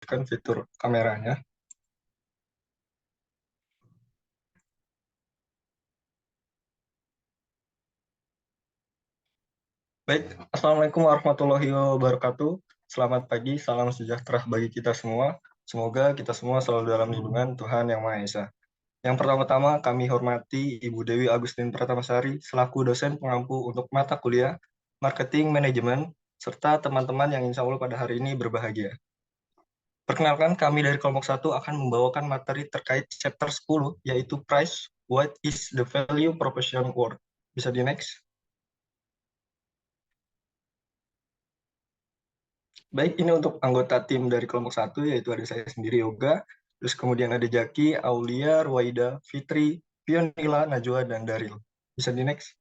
Kan fitur kameranya. Baik, Assalamualaikum warahmatullahi wabarakatuh. Selamat pagi, salam sejahtera bagi kita semua. Semoga kita semua selalu dalam lindungan Tuhan Yang Maha Esa. Yang pertama-tama kami hormati Ibu Dewi Agustin Pratamasari selaku dosen pengampu untuk mata kuliah Marketing Manajemen, serta teman-teman yang insya Allah pada hari ini berbahagia. Perkenalkan, kami dari kelompok 1 akan membawakan materi terkait chapter 10, yaitu Price, What is the Value Proposition Worth? Bisa di next. Baik, ini untuk anggota tim dari kelompok 1, yaitu ada saya sendiri, Yoga, terus kemudian ada Jaki, Aulia, Ruwaida, Fitri, Pionila, Najwa, dan Daril. Bisa di next.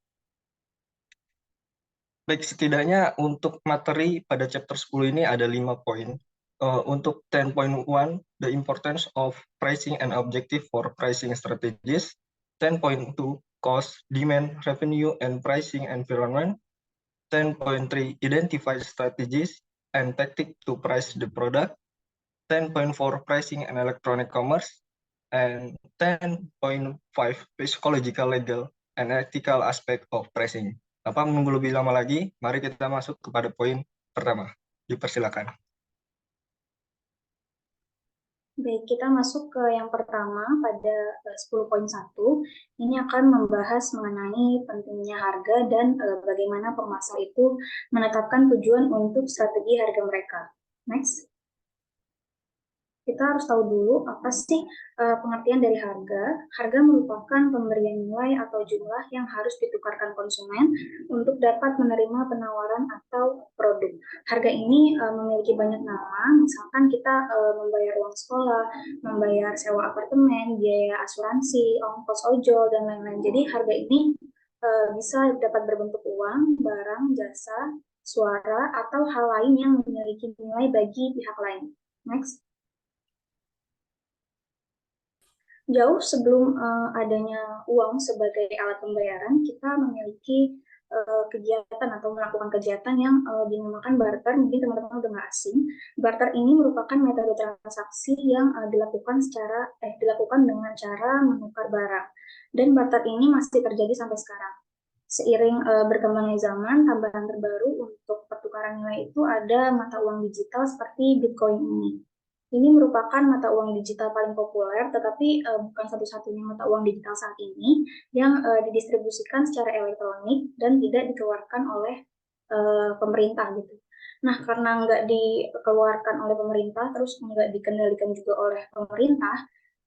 Baik, setidaknya untuk materi pada chapter 10 ini ada 5 poin. Untuk 10.1, the importance of pricing and objective for pricing strategies. 10.2, cost, demand, revenue, and pricing environment. 10.3, identify strategies and tactics to price the product. 10.4, pricing and electronic commerce. And 10.5, psychological, legal, and ethical aspect of pricing. Tanpa menunggu lebih lama lagi, mari kita masuk kepada poin pertama. Dipersilakan. Baik, kita masuk ke yang pertama pada 10.1. Ini akan membahas mengenai pentingnya harga dan bagaimana pemasar itu menetapkan tujuan untuk strategi harga mereka. Next. Kita harus tahu dulu apa sih pengertian dari harga. Harga merupakan pemberian nilai atau jumlah yang harus ditukarkan konsumen untuk dapat menerima penawaran atau produk. Harga ini memiliki banyak nama, misalkan kita membayar uang sekolah, membayar sewa apartemen, biaya asuransi, ongkos ojol, dan lain-lain. Jadi harga ini bisa dapat berbentuk uang, barang, jasa, suara, atau hal lain yang memiliki nilai bagi pihak lain. Next. Jauh sebelum adanya uang sebagai alat pembayaran, kita memiliki kegiatan atau melakukan kegiatan yang dinamakan barter. Mungkin teman-teman udah nggak asing. Barter ini merupakan metode transaksi yang dilakukan dengan cara menukar barang. Dan barter ini masih terjadi sampai sekarang. Seiring berkembangnya zaman, tambahan terbaru untuk pertukaran nilai itu ada mata uang digital seperti Bitcoin ini. Ini merupakan mata uang digital paling populer, tetapi bukan satu-satunya mata uang digital saat ini yang didistribusikan secara elektronik dan tidak dikeluarkan oleh pemerintah gitu. Nah, karena nggak dikeluarkan oleh pemerintah, terus nggak dikendalikan juga oleh pemerintah,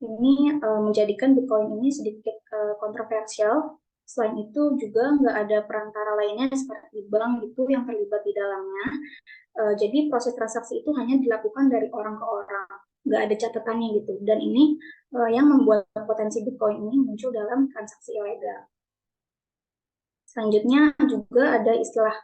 ini menjadikan Bitcoin ini sedikit kontroversial. Selain itu juga nggak ada perantara lainnya seperti bank itu yang terlibat di dalamnya. Jadi proses transaksi itu hanya dilakukan dari orang ke orang, nggak ada catatannya gitu. Dan ini yang membuat potensi Bitcoin ini muncul dalam transaksi ilegal. Selanjutnya juga ada istilah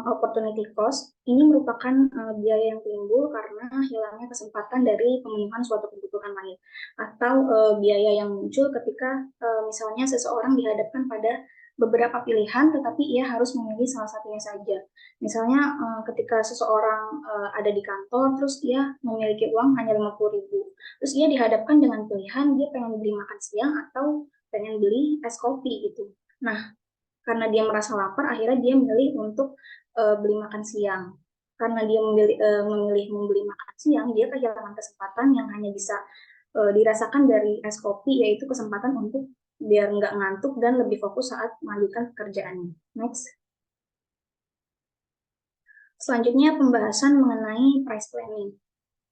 opportunity cost. Ini merupakan biaya yang timbul karena hilangnya kesempatan dari pemenuhan suatu kebutuhan lain, atau biaya yang muncul ketika misalnya seseorang dihadapkan pada beberapa pilihan, tetapi ia harus memilih salah satunya saja. Misalnya ketika seseorang ada di kantor, terus ia memiliki uang hanya 50.000, terus ia dihadapkan dengan pilihan dia pengen beli makan siang atau pengen beli es kopi gitu. Nah, karena dia merasa lapar, akhirnya dia memilih untuk beli makan siang. Karena dia memilih membeli makan siang, dia kehilangan kesempatan yang hanya bisa dirasakan dari es kopi, yaitu kesempatan untuk biar nggak ngantuk dan lebih fokus saat melanjutkan pekerjaannya. Next. Selanjutnya pembahasan mengenai price planning.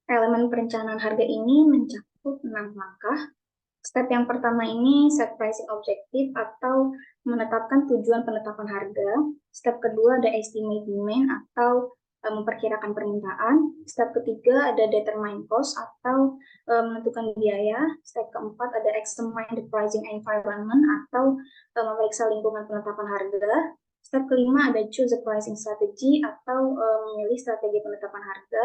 Elemen perencanaan harga ini mencakup 6 langkah. Step yang pertama ini set pricing objective atau menetapkan tujuan penetapan harga. Step kedua ada estimate demand atau memperkirakan permintaan. Step ketiga ada determine cost atau menentukan biaya. Step keempat ada examine the pricing environment atau memeriksa lingkungan penetapan harga. Step kelima ada choose a pricing strategy atau memilih strategi penetapan harga.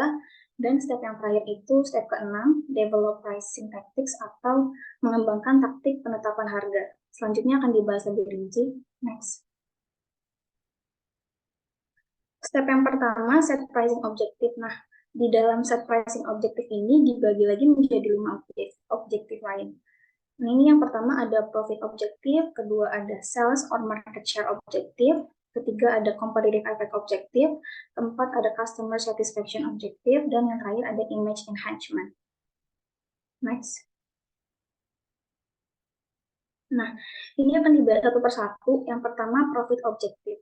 Dan step yang terakhir itu step keenam, develop pricing tactics atau mengembangkan taktik penetapan harga. Selanjutnya akan dibahas lebih rinci. Next. Step yang pertama, set pricing objective. Nah, Di dalam set pricing objektif ini dibagi lagi menjadi 5 objektif lain. Nah, ini yang pertama ada profit objektif, kedua ada sales or market share objektif, ketiga ada competitive effect objektif, keempat ada customer satisfaction objektif, dan yang terakhir ada image enhancement. Next. Nah, ini akan dibahas satu persatu. Yang pertama profit objektif.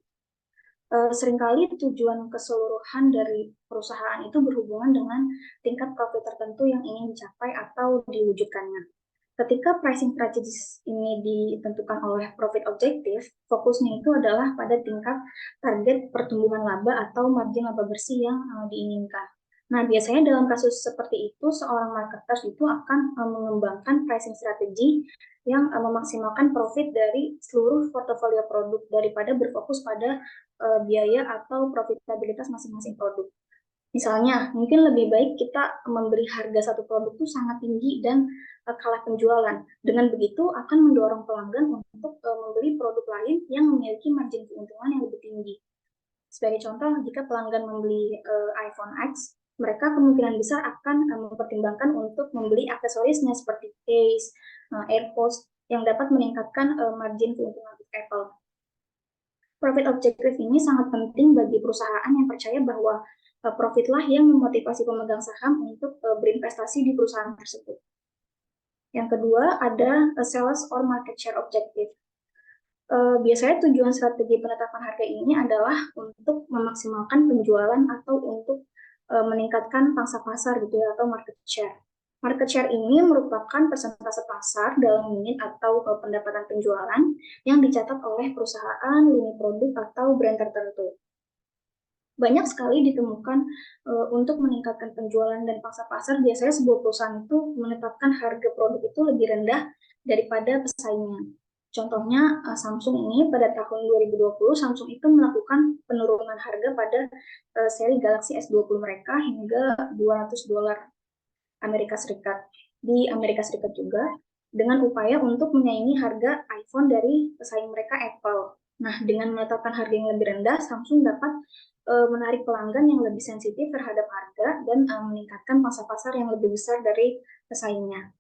Seringkali tujuan keseluruhan dari perusahaan itu berhubungan dengan tingkat profit tertentu yang ingin dicapai atau diwujudkannya. Ketika pricing strategis ini ditentukan oleh profit objektif, fokusnya itu adalah pada tingkat target pertumbuhan laba atau margin laba bersih yang diinginkan. Nah, biasanya dalam kasus seperti itu, seorang marketers itu akan mengembangkan pricing strategi yang memaksimalkan profit dari seluruh portofolio produk daripada berfokus pada biaya atau profitabilitas masing-masing produk. Misalnya, mungkin lebih baik kita memberi harga satu produk itu sangat tinggi dan kalah penjualan. Dengan begitu akan mendorong pelanggan untuk membeli produk lain yang memiliki margin keuntungan yang lebih tinggi. Sebagai contoh, jika pelanggan membeli iPhone X, mereka kemungkinan besar akan mempertimbangkan untuk membeli aksesorisnya seperti case, AirPods, yang dapat meningkatkan margin keuntungan Apple. Profit objektif ini sangat penting bagi perusahaan yang percaya bahwa profitlah yang memotivasi pemegang saham untuk berinvestasi di perusahaan tersebut. Yang kedua ada sales or market share objektif. Biasanya tujuan strategi penetapan harga ini adalah untuk memaksimalkan penjualan atau untuk meningkatkan pangsa pasar gitu ya, atau market share. Market share ini merupakan persentase pasar dalam unit atau pendapatan penjualan yang dicatat oleh perusahaan, lini produk, atau brand tertentu. Banyak sekali ditemukan untuk meningkatkan penjualan dan pangsa pasar, biasanya sebuah perusahaan itu menetapkan harga produk itu lebih rendah daripada pesaingnya. Contohnya Samsung ini pada tahun 2020, Samsung itu melakukan penurunan harga pada seri Galaxy S20 mereka hingga $200 Amerika Serikat. Di Amerika Serikat juga, dengan upaya untuk menyaingi harga iPhone dari pesaing mereka Apple. Nah, dengan menetapkan harga yang lebih rendah, Samsung dapat menarik pelanggan yang lebih sensitif terhadap harga dan meningkatkan pangsa pasar yang lebih besar dari pesaingnya.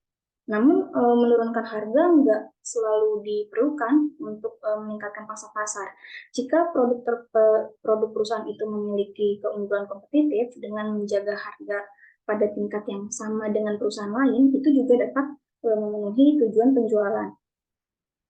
Namun, menurunkan harga nggak selalu diperlukan untuk meningkatkan pangsa pasar. Jika produk perusahaan itu memiliki keunggulan kompetitif dengan menjaga harga pada tingkat yang sama dengan perusahaan lain, itu juga dapat memenuhi tujuan penjualan.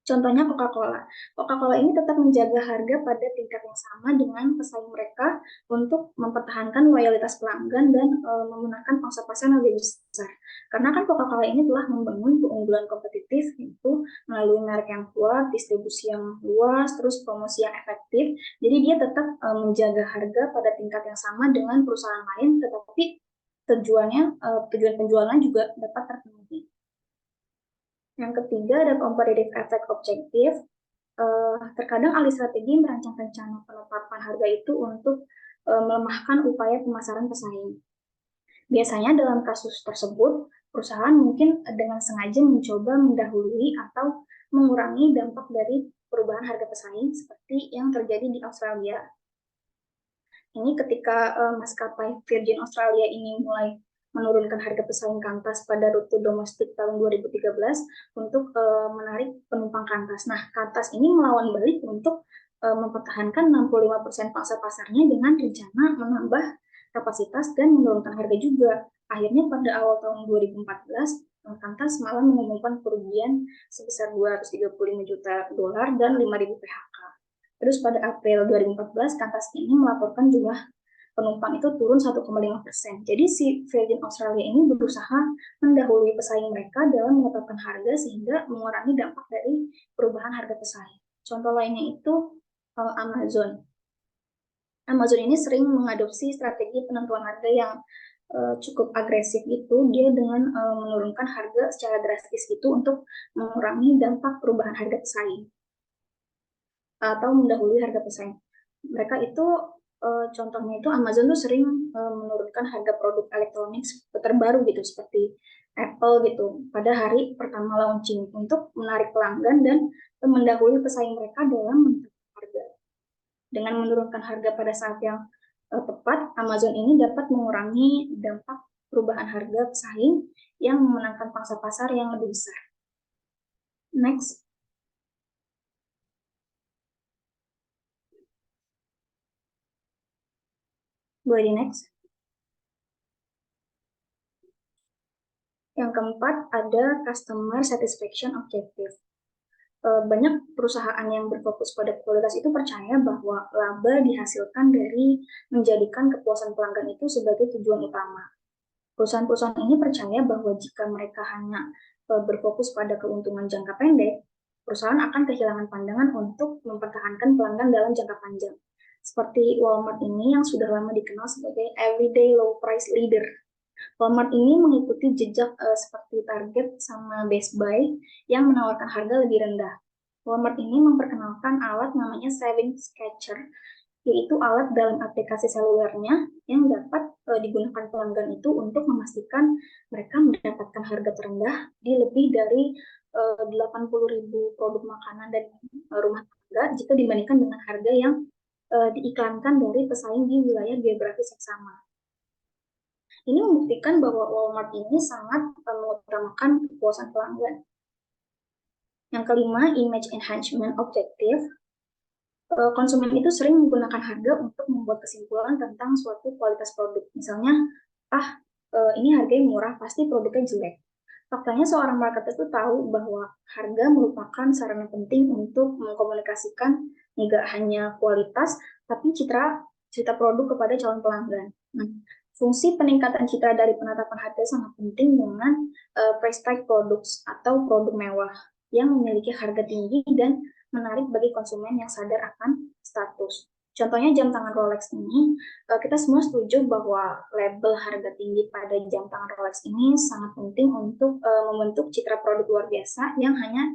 Contohnya Coca-Cola. Coca-Cola ini tetap menjaga harga pada tingkat yang sama dengan pesaing mereka untuk mempertahankan loyalitas pelanggan dan menggunakan pangsa pasar yang lebih besar. Karena kan Coca-Cola ini telah membangun keunggulan kompetitif, yaitu melalui merek yang kuat, distribusi yang luas, terus promosi yang efektif. Jadi dia tetap menjaga harga pada tingkat yang sama dengan perusahaan lain, tetapi tujuan penjualan juga dapat terpenuhi. Yang ketiga ada competitive effect objektif. Terkadang ahli strategi merancang rencana penetapan harga itu untuk melemahkan upaya pemasaran pesaing. Biasanya dalam kasus tersebut, perusahaan mungkin dengan sengaja mencoba mendahului atau mengurangi dampak dari perubahan harga pesaing seperti yang terjadi di Australia. Ini ketika maskapai Virgin Australia ini mulai menurunkan harga pesaing Qantas pada rute domestik tahun 2013 untuk menarik penumpang Qantas. Nah, Qantas ini melawan balik untuk mempertahankan 65% pangsa pasarnya dengan rencana menambah kapasitas dan menurunkan harga juga. Akhirnya pada awal tahun 2014, Qantas malah mengumumkan kerugian sebesar $235 juta dan 5.000 PHK. Terus pada April 2014, Qantas ini melaporkan jumlah penumpang itu turun 1,5%. Jadi si Virgin Australia ini berusaha mendahului pesaing mereka dalam menetapkan harga sehingga mengurangi dampak dari perubahan harga pesaing. Contoh lainnya itu Amazon. Amazon ini sering mengadopsi strategi penentuan harga yang cukup agresif itu, dia dengan menurunkan harga secara drastis itu untuk mengurangi dampak perubahan harga pesaing atau mendahului harga pesaing. Mereka itu contohnya itu Amazon tuh sering menurunkan harga produk elektronik terbaru gitu seperti Apple gitu pada hari pertama launching untuk menarik pelanggan dan mendahului pesaing mereka dalam menentukan harga. Dengan menurunkan harga pada saat yang tepat, Amazon ini dapat mengurangi dampak perubahan harga pesaing yang memenangkan pangsa pasar yang lebih besar. Next. Boleh di next. Yang keempat ada customer satisfaction objective. Banyak perusahaan yang berfokus pada kualitas itu percaya bahwa laba dihasilkan dari menjadikan kepuasan pelanggan itu sebagai tujuan utama. Perusahaan-perusahaan ini percaya bahwa jika mereka hanya berfokus pada keuntungan jangka pendek, perusahaan akan kehilangan pandangan untuk mempertahankan pelanggan dalam jangka panjang. Seperti Walmart ini yang sudah lama dikenal sebagai everyday low price leader. Walmart ini mengikuti jejak seperti Target sama Best Buy yang menawarkan harga lebih rendah. Walmart ini memperkenalkan alat namanya Savings Catcher, yaitu alat dalam aplikasi selulernya yang dapat digunakan pelanggan itu untuk memastikan mereka mendapatkan harga terendah di lebih dari 80.000 produk makanan dan rumah tangga jika dibandingkan dengan harga yang diiklankan dari pesaing di wilayah geografis yang sama. Ini membuktikan bahwa Walmart ini sangat mengutamakan kepuasan pelanggan. Yang kelima, image enhancement objective. Konsumen itu sering menggunakan harga untuk membuat kesimpulan tentang suatu kualitas produk. Misalnya, ini harganya murah, pasti produknya jelek. Faktanya seorang marketer itu tahu bahwa harga merupakan sarana penting untuk mengkomunikasikan tidak hanya kualitas, tapi citra produk kepada calon pelanggan. Nah, fungsi peningkatan citra dari penetapan harga sangat penting dengan price tag products atau produk mewah yang memiliki harga tinggi dan menarik bagi konsumen yang sadar akan status. Contohnya jam tangan Rolex ini, kita semua setuju bahwa label harga tinggi pada jam tangan Rolex ini sangat penting untuk membentuk citra produk luar biasa yang hanya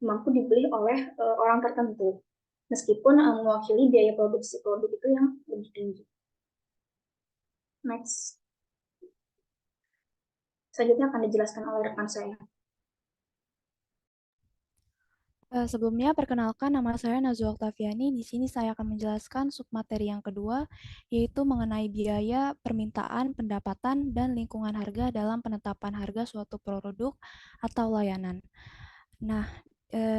mampu dibeli oleh orang tertentu, meskipun mewakili biaya produksi produk itu yang lebih tinggi. Next. Selanjutnya akan dijelaskan oleh rekan saya. Sebelumnya, perkenalkan nama saya Nazwa Oktaviani. Di sini saya akan menjelaskan submateri yang kedua, yaitu mengenai biaya, permintaan, pendapatan, dan lingkungan harga dalam penetapan harga suatu produk atau layanan. Nah,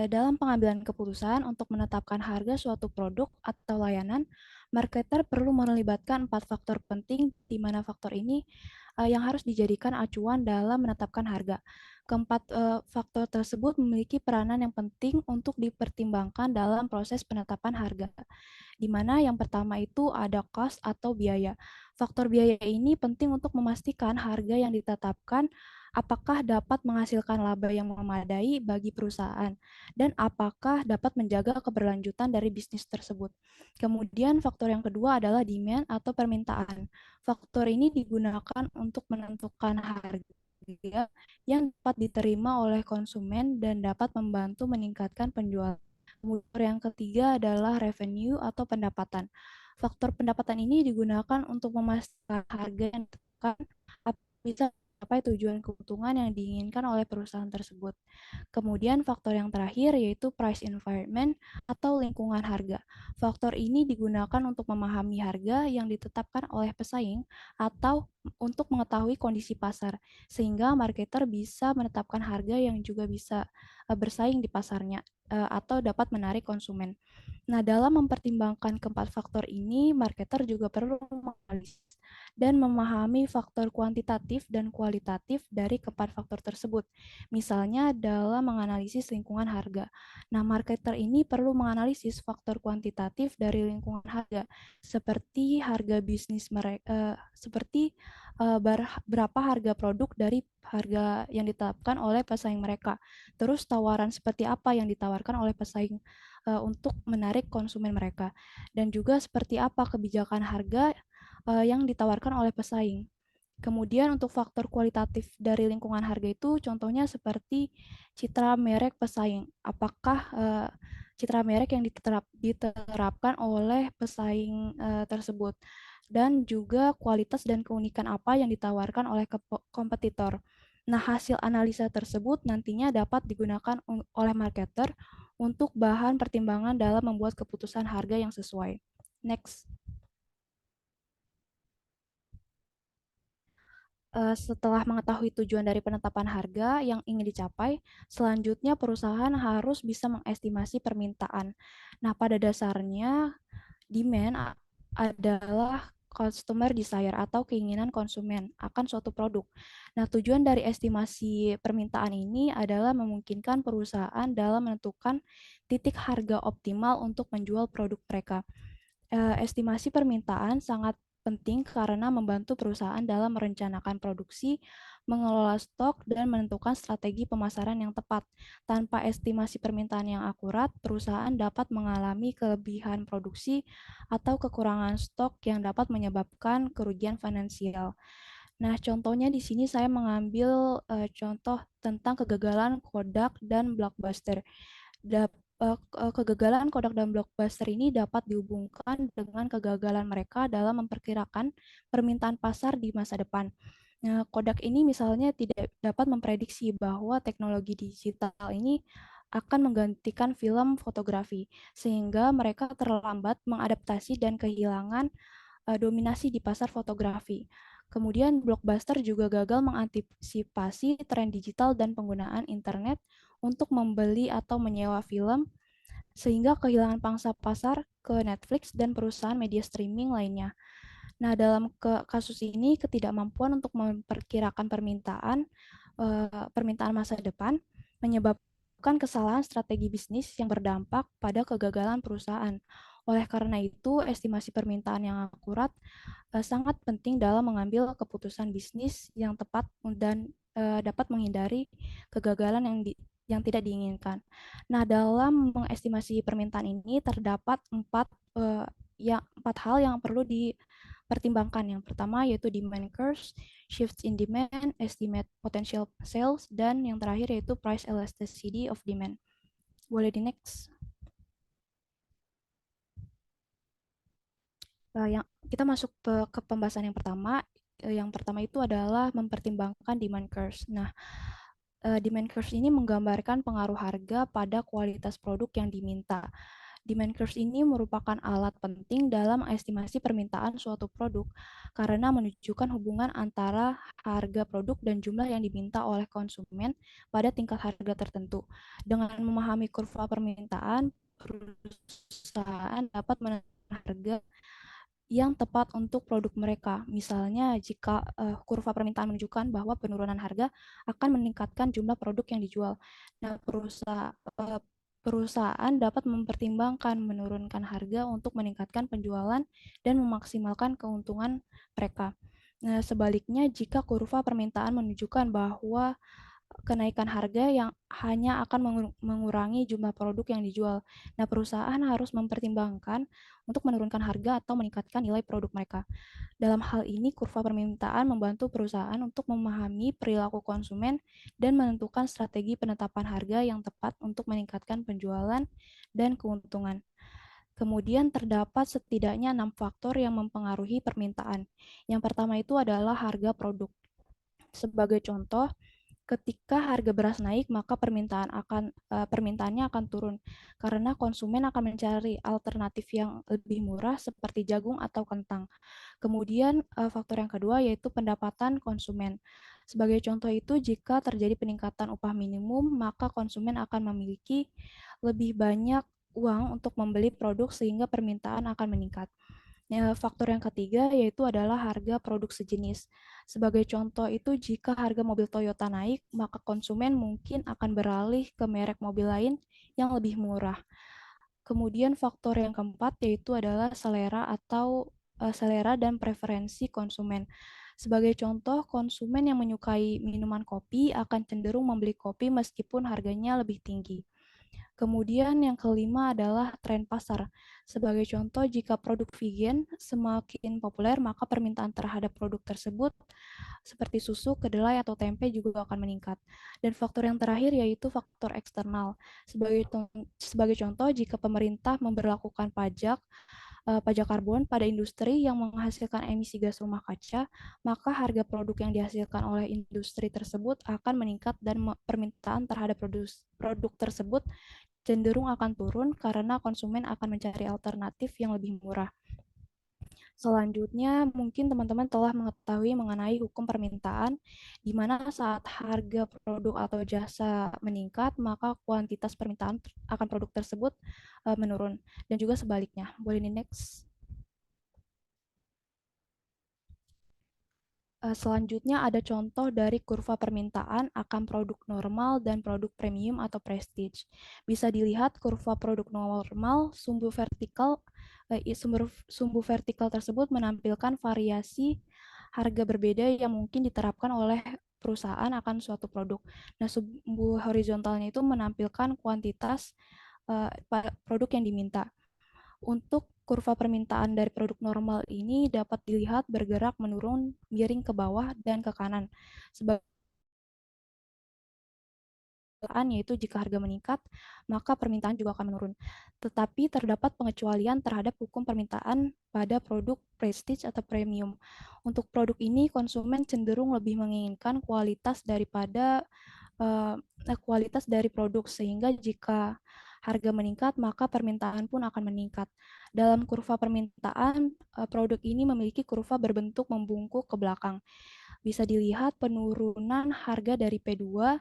dalam pengambilan keputusan untuk menetapkan harga suatu produk atau layanan, marketer perlu melibatkan 4 faktor penting, di mana faktor ini yang harus dijadikan acuan dalam menetapkan harga. Keempat faktor tersebut memiliki peranan yang penting untuk dipertimbangkan dalam proses penetapan harga, di mana yang pertama itu ada cost atau biaya. Faktor biaya ini penting untuk memastikan harga yang ditetapkan apakah dapat menghasilkan laba yang memadai bagi perusahaan, dan apakah dapat menjaga keberlanjutan dari bisnis tersebut. Kemudian faktor yang kedua adalah demand atau permintaan. Faktor ini digunakan untuk menentukan harga yang dapat diterima oleh konsumen dan dapat membantu meningkatkan penjualan. Faktor yang ketiga adalah revenue atau pendapatan. Faktor pendapatan ini digunakan untuk memastikan harga yang ditetapkan bisa mencapai tujuan keuntungan yang diinginkan oleh perusahaan tersebut. Kemudian faktor yang terakhir yaitu price environment atau lingkungan harga. Faktor ini digunakan untuk memahami harga yang ditetapkan oleh pesaing atau untuk mengetahui kondisi pasar, sehingga marketer bisa menetapkan harga yang juga bisa bersaing di pasarnya atau dapat menarik konsumen. Nah, dalam mempertimbangkan keempat faktor ini, marketer juga perlu menganalisis dan memahami faktor kuantitatif dan kualitatif dari keempat faktor tersebut. Misalnya dalam menganalisis lingkungan harga. Nah, marketer ini perlu menganalisis faktor kuantitatif dari lingkungan harga, seperti harga bisnis mereka, berapa harga produk dari harga yang ditetapkan oleh pesaing mereka. Terus tawaran seperti apa yang ditawarkan oleh pesaing untuk menarik konsumen mereka, dan juga seperti apa kebijakan harga yang ditawarkan oleh pesaing. Kemudian untuk faktor kualitatif dari lingkungan harga itu contohnya seperti citra merek pesaing. Apakah citra merek yang diterapkan oleh pesaing tersebut, dan juga kualitas dan keunikan apa yang ditawarkan oleh kompetitor. Nah, hasil analisa tersebut nantinya dapat digunakan oleh marketer untuk bahan pertimbangan dalam membuat keputusan harga yang sesuai. Next. Setelah mengetahui tujuan dari penetapan harga yang ingin dicapai, selanjutnya perusahaan harus bisa mengestimasi permintaan. Nah, pada dasarnya demand adalah customer desire atau keinginan konsumen akan suatu produk. Nah, tujuan dari estimasi permintaan ini adalah memungkinkan perusahaan dalam menentukan titik harga optimal untuk menjual produk mereka. Estimasi permintaan sangat penting karena membantu perusahaan dalam merencanakan produksi, mengelola stok, dan menentukan strategi pemasaran yang tepat. Tanpa estimasi permintaan yang akurat, perusahaan dapat mengalami kelebihan produksi atau kekurangan stok yang dapat menyebabkan kerugian finansial. Nah, contohnya di sini saya mengambil contoh tentang kegagalan Kodak dan Blockbuster. Kegagalan Kodak dan Blockbuster ini dapat dihubungkan dengan kegagalan mereka dalam memperkirakan permintaan pasar di masa depan. Nah, Kodak ini misalnya tidak dapat memprediksi bahwa teknologi digital ini akan menggantikan film fotografi, sehingga mereka terlambat mengadaptasi dan kehilangan dominasi di pasar fotografi. Kemudian Blockbuster juga gagal mengantisipasi tren digital dan penggunaan internet untuk membeli atau menyewa film, sehingga kehilangan pangsa pasar ke Netflix dan perusahaan media streaming lainnya. Nah, dalam kasus ini ketidakmampuan untuk memperkirakan permintaan masa depan menyebabkan kesalahan strategi bisnis yang berdampak pada kegagalan perusahaan. Oleh karena itu, estimasi permintaan yang akurat sangat penting dalam mengambil keputusan bisnis yang tepat dan dapat menghindari kegagalan yang tidak diinginkan. Nah, dalam mengestimasi permintaan ini terdapat empat hal yang perlu dipertimbangkan. Yang pertama yaitu demand curves, shifts in demand, estimate potential sales, dan yang terakhir yaitu price elasticity of demand. Boleh di next. Yang kita masuk ke pembahasan yang pertama. Yang pertama itu adalah mempertimbangkan demand curves. Nah, demand curves ini menggambarkan pengaruh harga pada kualitas produk yang diminta. Demand curves ini merupakan alat penting dalam estimasi permintaan suatu produk karena menunjukkan hubungan antara harga produk dan jumlah yang diminta oleh konsumen pada tingkat harga tertentu. Dengan memahami kurva permintaan, perusahaan dapat menentukan harga yang tepat untuk produk mereka. Misalnya, jika kurva permintaan menunjukkan bahwa penurunan harga akan meningkatkan jumlah produk yang dijual. Nah, perusahaan dapat mempertimbangkan menurunkan harga untuk meningkatkan penjualan dan memaksimalkan keuntungan mereka. Nah, sebaliknya, jika kurva permintaan menunjukkan bahwa kenaikan harga yang hanya akan mengurangi jumlah produk yang dijual. Nah, perusahaan harus mempertimbangkan untuk menurunkan harga atau meningkatkan nilai produk mereka. Dalam hal ini, kurva permintaan membantu perusahaan untuk memahami perilaku konsumen dan menentukan strategi penetapan harga yang tepat untuk meningkatkan penjualan dan keuntungan. Kemudian terdapat setidaknya 6 faktor yang mempengaruhi permintaan. Yang pertama itu adalah harga produk. Sebagai contoh, ketika harga beras naik, maka permintaannya akan turun karena konsumen akan mencari alternatif yang lebih murah seperti jagung atau kentang. Kemudian faktor yang kedua yaitu pendapatan konsumen. Sebagai contoh itu, jika terjadi peningkatan upah minimum, maka konsumen akan memiliki lebih banyak uang untuk membeli produk sehingga permintaan akan meningkat. Faktor yang ketiga yaitu adalah harga produk sejenis. Sebagai contoh itu, jika harga mobil Toyota naik, maka konsumen mungkin akan beralih ke merek mobil lain yang lebih murah. Kemudian faktor yang keempat yaitu adalah selera dan preferensi konsumen. Sebagai contoh, konsumen yang menyukai minuman kopi akan cenderung membeli kopi meskipun harganya lebih tinggi. Kemudian yang kelima adalah tren pasar. Sebagai contoh, jika produk vegan semakin populer, maka permintaan terhadap produk tersebut seperti susu, kedelai, atau tempe juga akan meningkat. Dan faktor yang terakhir yaitu faktor eksternal. Sebagai contoh, jika pemerintah memberlakukan pajak karbon pada industri yang menghasilkan emisi gas rumah kaca, maka harga produk yang dihasilkan oleh industri tersebut akan meningkat dan permintaan terhadap produk tersebut cenderung akan turun karena konsumen akan mencari alternatif yang lebih murah. Selanjutnya, mungkin teman-teman telah mengetahui mengenai hukum permintaan, di mana saat harga produk atau jasa meningkat, maka kuantitas permintaan akan produk tersebut menurun. Dan juga sebaliknya. Boleh di next. Selanjutnya ada contoh dari kurva permintaan akan produk normal dan produk premium atau prestige. Bisa dilihat kurva produk normal sumbu vertikal tersebut menampilkan variasi harga berbeda yang mungkin diterapkan oleh perusahaan akan suatu produk. Nah, sumbu horizontalnya itu menampilkan kuantitas produk yang diminta. Untuk kurva permintaan dari produk normal ini dapat dilihat bergerak menurun, miring ke bawah dan ke kanan. Yaitu jika harga meningkat, maka permintaan juga akan menurun. Tetapi terdapat pengecualian terhadap hukum permintaan pada produk prestige atau premium. Untuk produk ini, konsumen cenderung lebih menginginkan kualitas dari produk, sehingga jika harga meningkat, maka permintaan pun akan meningkat. Dalam kurva permintaan, produk ini memiliki kurva berbentuk membungkuk ke belakang. Bisa dilihat penurunan harga dari P2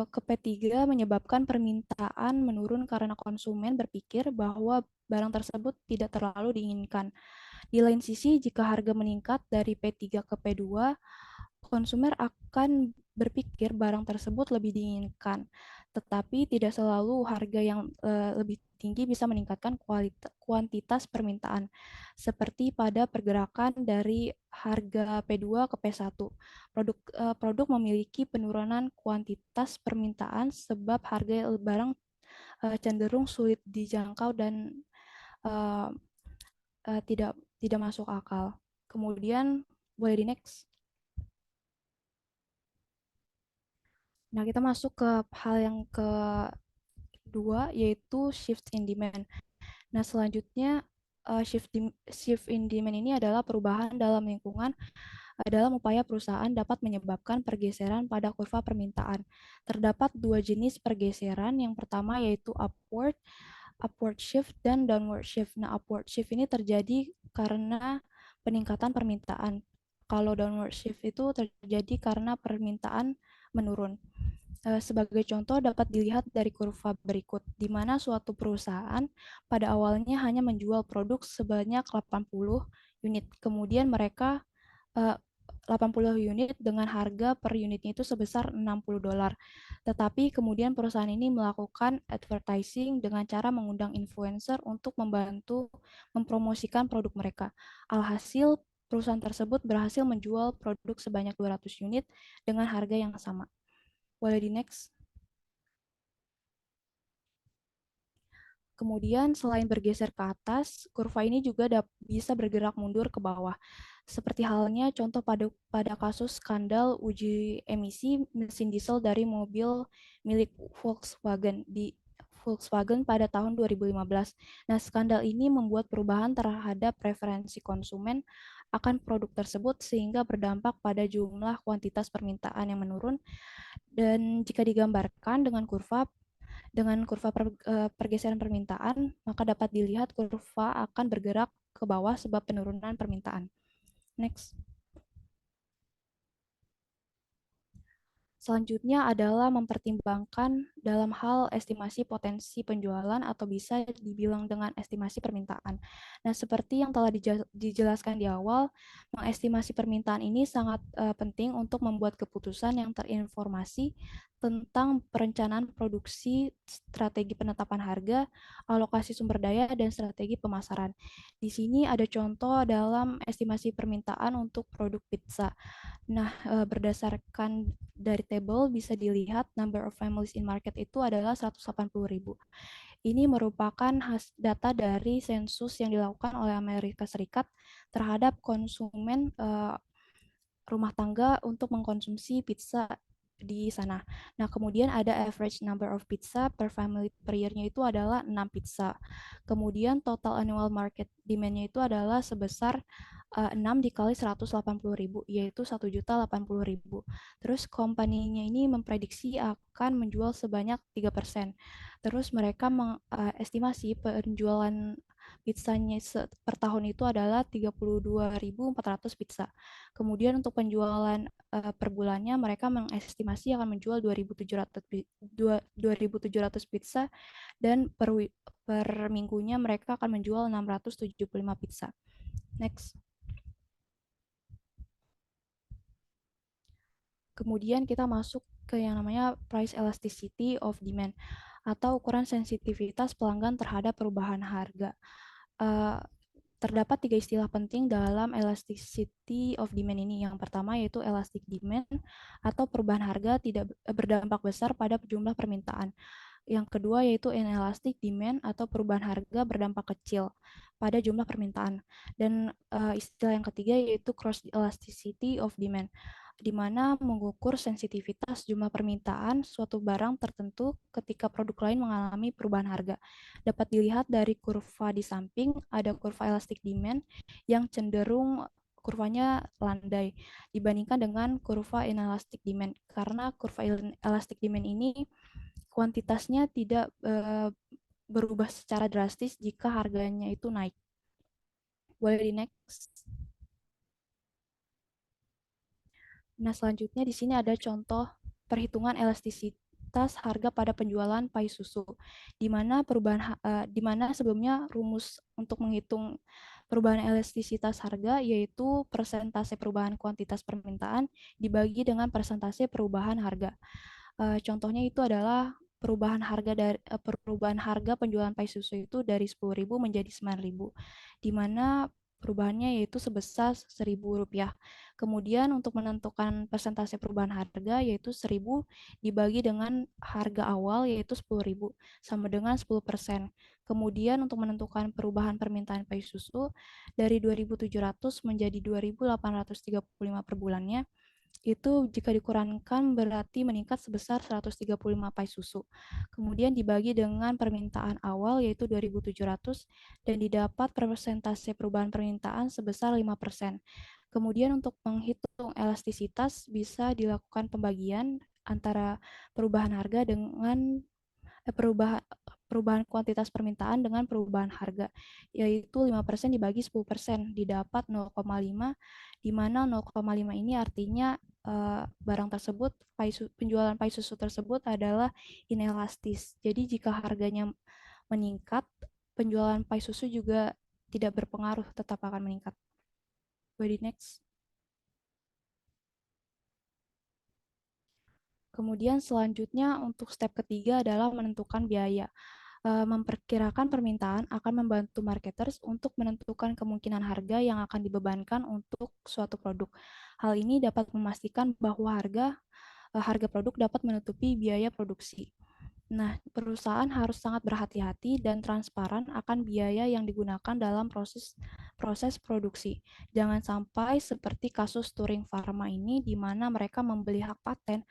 ke P3 menyebabkan permintaan menurun karena konsumen berpikir bahwa barang tersebut tidak terlalu diinginkan. Di lain sisi, jika harga meningkat dari P3 ke P2, konsumen akan berpikir barang tersebut lebih diinginkan. Tetapi tidak selalu harga yang lebih tinggi bisa meningkatkan kuantitas permintaan, seperti pada pergerakan dari harga P2 ke P1. Produk memiliki penurunan kuantitas permintaan sebab harga barang cenderung sulit dijangkau dan uh, tidak masuk akal. Kemudian boleh di next. Nah, kita masuk ke hal yang kedua, yaitu shift in demand. Nah, selanjutnya shift in demand ini adalah perubahan dalam lingkungan dalam upaya perusahaan dapat menyebabkan pergeseran pada kurva permintaan. Terdapat dua jenis pergeseran. Yang pertama yaitu upward shift dan downward shift. Nah, upward shift ini terjadi karena peningkatan permintaan. Kalau downward shift itu terjadi karena permintaan menurun. Sebagai contoh dapat dilihat dari kurva berikut, di mana suatu perusahaan pada awalnya hanya menjual produk sebanyak 80 unit. Kemudian mereka 80 unit dengan harga per unitnya itu sebesar $60. Tetapi kemudian perusahaan ini melakukan advertising dengan cara mengundang influencer untuk membantu mempromosikan produk mereka. Alhasil, perusahaan tersebut berhasil menjual produk sebanyak 200 unit dengan harga yang sama. Boleh di next. Kemudian selain bergeser ke atas, kurva ini juga bisa bergerak mundur ke bawah. Seperti halnya contoh pada kasus skandal uji emisi mesin diesel dari mobil milik Volkswagen pada tahun 2015. Nah, skandal ini membuat perubahan terhadap preferensi konsumen akan produk tersebut sehingga berdampak pada jumlah kuantitas permintaan yang menurun. Dan jika digambarkan dengan kurva pergeseran permintaan, maka dapat dilihat kurva akan bergerak ke bawah sebab penurunan permintaan. Next. Selanjutnya adalah mempertimbangkan dalam hal estimasi potensi penjualan atau bisa dibilang dengan estimasi permintaan. Nah, seperti yang telah dijelaskan di awal, mengestimasi permintaan ini sangat penting untuk membuat keputusan yang terinformasi tentang perencanaan produksi, strategi penetapan harga, alokasi sumber daya, dan strategi pemasaran. Di sini ada contoh dalam estimasi permintaan untuk produk pizza. Nah, berdasarkan dari table bisa dilihat number of families in market itu adalah 180.000. Ini merupakan data dari sensus yang dilakukan oleh Amerika Serikat terhadap konsumen rumah tangga untuk mengkonsumsi pizza di sana. Nah, kemudian ada average number of pizza per family per year-nya itu adalah 6 pizza. Kemudian total annual market demand-nya itu adalah sebesar 6 dikali 180.000, yaitu 1.080.000. Terus company-nya ini memprediksi akan menjual sebanyak 3%. Terus mereka mengestimasi penjualan Pizzanya per tahun itu adalah 32.400 pizza. Kemudian untuk penjualan per bulannya mereka mengestimasi akan menjual 2.700 pizza dan per minggunya mereka akan menjual 675 pizza. Next. Kemudian kita masuk ke yang namanya price elasticity of demand atau ukuran sensitivitas pelanggan terhadap perubahan harga. Terdapat 3 istilah penting dalam elasticity of demand ini. Yang pertama yaitu elastic demand atau perubahan harga tidak berdampak besar pada jumlah permintaan. Yang kedua yaitu inelastic demand atau perubahan harga berdampak kecil pada jumlah permintaan. Dan istilah yang ketiga yaitu cross elasticity of demand, di mana mengukur sensitivitas jumlah permintaan suatu barang tertentu ketika produk lain mengalami perubahan harga. Dapat dilihat dari kurva di samping, ada kurva elastic demand yang cenderung kurvanya landai dibandingkan dengan kurva inelastic demand. Karena kurva elastic demand ini kuantitasnya tidak berubah secara drastis jika harganya itu naik. Boleh di next. Nah, selanjutnya di sini ada contoh perhitungan elastisitas harga pada penjualan pai susu, di mana sebelumnya rumus untuk menghitung perubahan elastisitas harga yaitu persentase perubahan kuantitas permintaan dibagi dengan persentase perubahan harga. Contohnya itu adalah perubahan harga penjualan pai susu itu dari 10.000 menjadi 9.000, di mana perubahannya yaitu sebesar Rp1.000. Kemudian untuk menentukan persentase perubahan harga yaitu 1.000 dibagi dengan harga awal yaitu 10.000 sama dengan 10%. Kemudian untuk menentukan perubahan permintaan pai susu dari 2.700 menjadi 2.835 per bulannya, itu jika dikurangkan berarti meningkat sebesar 135 pai susu. Kemudian dibagi dengan permintaan awal yaitu 2.700 dan didapat persentase perubahan permintaan sebesar 5%. Kemudian untuk menghitung elastisitas bisa dilakukan pembagian antara perubahan harga dengan perubahan kuantitas permintaan dengan perubahan harga, yaitu 5% dibagi 10% didapat 0,5, di mana 0,5 ini artinya barang tersebut, penjualan pai susu tersebut adalah inelastis. Jadi jika harganya meningkat, penjualan pai susu juga tidak berpengaruh, tetap akan meningkat. Body next. Kemudian selanjutnya untuk step ketiga adalah menentukan biaya. Memperkirakan permintaan akan membantu marketers untuk menentukan kemungkinan harga yang akan dibebankan untuk suatu produk. Hal ini dapat memastikan bahwa harga produk dapat menutupi biaya produksi. Nah, perusahaan harus sangat berhati-hati dan transparan akan biaya yang digunakan dalam proses produksi. Jangan sampai seperti kasus Turing Pharma ini, di mana mereka membeli hak paten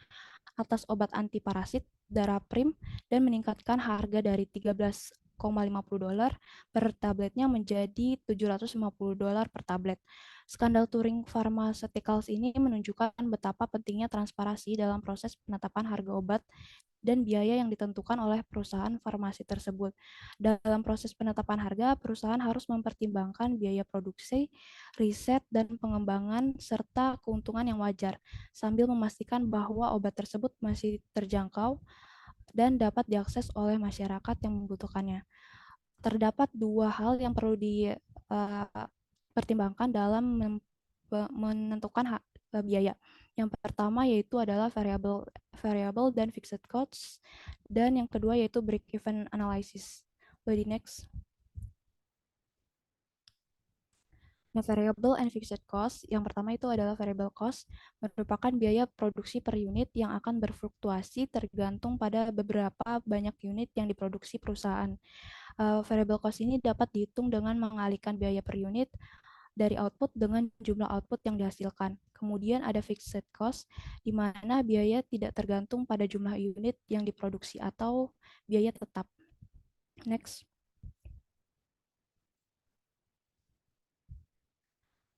atas obat anti parasit Daraprim dan meningkatkan harga dari $13,50 per tabletnya menjadi $750 per tablet. Skandal Turing Pharmaceuticals ini menunjukkan betapa pentingnya transparansi dalam proses penetapan harga obat dan biaya yang ditentukan oleh perusahaan farmasi tersebut. Dalam proses penetapan harga, perusahaan harus mempertimbangkan biaya produksi, riset, dan pengembangan, serta keuntungan yang wajar, sambil memastikan bahwa obat tersebut masih terjangkau dan dapat diakses oleh masyarakat yang membutuhkannya. Terdapat dua hal yang perlu dipertimbangkan dalam menentukan biaya. Yang pertama yaitu adalah variable dan fixed costs, dan yang kedua yaitu break-even analysis. Boleh di next. Nah, variable and fixed cost, yang pertama itu adalah variable cost, merupakan biaya produksi per unit yang akan berfluktuasi tergantung pada beberapa banyak unit yang diproduksi perusahaan. Variable cost ini dapat dihitung dengan mengalihkan biaya per unit dari output dengan jumlah output yang dihasilkan. Kemudian ada fixed cost, di mana biaya tidak tergantung pada jumlah unit yang diproduksi atau biaya tetap. Next.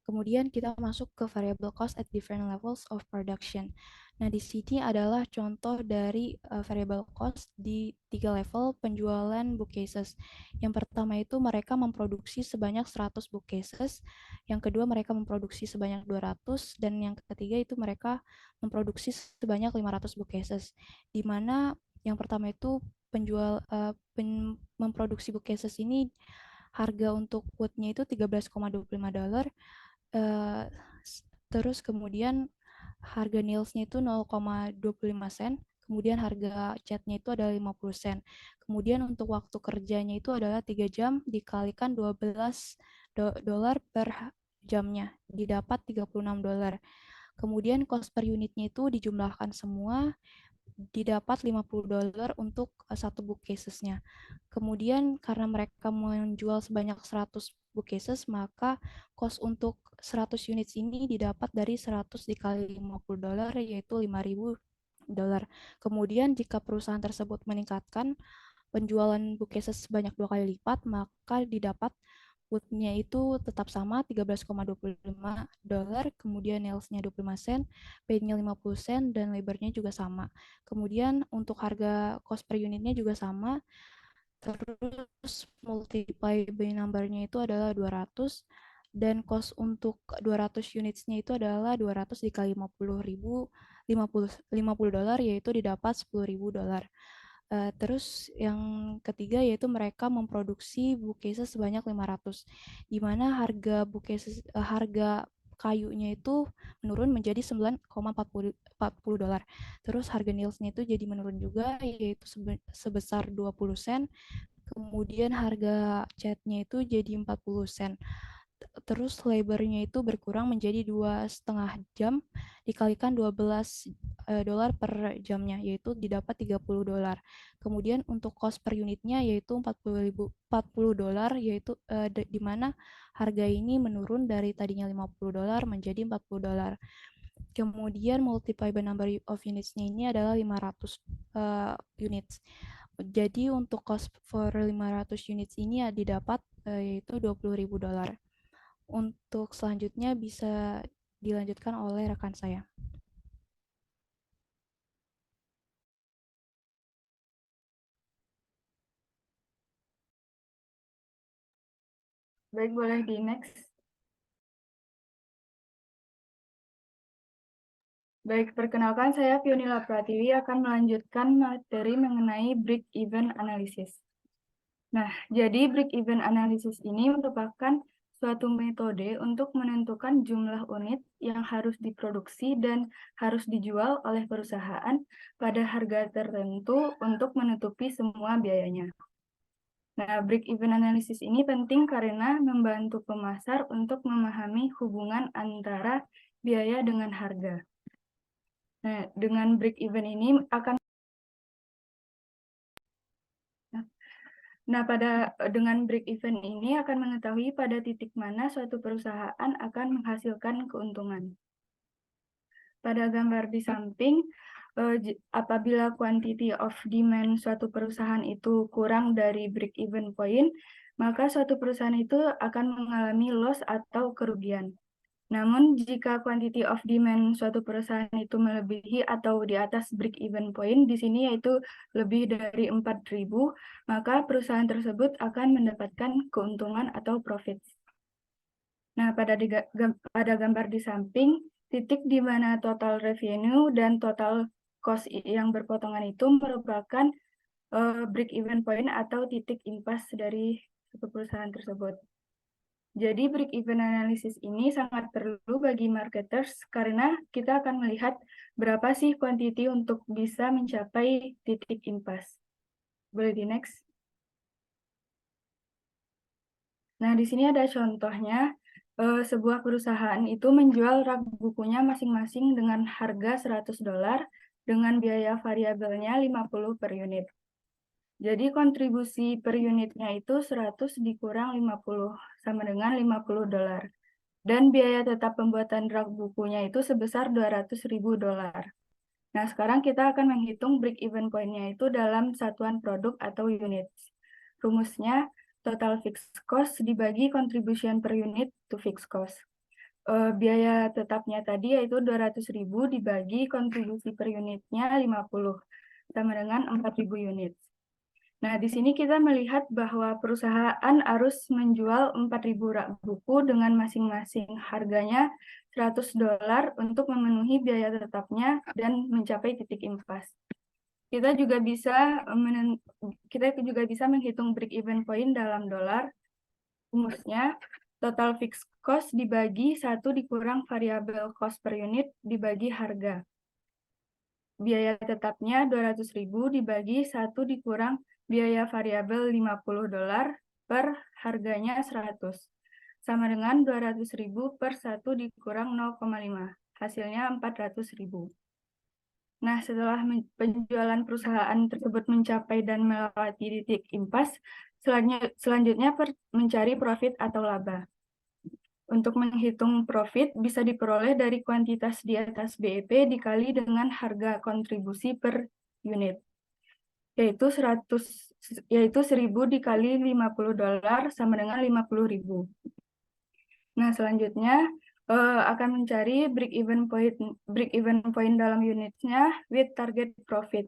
Kemudian kita masuk ke variable cost at different levels of production. Nah, di sini adalah contoh dari variable cost di 3 level penjualan bookcases. Yang pertama itu mereka memproduksi sebanyak 100 bookcases, yang kedua mereka memproduksi sebanyak 200, dan yang ketiga itu mereka memproduksi sebanyak 500 bookcases. Di mana yang pertama itu memproduksi bookcases ini harga untuk wood-nya itu $13,25. Uh, Terus kemudian harga nails-nya itu 0,25 sen, kemudian harga catnya itu adalah 50 sen. Kemudian untuk waktu kerjanya itu adalah 3 jam dikalikan $12 per jamnya, didapat $36. Kemudian cost per unitnya itu dijumlahkan semua, didapat $50 untuk satu bookcases-nya. Kemudian karena mereka menjual sebanyak 100 bookcases, maka cost untuk 100 units ini didapat dari 100 dikali $50, yaitu $5.000. Kemudian jika perusahaan tersebut meningkatkan penjualan bookcases sebanyak 2 kali lipat, maka didapat wood-nya itu tetap sama $13,25, kemudian nails-nya 25 sen, paint-nya 50 sen, dan labor-nya juga sama. Kemudian untuk harga cost per unitnya juga sama, terus multiply by number-nya itu adalah 200, dan cost untuk 200 units-nya itu adalah 200 dikali $50, yaitu didapat $10.000. Terus yang ketiga yaitu mereka memproduksi bookcases sebanyak 500, di mana harga kayunya itu menurun menjadi $9,40. Terus harga nails-nya itu jadi menurun juga, yaitu sebesar 20 sen. Kemudian harga catnya itu jadi 40 sen. Terus labor-nya itu berkurang menjadi 2,5 jam dikalikan $12 per jamnya, yaitu didapat $30. Kemudian untuk cost per unitnya yaitu $40, yaitu di mana harga ini menurun dari tadinya $50 menjadi $40. Kemudian multiply by number of units-nya ini adalah 500 units. Jadi untuk cost for 500 units ini didapat yaitu $20.000. Untuk selanjutnya bisa dilanjutkan oleh rekan saya. Baik, boleh di next. Baik, perkenalkan saya Pionila Pratiwi akan melanjutkan materi mengenai break-even analysis. Nah, jadi break-even analysis ini merupakan suatu metode untuk menentukan jumlah unit yang harus diproduksi dan harus dijual oleh perusahaan pada harga tertentu untuk menutupi semua biayanya. Nah, break-even analysis ini penting karena membantu pemasar untuk memahami hubungan antara biaya dengan harga. Nah, dengan break-even ini akan dengan break-even ini akan mengetahui pada titik mana suatu perusahaan akan menghasilkan keuntungan. Pada gambar di samping, apabila quantity of demand suatu perusahaan itu kurang dari break-even point, maka suatu perusahaan itu akan mengalami loss atau kerugian. Namun, jika quantity of demand suatu perusahaan itu melebihi atau di atas break-even point, di sini yaitu lebih dari 4.000, maka perusahaan tersebut akan mendapatkan keuntungan atau profit. Nah, pada gambar di samping, titik di mana total revenue dan total cost yang berpotongan itu merupakan break-even point atau titik impas dari suatu perusahaan tersebut. Jadi break-even analysis ini sangat perlu bagi marketers karena kita akan melihat berapa sih quantity untuk bisa mencapai titik impas. Boleh di next. Nah, di sini ada contohnya. Sebuah perusahaan itu menjual rak bukunya masing-masing dengan harga $100 dengan biaya variabelnya 50 per unit. Jadi kontribusi per unitnya itu 100 dikurang 50 sama dengan $50. Dan biaya tetap pembuatan rak bukunya itu sebesar $200.000. Nah, sekarang kita akan menghitung break-even point-nya itu dalam satuan produk atau units. Rumusnya, total fixed cost dibagi contribution per unit to fixed cost. biaya tetapnya tadi yaitu 200.000 dibagi kontribusi per unitnya 50, sama dengan 4.000 unit. Nah, di sini kita melihat bahwa perusahaan harus menjual 4.000 rak buku dengan masing-masing harganya $100 untuk memenuhi biaya tetapnya dan mencapai titik impas. Kita juga bisa menghitung break-even point dalam dolar. Rumusnya, total fixed cost dibagi 1 dikurang variable cost per unit dibagi harga. Biaya tetapnya 200.000 dibagi 1 dikurang biaya variabel $50 per harganya 100. Sama dengan 200.000 per 1 dikurang 0,5. Hasilnya 400.000. Nah, setelah penjualan perusahaan tersebut mencapai dan melewati titik impas, selanjutnya mencari profit atau laba. Untuk menghitung profit bisa diperoleh dari kuantitas di atas BEP dikali dengan harga kontribusi per unit, yaitu 1.000 dikali $50 sama dengan 50.000. Nah, selanjutnya akan mencari break-even point dalam unitnya with target profit.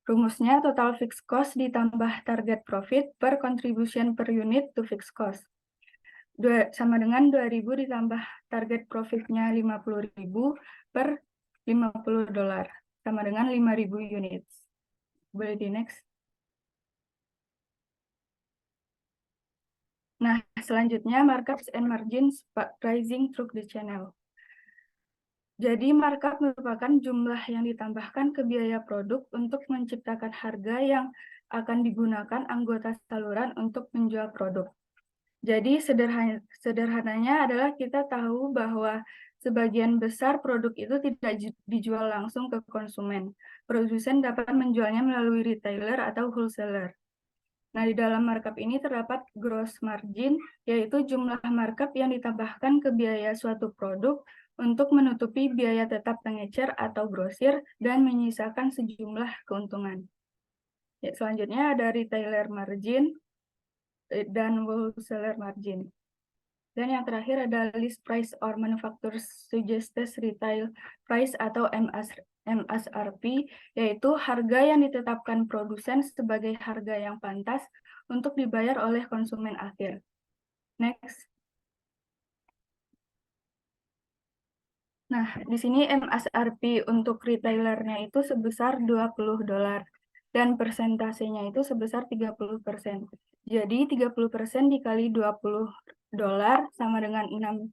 Rumusnya total fixed cost ditambah target profit per contribution per unit to fixed cost. Sama dengan 2.000 ditambah target profitnya 50.000 per $50 sama dengan 5.000 unit. Boleh di next. Nah, selanjutnya markups and margins pricing through the channel. Jadi markup merupakan jumlah yang ditambahkan ke biaya produk untuk menciptakan harga yang akan digunakan anggota saluran untuk menjual produk. Jadi sederhananya adalah kita tahu bahwa sebagian besar produk itu tidak dijual langsung ke konsumen. Produsen dapat menjualnya melalui retailer atau wholesaler. Nah, di dalam markup ini terdapat gross margin, yaitu jumlah markup yang ditambahkan ke biaya suatu produk untuk menutupi biaya tetap pengecer atau grosir dan menyisakan sejumlah keuntungan. Ya, selanjutnya ada retailer margin dan wholesaler margin. Dan yang terakhir ada list price or manufacturer suggested retail price atau MSRP, yaitu harga yang ditetapkan produsen sebagai harga yang pantas untuk dibayar oleh konsumen akhir. Next. Nah, di sini MSRP untuk retailernya itu sebesar $20 dan persentasenya itu sebesar 30%. Jadi 30% dikali $20 sama dengan $6.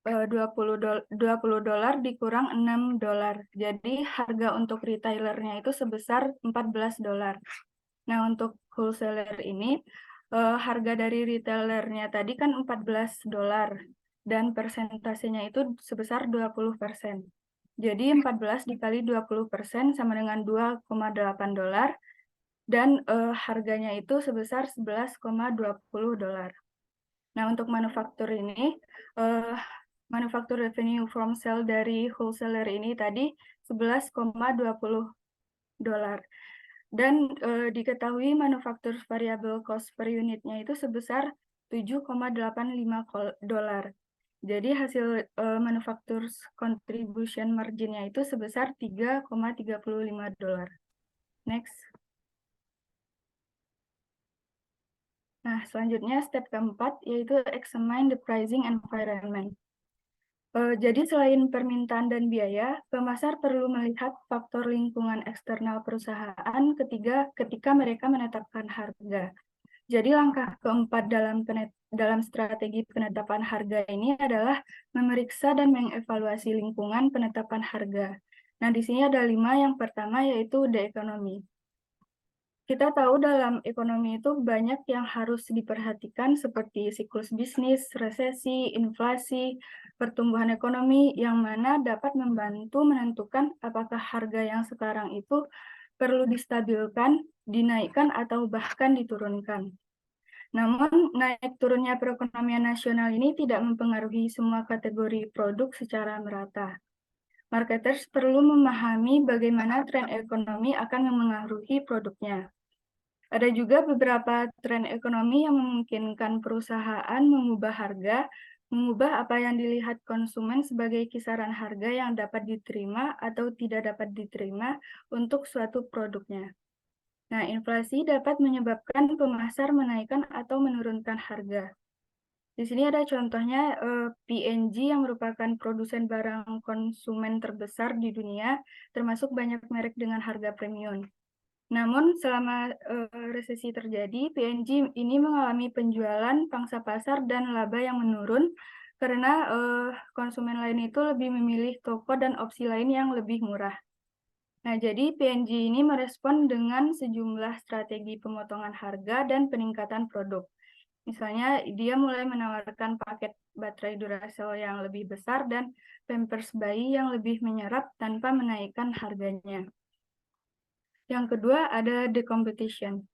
$20 dikurang $6. Jadi harga untuk retailernya itu sebesar $14. Nah, untuk wholesaler ini harga dari retailernya tadi kan $14 dan persentasenya itu sebesar 20%. Jadi 14 dikali 20% sama dengan $2,8 dan harganya itu sebesar $11,20. Nah, untuk manufaktur ini, manufaktur revenue from sale dari wholesaler ini tadi $11,20. Dan diketahui manufaktur variable cost per unitnya itu sebesar $7,85. Jadi hasil manufaktur contribution marginnya itu sebesar $3,35. Next. Nah, selanjutnya step keempat yaitu examine the pricing environment. Jadi selain permintaan dan biaya, pemasar perlu melihat faktor lingkungan eksternal perusahaan ketika mereka menetapkan harga. Jadi langkah keempat dalam strategi penetapan harga ini adalah memeriksa dan mengevaluasi lingkungan penetapan harga. Nah, di sini ada 5. Yang pertama yaitu the economy. Kita tahu dalam ekonomi itu banyak yang harus diperhatikan seperti siklus bisnis, resesi, inflasi, pertumbuhan ekonomi yang mana dapat membantu menentukan apakah harga yang sekarang itu perlu distabilkan, dinaikkan, atau bahkan diturunkan. Namun, naik turunnya perekonomian nasional ini tidak mempengaruhi semua kategori produk secara merata. Marketers perlu memahami bagaimana tren ekonomi akan memengaruhi produknya. Ada juga beberapa tren ekonomi yang memungkinkan perusahaan mengubah harga mengubah apa yang dilihat konsumen sebagai kisaran harga yang dapat diterima atau tidak dapat diterima untuk suatu produknya. Nah, inflasi dapat menyebabkan pemasar menaikkan atau menurunkan harga. Di sini ada contohnya P&G yang merupakan produsen barang konsumen terbesar di dunia, termasuk banyak merek dengan harga premium. Namun selama resesi terjadi, P&G ini mengalami penjualan, pangsa pasar, dan laba yang menurun karena konsumen lain itu lebih memilih toko dan opsi lain yang lebih murah. Nah, jadi P&G ini merespon dengan sejumlah strategi pemotongan harga dan peningkatan produk. Misalnya, dia mulai menawarkan paket baterai Duracell yang lebih besar dan Pampers bayi yang lebih menyerap tanpa menaikkan harganya. Yang kedua, ada the competition.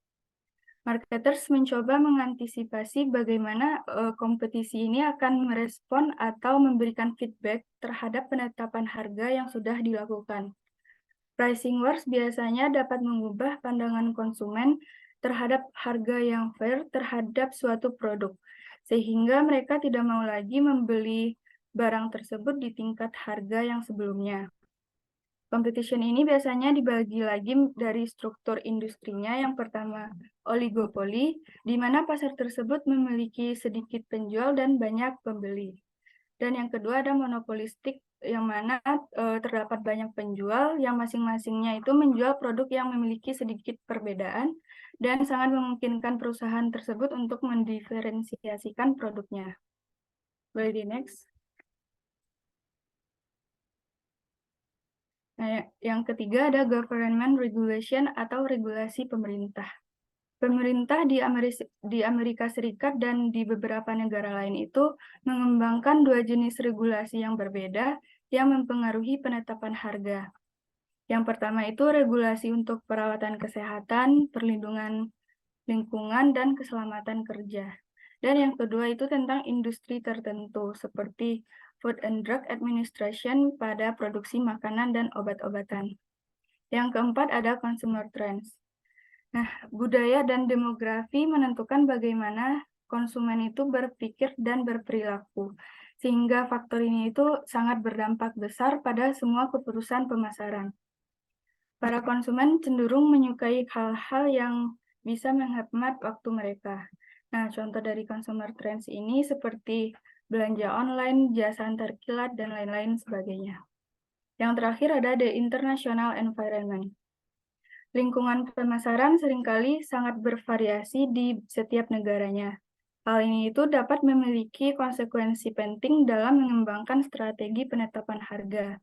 Marketers mencoba mengantisipasi bagaimana kompetisi ini akan merespon atau memberikan feedback terhadap penetapan harga yang sudah dilakukan. Pricing wars biasanya dapat mengubah pandangan konsumen terhadap harga yang fair terhadap suatu produk, sehingga mereka tidak mau lagi membeli barang tersebut di tingkat harga yang sebelumnya. Competition ini biasanya dibagi lagi dari struktur industrinya. Yang pertama, oligopoli, di mana pasar tersebut memiliki sedikit penjual dan banyak pembeli. Dan yang kedua ada monopolistik, yang mana terdapat banyak penjual yang masing-masingnya itu menjual produk yang memiliki sedikit perbedaan dan sangat memungkinkan perusahaan tersebut untuk mendiferensiasikan produknya. Boleh di next. Nah, yang ketiga ada government regulation atau regulasi pemerintah. Pemerintah di Amerika Serikat dan di beberapa negara lain itu mengembangkan dua jenis regulasi yang berbeda yang mempengaruhi penetapan harga. Yang pertama itu regulasi untuk perawatan kesehatan, perlindungan lingkungan, dan keselamatan kerja. Dan yang kedua itu tentang industri tertentu, seperti Food and Drug Administration pada produksi makanan dan obat-obatan. Yang keempat ada consumer trends. Nah, budaya dan demografi menentukan bagaimana konsumen itu berpikir dan berperilaku, sehingga faktor ini itu sangat berdampak besar pada semua keputusan pemasaran. Para konsumen cenderung menyukai hal-hal yang bisa menghemat waktu mereka. Nah, contoh dari consumer trends ini seperti belanja online, jasa antar kilat, dan lain-lain sebagainya. Yang terakhir ada the international environment. Lingkungan pemasaran seringkali sangat bervariasi di setiap negaranya. Hal ini itu dapat memiliki konsekuensi penting dalam mengembangkan strategi penetapan harga.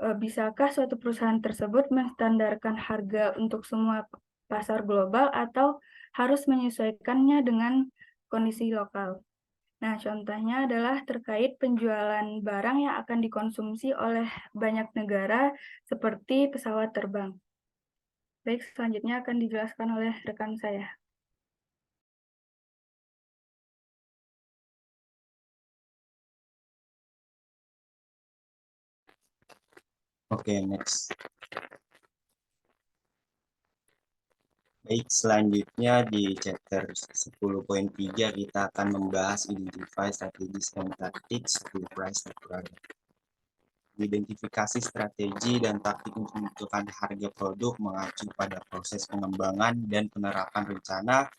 Bisakah suatu perusahaan tersebut menstandarkan harga untuk semua pasar global atau harus menyesuaikannya dengan kondisi lokal? Nah, contohnya adalah terkait penjualan barang yang akan dikonsumsi oleh banyak negara seperti pesawat terbang. Baik, selanjutnya akan dijelaskan oleh rekan saya. Oke, next. Baik, selanjutnya di chapter 10.3 kita akan membahas identify strategies and tactics to price the product. Identifikasi strategi dan taktik untuk menentukan harga produk mengacu pada proses pengembangan dan penerapan rencana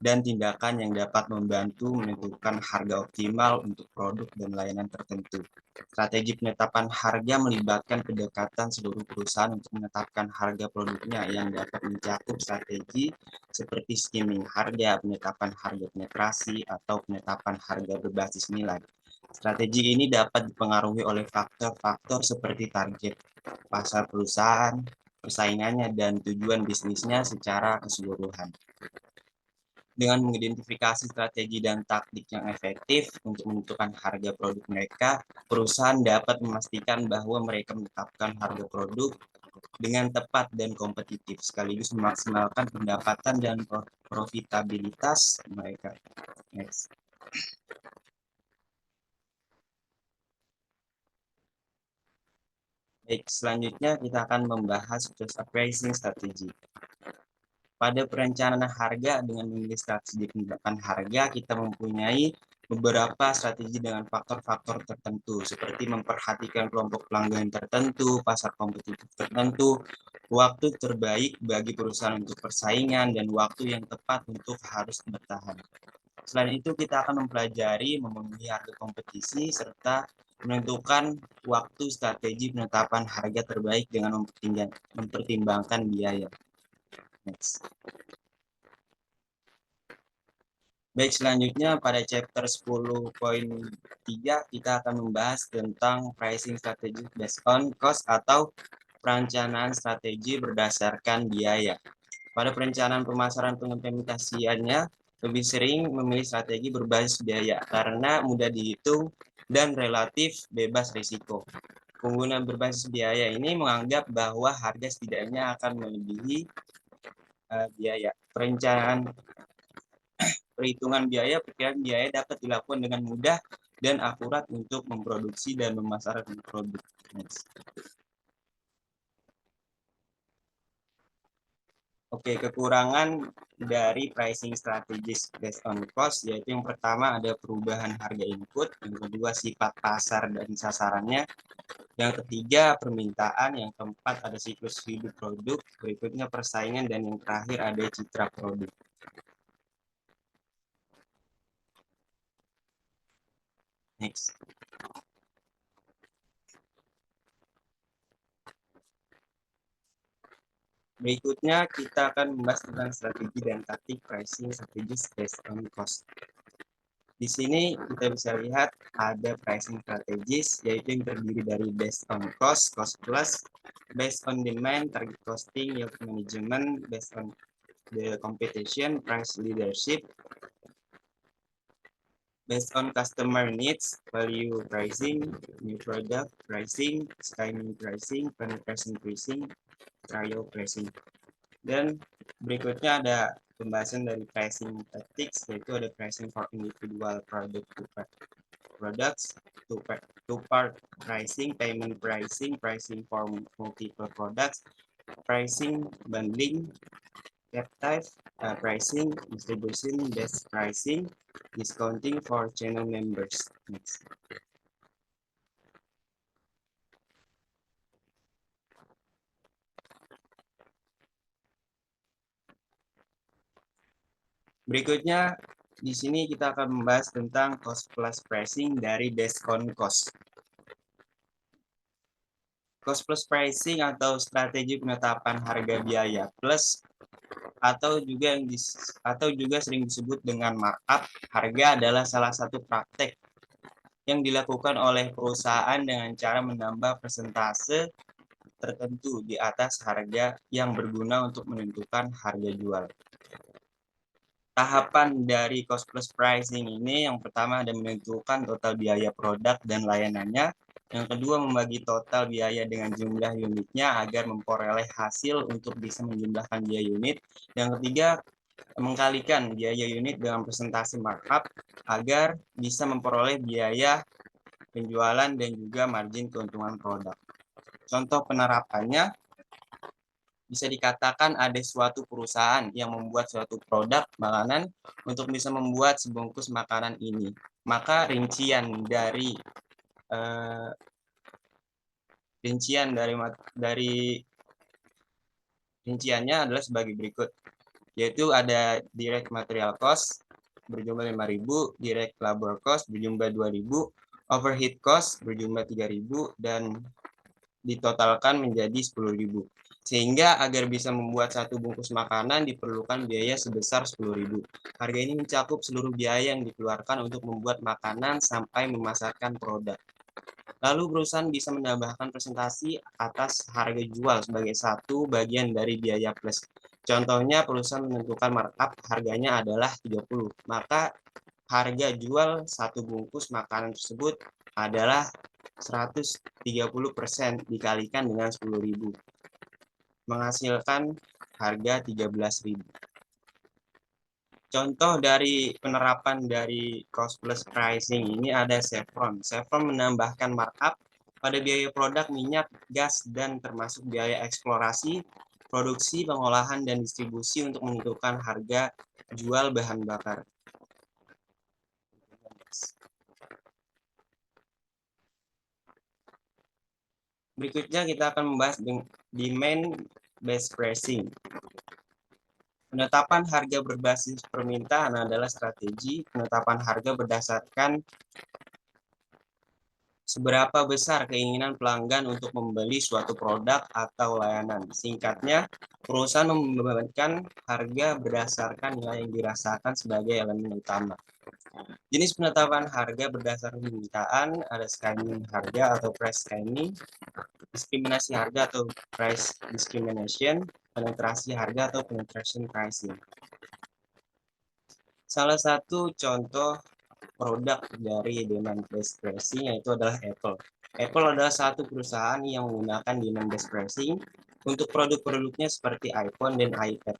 dan tindakan yang dapat membantu menentukan harga optimal untuk produk dan layanan tertentu. Strategi penetapan harga melibatkan pendekatan seluruh perusahaan untuk menetapkan harga produknya yang dapat mencakup strategi seperti skimming harga, penetapan harga penetrasi, atau penetapan harga berbasis nilai. Strategi ini dapat dipengaruhi oleh faktor-faktor seperti target pasar perusahaan, persaingannya, dan tujuan bisnisnya secara keseluruhan. Dengan mengidentifikasi strategi dan taktik yang efektif untuk menentukan harga produk mereka, perusahaan dapat memastikan bahwa mereka menetapkan harga produk dengan tepat dan kompetitif, sekaligus memaksimalkan pendapatan dan profitabilitas mereka. Next. Baik, selanjutnya kita akan membahas pricing strategi. Pada perencanaan harga dengan memilih strategi penetapan harga, kita mempunyai beberapa strategi dengan faktor-faktor tertentu, seperti memperhatikan kelompok pelanggan tertentu, pasar kompetitif tertentu, waktu terbaik bagi perusahaan untuk persaingan, dan waktu yang tepat untuk harus bertahan. Selain itu, kita akan mempelajari memenuhi harga kompetisi, serta menentukan waktu strategi penetapan harga terbaik dengan mempertimbangkan biaya. Next. Baik, selanjutnya pada chapter 10.3 kita akan membahas tentang pricing strategy based on cost atau perencanaan strategi berdasarkan biaya. Pada perencanaan pemasaran pengimplementasiannya lebih sering memilih strategi berbasis biaya karena mudah dihitung dan relatif bebas risiko. Pengguna berbasis biaya ini menganggap bahwa harga setidaknya akan melebihi biaya. Perhitungan biaya, perkiraan biaya dapat dilakukan dengan mudah dan akurat untuk memproduksi dan memasarkan produk. Next. Oke, kekurangan dari pricing strategies based on cost, yaitu yang pertama ada perubahan harga input, yang kedua sifat pasar dan sasarannya, yang ketiga permintaan, yang keempat ada siklus hidup produk, berikutnya persaingan, dan yang terakhir ada citra produk. Next. Berikutnya kita akan membahas tentang strategi dan taktik pricing strategies based on cost. Di sini kita bisa lihat ada pricing strategies, yaitu yang terdiri dari based on cost, cost plus, based on demand, target costing, yield management, based on the competition, price leadership, based on customer needs, value pricing, new product pricing, timing pricing, penetration pricing, trial pricing. Dan berikutnya ada pembahasan dari pricing tactics, yaitu ada pricing for individual products, two-part pricing, payment pricing, pricing for multiple products, pricing bundling, captive pricing, distribution based pricing, discounting for channel members. Next. Berikutnya, di sini kita akan membahas tentang cost plus pricing dari based on cost. Cost plus pricing atau strategi penetapan harga biaya plus atau juga sering disebut dengan markup harga adalah salah satu praktek yang dilakukan oleh perusahaan dengan cara menambah persentase tertentu di atas harga yang berguna untuk menentukan harga jual. Tahapan dari cost plus pricing ini, yang pertama ada menentukan total biaya produk dan layanannya. Yang kedua, membagi total biaya dengan jumlah unitnya agar memperoleh hasil untuk bisa menjumlahkan biaya unit. Yang ketiga, mengkalikan biaya unit dengan persentase markup agar bisa memperoleh biaya penjualan dan juga margin keuntungan produk. Contoh penerapannya, bisa dikatakan ada suatu perusahaan yang membuat suatu produk makanan untuk bisa membuat sebungkus makanan ini. Maka rinciannya adalah sebagai berikut, yaitu ada direct material cost berjumlah 5.000, direct labor cost berjumlah 2.000, overhead cost berjumlah 3.000, dan ditotalkan menjadi 10.000. Sehingga agar bisa membuat satu bungkus makanan diperlukan biaya sebesar 10.000. Harga ini mencakup seluruh biaya yang dikeluarkan untuk membuat makanan sampai memasarkan produk. Lalu perusahaan bisa menambahkan presentasi atas harga jual sebagai satu bagian dari biaya plus. Contohnya perusahaan menentukan markup harganya adalah 30. Maka harga jual satu bungkus makanan tersebut adalah 130% dikalikan dengan 10.000. Menghasilkan harga 13.000. Contoh dari penerapan dari cost plus pricing ini ada Chevron. Chevron menambahkan markup pada biaya produk minyak, gas, dan termasuk biaya eksplorasi, produksi, pengolahan, dan distribusi untuk menentukan harga jual bahan bakar. Berikutnya kita akan membahas demand-based pricing. Penetapan harga berbasis permintaan adalah strategi penetapan harga berdasarkan seberapa besar keinginan pelanggan untuk membeli suatu produk atau layanan. Singkatnya, perusahaan membebankan harga berdasarkan nilai yang dirasakan sebagai elemen utama. Jenis penetapan harga berdasarkan permintaan ada skimming harga atau price skimming, diskriminasi harga atau price discrimination, penetrasi harga atau penetration pricing. Salah satu contoh produk dari demand-based pricing yaitu adalah Apple. Apple adalah satu perusahaan yang menggunakan demand-based pricing untuk produk-produknya seperti iPhone dan iPad.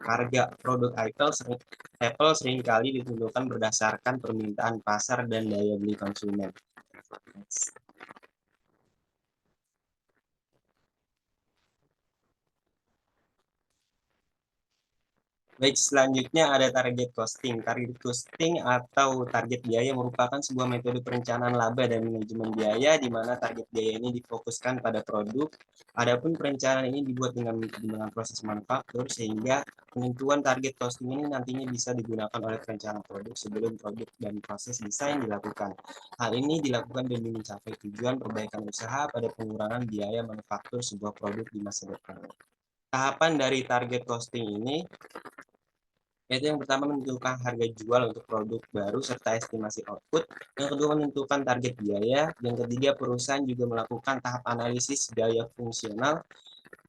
Harga produk Apple seringkali ditentukan berdasarkan permintaan pasar dan daya beli konsumen. Baik, selanjutnya ada target costing. Target costing atau target biaya merupakan sebuah metode perencanaan laba dan manajemen biaya di mana target biaya ini difokuskan pada produk. Adapun perencanaan ini dibuat dengan menggunakan proses manufaktur sehingga penentuan target costing ini nantinya bisa digunakan oleh perencana produk sebelum produk dan proses desain dilakukan. Hal ini dilakukan demi mencapai tujuan perbaikan usaha pada pengurangan biaya manufaktur sebuah produk di masa depan. Tahapan dari target costing ini yaitu yang pertama menentukan harga jual untuk produk baru serta estimasi output, yang kedua menentukan target biaya, yang ketiga perusahaan juga melakukan tahap analisis biaya fungsional,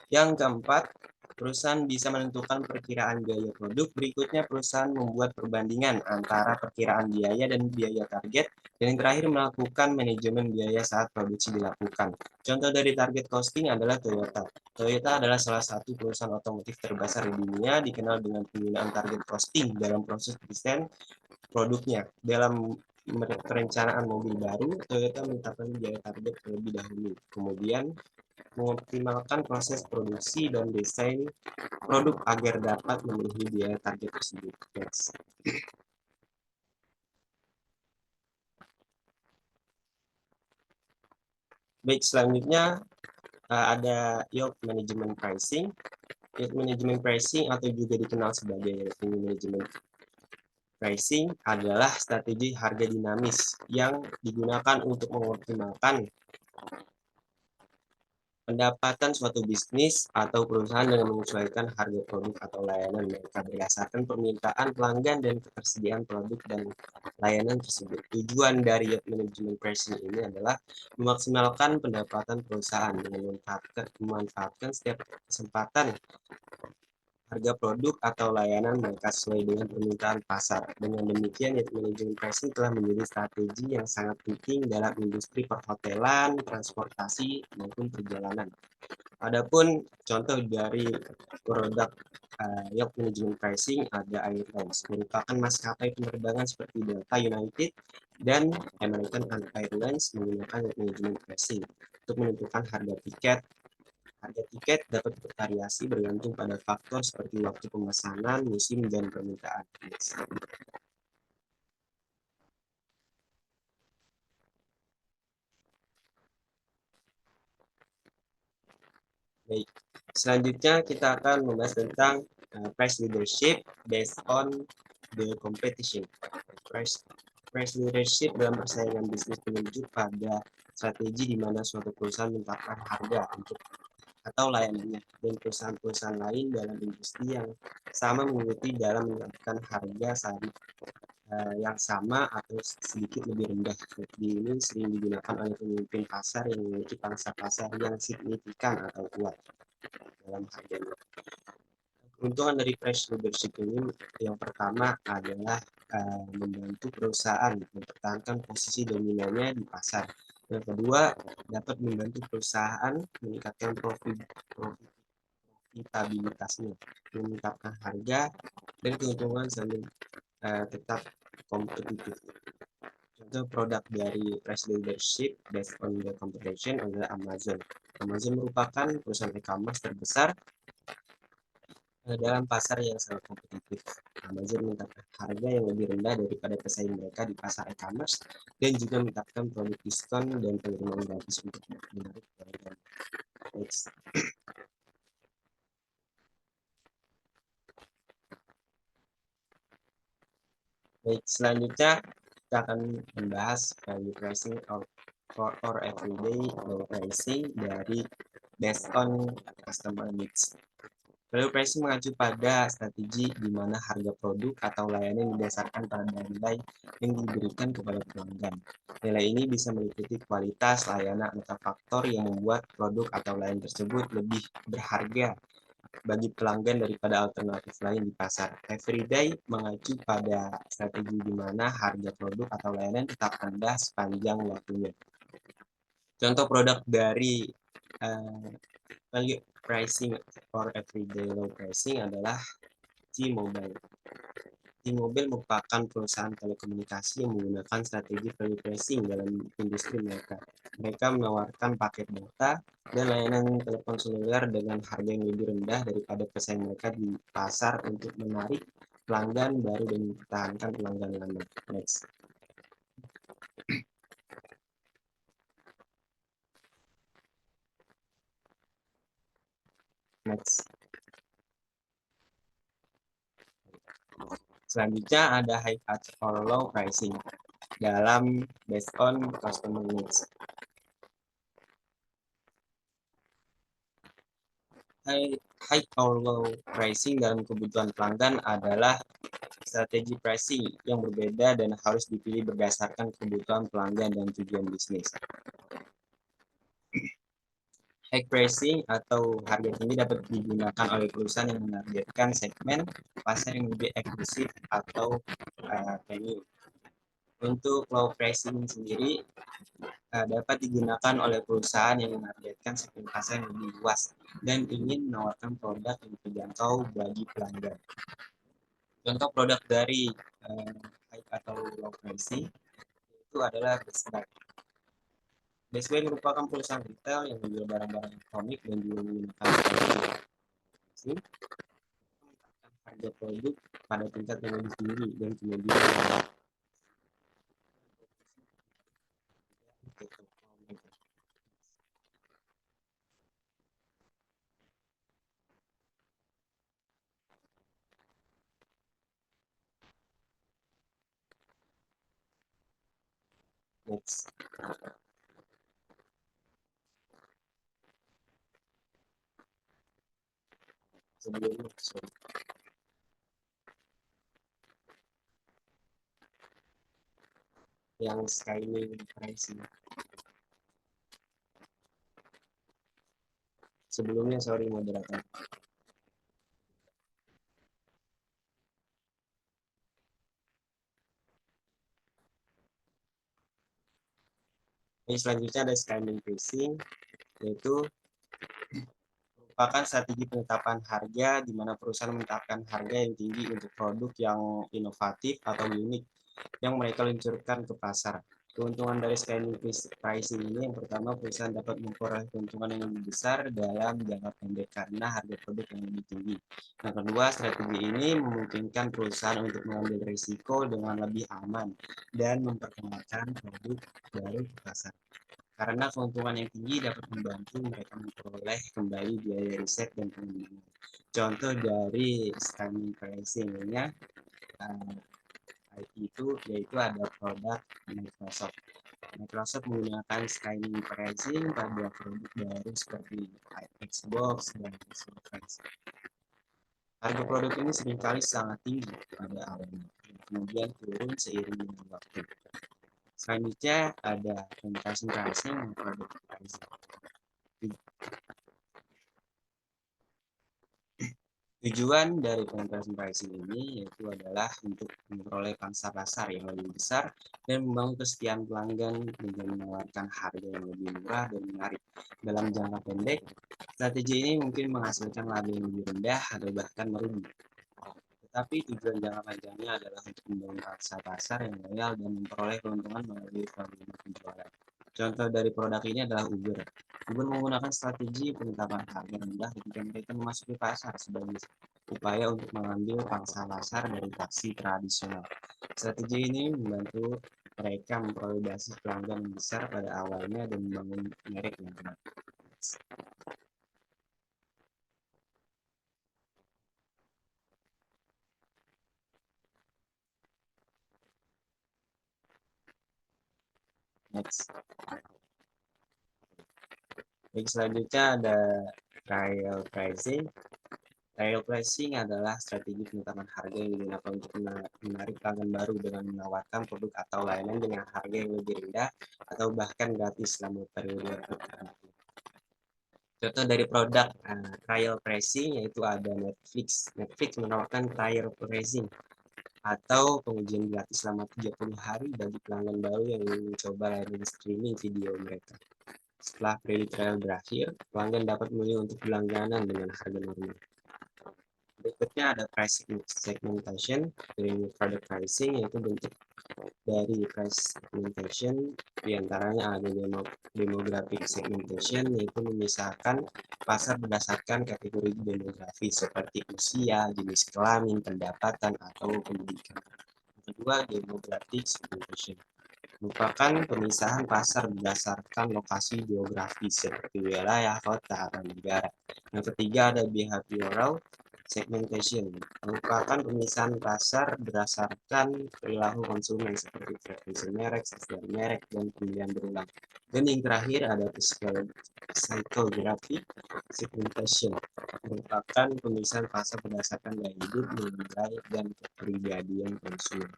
yang keempat perusahaan bisa menentukan perkiraan biaya produk, berikutnya perusahaan membuat perbandingan antara perkiraan biaya dan biaya target, dan yang terakhir melakukan manajemen biaya saat produksi dilakukan. Contoh dari target costing adalah Toyota. Toyota adalah salah satu perusahaan otomotif terbesar di dunia, dikenal dengan penggunaan target costing dalam proses desain produknya. Dalam perencanaan mobil baru, Toyota menetapkan biaya target terlebih dahulu, kemudian mengoptimalkan proses produksi dan desain produk agar dapat memenuhi biaya target tersebut. Yes. Baik, selanjutnya ada yield management pricing. Yield management pricing atau juga dikenal sebagai revenue management pricing adalah strategi harga dinamis yang digunakan untuk mengoptimalkan pendapatan suatu bisnis atau perusahaan dengan menyesuaikan harga produk atau layanan mereka berdasarkan permintaan pelanggan dan ketersediaan produk dan layanan tersebut. Tujuan dari yield management pricing ini adalah memaksimalkan pendapatan perusahaan dengan memanfaatkan setiap kesempatan harga produk atau layanan mereka sesuai dengan permintaan pasar. Dengan demikian, yield management pricing telah menjadi strategi yang sangat penting dalam industri perhotelan, transportasi, maupun perjalanan. Adapun contoh dari produk yield management pricing ada Airlines, merupakan maskapai penerbangan seperti Delta United dan American Airlines menggunakan yield management pricing untuk menentukan harga tiket. Harga tiket dapat bervariasi bergantung pada faktor seperti waktu pemesanan, musim, dan permintaan. Baik, selanjutnya kita akan membahas tentang price leadership based on the competition. Price leadership dalam persaingan bisnis menunjuk pada strategi di mana suatu perusahaan menetapkan harga untuk atau layanannya, dan perusahaan-perusahaan lain dalam industri yang sama mengikuti dalam menetapkan harga yang sama atau sedikit lebih rendah. Strategi ini sering digunakan oleh pemimpin pasar yang memiliki pangsa pasar yang signifikan atau kuat dalam harganya. Keuntungan dari price leadership ini yang pertama adalah membantu perusahaan mempertahankan posisi dominannya di pasar. Yang kedua, dapat membantu perusahaan meningkatkan profitabilitasnya, meningkatkan harga dan keuntungan sambil tetap kompetitif. Contoh produk dari price leadership based on the competition adalah Amazon. Amazon merupakan perusahaan e-commerce terbesar dalam pasar yang sangat kompetitif. Amazon menetapkan harga yang lebih rendah daripada pesaing mereka di pasar e-commerce dan juga menetapkan produk diskon dan pengiriman gratis untuk menarik pelanggan. Next. Baik, selanjutnya kita akan membahas value pricing for everyday low pricing dari based on customer needs. Value pricing mengacu pada strategi di mana harga produk atau layanan didasarkan pada nilai yang diberikan kepada pelanggan. Nilai ini bisa meliputi kualitas, layanan, atau faktor yang membuat produk atau layanan tersebut lebih berharga bagi pelanggan daripada alternatif lain di pasar. Everyday mengacu pada strategi di mana harga produk atau layanan tetap rendah sepanjang waktunya. Contoh produk dari value pricing for everyday low pricing adalah T-Mobile. T-Mobile merupakan perusahaan telekomunikasi yang menggunakan strategi value pricing dalam industri mereka. Mereka menawarkan paket data dan layanan telepon seluler dengan harga yang lebih rendah daripada pesaing mereka di pasar untuk menarik pelanggan baru dan mempertahankan pelanggan lama. Next. Next. Selanjutnya ada high touch or low pricing dalam based on customer needs. High or low pricing dalam kebutuhan pelanggan adalah strategi pricing yang berbeda dan harus dipilih berdasarkan kebutuhan pelanggan dan tujuan bisnis. High pricing atau harga tinggi dapat digunakan oleh perusahaan yang menargetkan segmen pasar yang lebih eksklusif atau premium. Untuk low pricing sendiri dapat digunakan oleh perusahaan yang menargetkan segmen pasar yang lebih luas dan ingin menawarkan produk yang terjangkau bagi pelanggan. Contoh produk dari high atau low pricing itu adalah Best Buy. Best Buy merupakan perusahaan retail yang menjual barang-barang elektronik dan juga menggunakan pricing harga produk pada tingkat yang lebih tinggi dan kemudian next. Sebelumnya, yang scaling pricing. Sebelumnya, sorry moderator. Yang selanjutnya ada scaling pricing, yaitu merupakan strategi penetapan harga di mana perusahaan menetapkan harga yang tinggi untuk produk yang inovatif atau unik yang mereka luncurkan ke pasar. Keuntungan dari scaling pricing ini yang pertama, perusahaan dapat memperoleh keuntungan yang lebih besar dalam jangka pendek karena harga produk yang lebih tinggi. Yang kedua, strategi ini memungkinkan perusahaan untuk mengambil risiko dengan lebih aman dan memperkenalkan produk baru ke pasar. Karena keuntungan yang tinggi dapat membantu mereka memperoleh kembali biaya riset dan pengembangan. Contoh dari scaling pricing-nya itu yaitu ada produk Microsoft. Microsoft menggunakan scaling pricing pada produk baru seperti Xbox dan Xbox. Harga produk ini seringkali sangat tinggi pada awalnya, kemudian turun seiring dengan waktu. Selanjutnya ada penetapan pricing dan produk pricing. Tujuan dari penetapan pricing ini yaitu adalah untuk memperoleh pangsa pasar yang lebih besar dan membangun kesetiaan pelanggan dengan menawarkan harga yang lebih murah dan menarik. Dalam jangka pendek, strategi ini mungkin menghasilkan laba yang lebih rendah atau bahkan merugi. Tetapi tujuan jangka panjangnya adalah untuk membangun pangsa pasar yang loyal dan memperoleh keuntungan melalui volume penjualan. Contoh dari produk ini adalah Uber. Uber menggunakan strategi penetapan harga rendah ketika mereka memasuki pasar sebagai upaya untuk mengambil pangsa pasar dari taksi tradisional. Strategi ini membantu mereka memvalidasi pelanggan besar pada awalnya dan membangun merek yang kuat. Next. Baik, selanjutnya ada trial pricing. Trial pricing adalah strategi penetapan harga yang digunakan untuk menarik pelanggan baru dengan menawarkan produk atau layanan dengan harga yang lebih rendah atau bahkan gratis selama periode tertentu. Contoh dari produk trial pricing yaitu ada Netflix. Netflix menawarkan trial pricing atau pengujian gratis selama 30 hari bagi pelanggan baru yang ingin mencoba layanan streaming video mereka. Setelah periode trial berakhir, pelanggan dapat memilih untuk berlangganan dengan harga normal. Berikutnya ada price segmentation dari product pricing, yaitu bentuk dari price segmentation diantaranya ada demographic segmentation, yaitu memisahkan pasar berdasarkan kategori demografi seperti usia, jenis kelamin, pendapatan, atau pendidikan. Kedua, demographic segmentation merupakan pemisahan pasar berdasarkan lokasi geografis seperti wilayah, kota, atau negara. Yang ketiga ada behavioral segmentation, merupakan pemisahan pasar berdasarkan perilaku konsumen seperti preferensi merek, sesuai merek, dan pemilihan berulang. Dan yang terakhir ada psychographic segmentation, merupakan pemisahan pasar berdasarkan gaya hidup, nilai, dan kepribadian konsumen.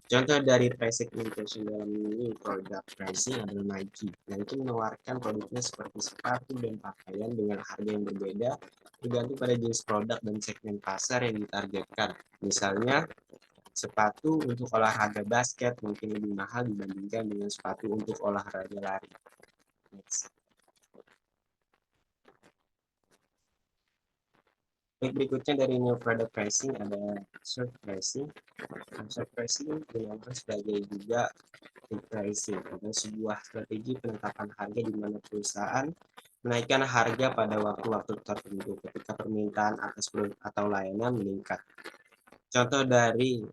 Contoh dari price segmentation dalam ini produk pricing adalah Nike. Nike menawarkan produknya seperti sepatu dan pakaian dengan harga yang berbeda tergantung pada jenis produk dan segmen pasar yang ditargetkan. Misalnya, sepatu untuk olahraga basket mungkin lebih mahal dibandingkan dengan sepatu untuk olahraga lari. Next. Berikutnya dari new product pricing ada surge pricing. Surge pricing dilakukan sebagai juga pricing atau sebuah strategi penetapan harga di mana perusahaan menaikkan harga pada waktu-waktu tertentu ketika permintaan atas produk atau layanan meningkat. Contoh dari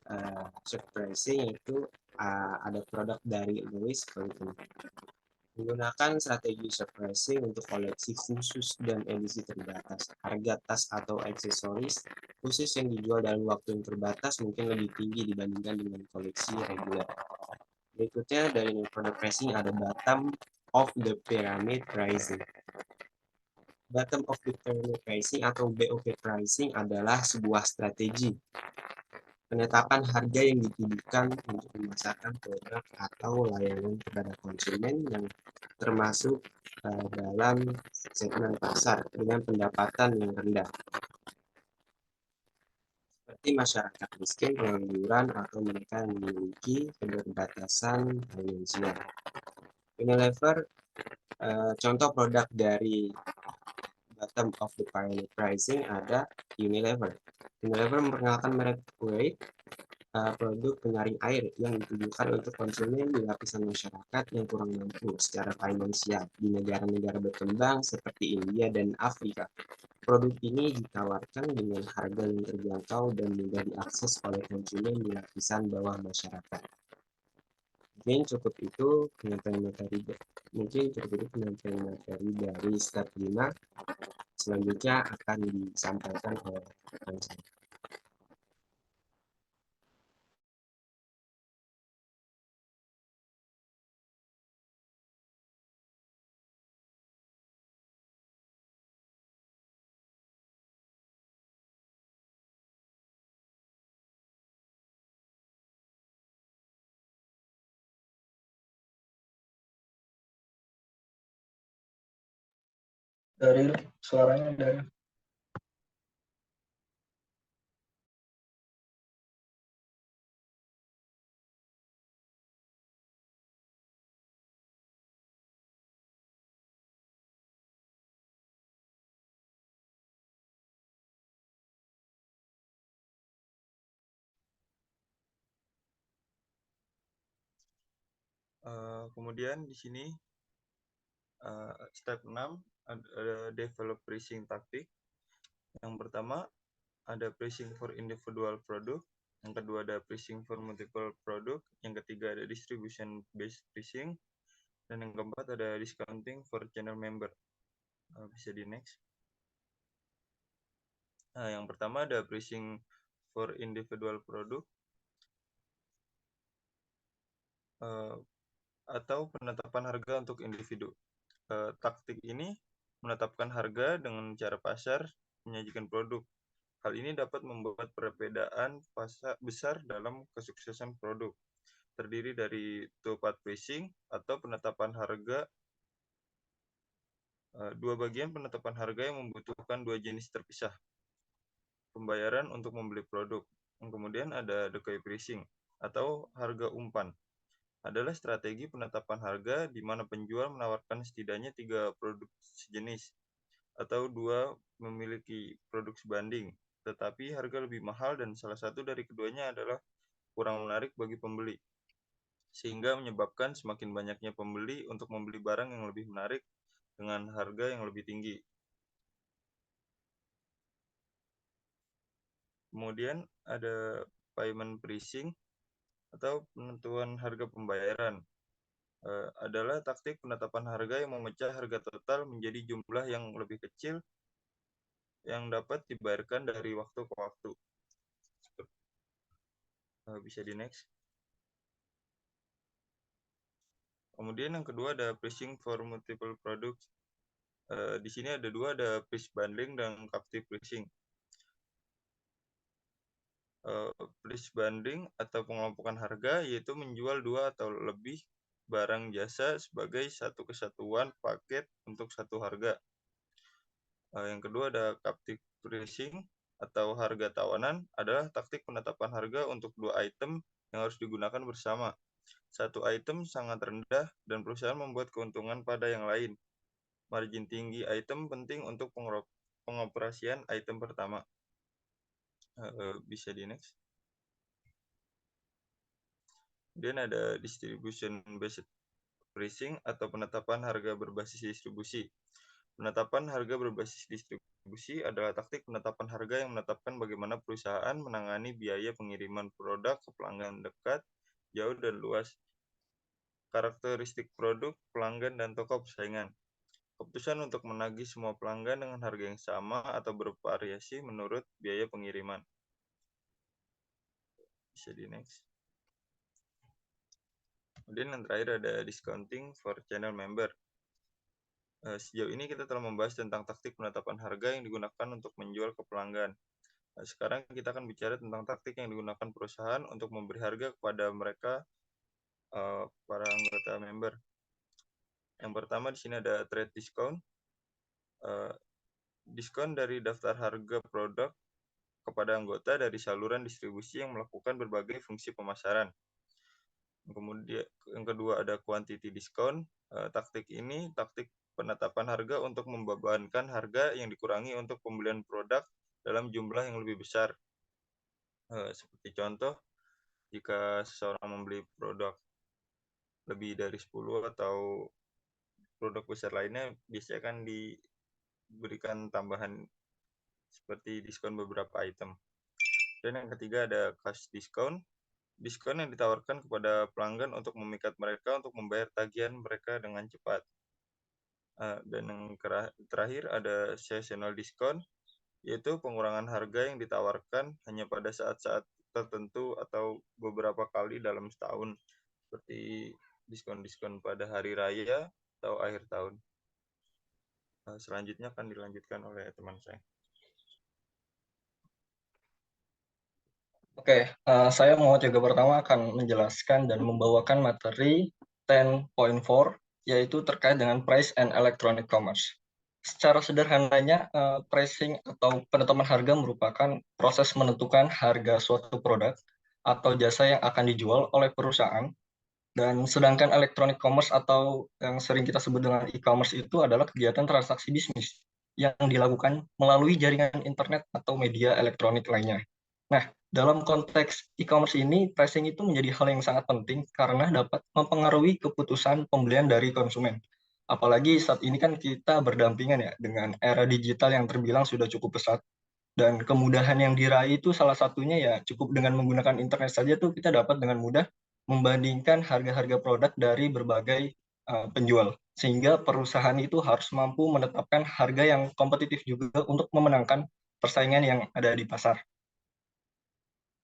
surge pricing yaitu ada produk dari Louis Vuitton. Menggunakan strategi surge pricing untuk koleksi khusus dan edisi terbatas. Harga tas atau aksesoris khusus yang dijual dalam waktu yang terbatas mungkin lebih tinggi dibandingkan dengan koleksi reguler. Berikutnya dari product pricing ada bottom of the pyramid pricing. Bottom of the pyramid pricing atau BOP pricing adalah sebuah strategi penetapan harga yang ditujukan untuk memasarkan produk atau layanan kepada konsumen yang termasuk dalam segmen pasar dengan pendapatan yang rendah, seperti masyarakat miskin, pengangguran, atau mereka yang memiliki keterbatasan finansial. Unilever, contoh produk dari bottom of the pyramid pricing ada Unilever. Unilever memperkenalkan merek Wave, produk penyaring air yang ditujukan untuk konsumen di lapisan masyarakat yang kurang mampu secara finansial di negara-negara berkembang seperti India dan Afrika. Produk ini ditawarkan dengan harga yang terjangkau dan mudah diakses oleh konsumen di lapisan bawah masyarakat. Mungkin cukup itu penyampaian materi dari step 5. Selanjutnya akan disampaikan oleh rekan saya. Dari suaranya dari Kemudian di sini step 6 ada develop pricing taktik. Yang pertama, ada pricing for individual product, yang kedua ada pricing for multiple product, yang ketiga ada distribution based pricing, dan yang keempat ada discounting for channel member. Bisa di next. Nah, yang pertama ada pricing for individual product atau penetapan harga untuk individu. Taktik ini menetapkan harga dengan cara pasar menyajikan produk. Hal ini dapat membuat perbedaan besar dalam kesuksesan produk. Terdiri dari two-part pricing atau penetapan harga. Dua bagian penetapan harga yang membutuhkan dua jenis terpisah. Pembayaran untuk membeli produk. Kemudian ada decoy pricing atau harga umpan. Adalah strategi penetapan harga di mana penjual menawarkan setidaknya 3 produk sejenis atau 2 memiliki produk sebanding, tetapi harga lebih mahal dan salah satu dari keduanya adalah kurang menarik bagi pembeli, sehingga menyebabkan semakin banyaknya pembeli untuk membeli barang yang lebih menarik dengan harga yang lebih tinggi. Kemudian ada payment pricing atau penentuan harga pembayaran. Adalah taktik penetapan harga yang memecah harga total menjadi jumlah yang lebih kecil yang dapat dibayarkan dari waktu ke waktu. Bisa di next. Kemudian yang kedua ada pricing for multiple products. Di sini ada dua, ada price bundling dan captive pricing. Price bundling atau pengelompokan harga yaitu menjual 2 atau lebih barang jasa sebagai satu kesatuan paket untuk satu harga. Yang kedua ada captive pricing atau harga tawanan, adalah taktik penetapan harga untuk 2 item yang harus digunakan bersama. Satu item sangat rendah dan perusahaan membuat keuntungan pada yang lain. Margin tinggi item penting untuk pengoperasian item pertama. Bisa di next. Kemudian ada distribution based pricing atau penetapan harga berbasis distribusi. Penetapan harga berbasis distribusi adalah taktik penetapan harga yang menetapkan bagaimana perusahaan menangani biaya pengiriman produk ke pelanggan dekat, jauh, dan luas. Karakteristik produk, pelanggan, dan toko persaingan. Keputusan untuk menagih semua pelanggan dengan harga yang sama atau bervariasi menurut biaya pengiriman. Bisa di next. Kemudian yang terakhir ada discounting for channel member. Sejauh ini kita telah membahas tentang taktik penetapan harga yang digunakan untuk menjual ke pelanggan. Sekarang kita akan bicara tentang taktik yang digunakan perusahaan untuk memberi harga kepada mereka, para anggota member. Yang pertama di sini ada trade discount. Diskon dari daftar harga produk kepada anggota dari saluran distribusi yang melakukan berbagai fungsi pemasaran. Kemudian yang kedua ada quantity discount. Taktik ini taktik penetapan harga untuk membebankan harga yang dikurangi untuk pembelian produk dalam jumlah yang lebih besar. Seperti contoh, jika seseorang membeli produk lebih dari 10 atau produk besar lainnya, biasanya akan diberikan tambahan seperti diskon beberapa item. Dan yang ketiga ada cash discount. Diskon yang ditawarkan kepada pelanggan untuk memikat mereka untuk membayar tagihan mereka dengan cepat. Dan yang terakhir ada seasonal discount, yaitu pengurangan harga yang ditawarkan hanya pada saat-saat tertentu atau beberapa kali dalam setahun, seperti diskon-diskon pada hari raya atau akhir tahun. Selanjutnya akan dilanjutkan oleh teman saya. Oke, saya mau juga pertama akan menjelaskan dan membawakan materi 10.4, yaitu terkait dengan price and electronic commerce. Secara sederhananya, pricing atau penetapan harga merupakan proses menentukan harga suatu produk atau jasa yang akan dijual oleh perusahaan. Dan sedangkan electronic commerce atau yang sering kita sebut dengan e-commerce itu adalah kegiatan transaksi bisnis yang dilakukan melalui jaringan internet atau media elektronik lainnya. Nah, dalam konteks e-commerce ini, pricing itu menjadi hal yang sangat penting karena dapat mempengaruhi keputusan pembelian dari konsumen. Apalagi saat ini kan kita berdampingan ya dengan era digital yang terbilang sudah cukup pesat. Dan kemudahan yang diraih itu salah satunya ya cukup dengan menggunakan internet saja tuh kita dapat dengan mudah membandingkan harga-harga produk dari berbagai penjual. Sehingga perusahaan itu harus mampu menetapkan harga yang kompetitif juga untuk memenangkan persaingan yang ada di pasar.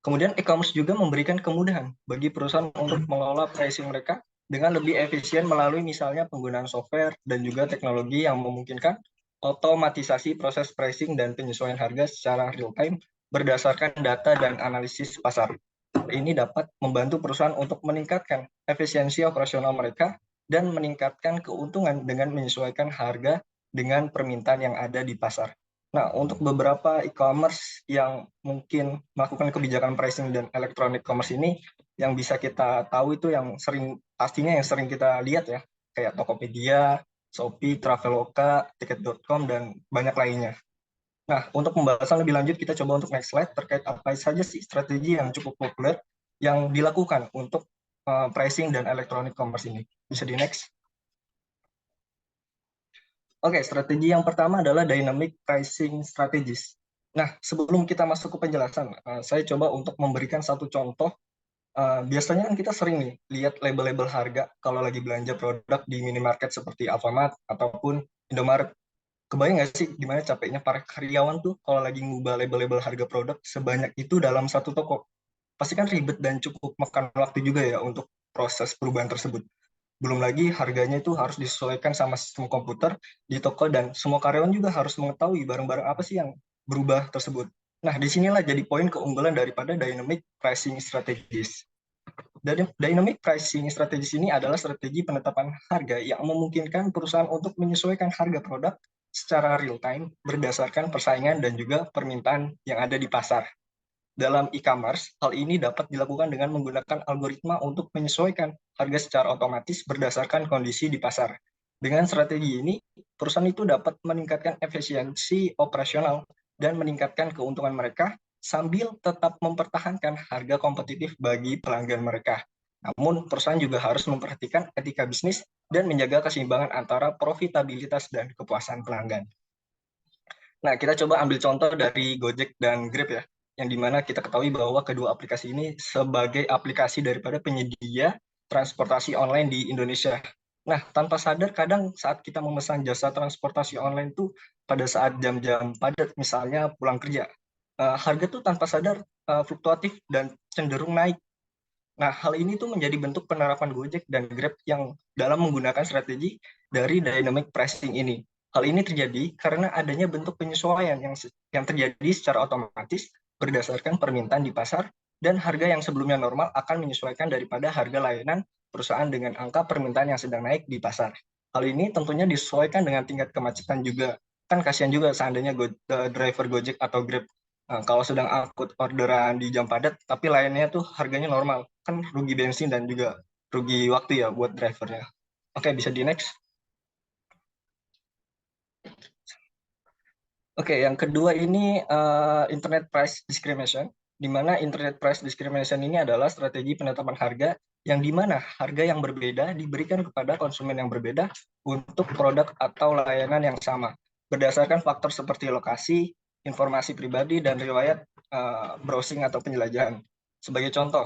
Kemudian e-commerce juga memberikan kemudahan bagi perusahaan untuk mengelola pricing mereka dengan lebih efisien melalui misalnya penggunaan software dan juga teknologi yang memungkinkan otomatisasi proses pricing dan penyesuaian harga secara real time berdasarkan data dan analisis pasar. Ini dapat membantu perusahaan untuk meningkatkan efisiensi operasional mereka dan meningkatkan keuntungan dengan menyesuaikan harga dengan permintaan yang ada di pasar. Nah, untuk beberapa e-commerce yang mungkin melakukan kebijakan pricing dan electronic commerce ini, yang bisa kita tahu itu yang pastinya yang sering kita lihat ya, kayak Tokopedia, Shopee, Traveloka, Tiket.com, dan banyak lainnya. Nah, untuk pembahasan lebih lanjut, kita coba untuk next slide terkait apa saja sih strategi yang cukup populer yang dilakukan untuk pricing dan electronic commerce ini. Bisa di next. Oke, strategi yang pertama adalah dynamic pricing strategies. Nah, sebelum kita masuk ke penjelasan, saya coba untuk memberikan satu contoh. Biasanya kan kita sering nih lihat label-label harga kalau lagi belanja produk di minimarket seperti Alfamart ataupun Indomaret. Kebayang nggak sih gimana capeknya para karyawan tuh kalau lagi ngubah label-label harga produk sebanyak itu dalam satu toko? Pasti kan ribet dan cukup makan waktu juga ya untuk proses perubahan tersebut. Belum lagi harganya itu harus disesuaikan sama sistem komputer di toko dan semua karyawan juga harus mengetahui barang-barang apa sih yang berubah tersebut. Nah, disinilah jadi poin keunggulan daripada dynamic pricing strategies. Dynamic pricing strategies ini adalah strategi penetapan harga yang memungkinkan perusahaan untuk menyesuaikan harga produk secara real time berdasarkan persaingan dan juga permintaan yang ada di pasar. Dalam e-commerce, hal ini dapat dilakukan dengan menggunakan algoritma untuk menyesuaikan harga secara otomatis berdasarkan kondisi di pasar. Dengan strategi ini, perusahaan itu dapat meningkatkan efisiensi operasional dan meningkatkan keuntungan mereka sambil tetap mempertahankan harga kompetitif bagi pelanggan mereka. Namun, perusahaan juga harus memperhatikan etika bisnis dan menjaga keseimbangan antara profitabilitas dan kepuasan pelanggan. Nah, kita coba ambil contoh dari Gojek dan Grab ya, yang dimana kita ketahui bahwa kedua aplikasi ini sebagai aplikasi daripada penyedia transportasi online di Indonesia. Nah, tanpa sadar kadang saat kita memesan jasa transportasi online tuh pada saat jam-jam padat, misalnya pulang kerja, harga tuh tanpa sadar fluktuatif dan cenderung naik. Nah, hal ini tuh menjadi bentuk penerapan Gojek dan Grab yang dalam menggunakan strategi dari dynamic pricing ini. Hal ini terjadi karena adanya bentuk penyesuaian yang terjadi secara otomatis berdasarkan permintaan di pasar dan harga yang sebelumnya normal akan menyesuaikan daripada harga layanan perusahaan dengan angka permintaan yang sedang naik di pasar. Hal ini tentunya disesuaikan dengan tingkat kemacetan juga. Kan kasihan juga seandainya driver Gojek atau Grab kalau sedang angkut orderan di jam padat, tapi lainnya tuh harganya normal. Kan rugi bensin dan juga rugi waktu ya buat drivernya. Oke, bisa di next. Oke, yang kedua ini internet price discrimination, di mana internet price discrimination ini adalah strategi penetapan harga yang di mana harga yang berbeda diberikan kepada konsumen yang berbeda untuk produk atau layanan yang sama, berdasarkan faktor seperti lokasi, informasi pribadi, dan riwayat browsing atau penjelajahan. Sebagai contoh,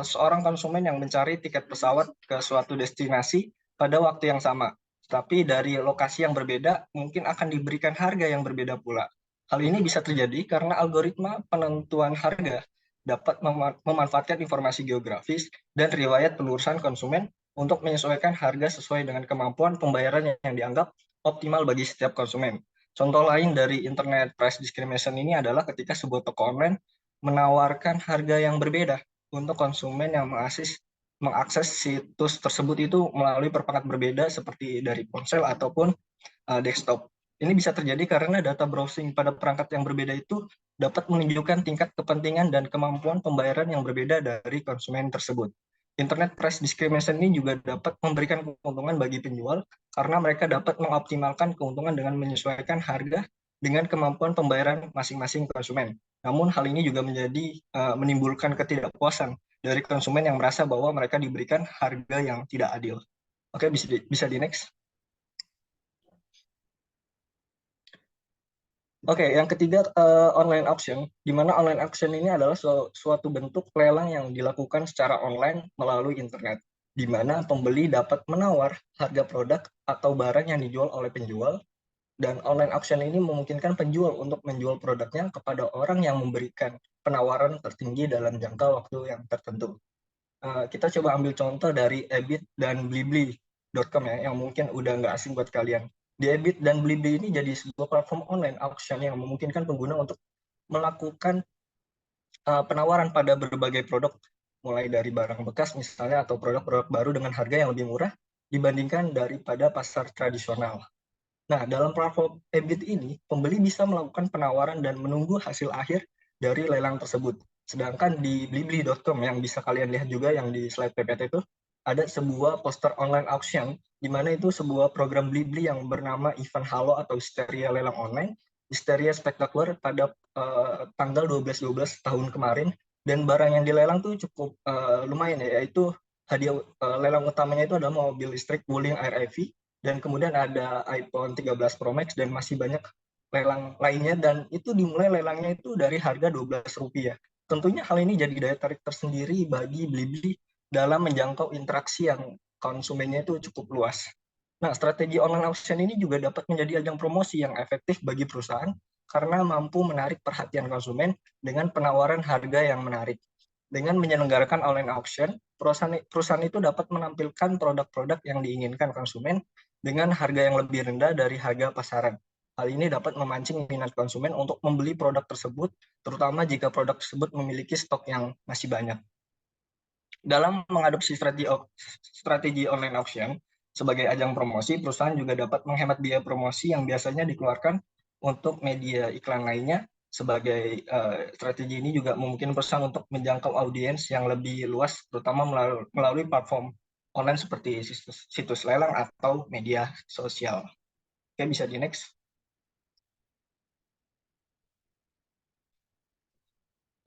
seorang konsumen yang mencari tiket pesawat ke suatu destinasi pada waktu yang sama, tapi dari lokasi yang berbeda mungkin akan diberikan harga yang berbeda pula. Hal ini bisa terjadi karena algoritma penentuan harga dapat memanfaatkan informasi geografis dan riwayat pelurusan konsumen untuk menyesuaikan harga sesuai dengan kemampuan pembayaran yang dianggap optimal bagi setiap konsumen. Contoh lain dari internet price discrimination ini adalah ketika sebuah toko online menawarkan harga yang berbeda untuk konsumen yang mengakses situs tersebut itu melalui perangkat berbeda seperti dari ponsel ataupun desktop. Ini bisa terjadi karena data browsing pada perangkat yang berbeda itu dapat menunjukkan tingkat kepentingan dan kemampuan pembayaran yang berbeda dari konsumen tersebut. Internet price discrimination ini juga dapat memberikan keuntungan bagi penjual karena mereka dapat mengoptimalkan keuntungan dengan menyesuaikan harga dengan kemampuan pembayaran masing-masing konsumen. Namun hal ini juga menimbulkan ketidakpuasan dari konsumen yang merasa bahwa mereka diberikan harga yang tidak adil. Oke, bisa di next. Oke, yang ketiga online auction, di mana online auction ini adalah suatu bentuk lelang yang dilakukan secara online melalui internet, di mana pembeli dapat menawar harga produk atau barang yang dijual oleh penjual, dan online auction ini memungkinkan penjual untuk menjual produknya kepada orang yang memberikan penawaran tertinggi dalam jangka waktu yang tertentu. Kita coba ambil contoh dari Ebit dan Blibli.com ya, yang mungkin udah nggak asing buat kalian. Di Ebit dan Blibli ini jadi sebuah platform online auction yang memungkinkan pengguna untuk melakukan penawaran pada berbagai produk, mulai dari barang bekas misalnya atau produk-produk baru dengan harga yang lebih murah dibandingkan daripada pasar tradisional. Nah, dalam platform Ebit ini, pembeli bisa melakukan penawaran dan menunggu hasil akhir dari lelang tersebut. Sedangkan di blibli.com yang bisa kalian lihat juga yang di slide PPT itu, ada sebuah poster online auction, di mana itu sebuah program Blibli yang bernama Event Halo atau Histeria Lelang Online, Histeria Spektakuler pada tanggal 12/12 tahun kemarin, dan barang yang dilelang tuh cukup lumayan ya, yaitu hadiah lelang utamanya itu adalah mobil listrik Wuling Air EV, dan kemudian ada iPhone 13 Pro Max dan masih banyak lelang lainnya, dan itu dimulai lelangnya itu dari harga Rp12. Tentunya hal ini jadi daya tarik tersendiri bagi Blibli dalam menjangkau interaksi yang konsumennya itu cukup luas. Nah, strategi online auction ini juga dapat menjadi ajang promosi yang efektif bagi perusahaan karena mampu menarik perhatian konsumen dengan penawaran harga yang menarik. Dengan menyelenggarakan online auction, perusahaan itu dapat menampilkan produk-produk yang diinginkan konsumen dengan harga yang lebih rendah dari harga pasaran. Hal ini dapat memancing minat konsumen untuk membeli produk tersebut, terutama jika produk tersebut memiliki stok yang masih banyak. Dalam mengadopsi strategi online auction sebagai ajang promosi, perusahaan juga dapat menghemat biaya promosi yang biasanya dikeluarkan untuk media iklan lainnya. Sebagai strategi ini juga memungkinkan perusahaan untuk menjangkau audiens yang lebih luas, terutama melalui platform online seperti situs lelang atau media sosial. Oke, bisa di next.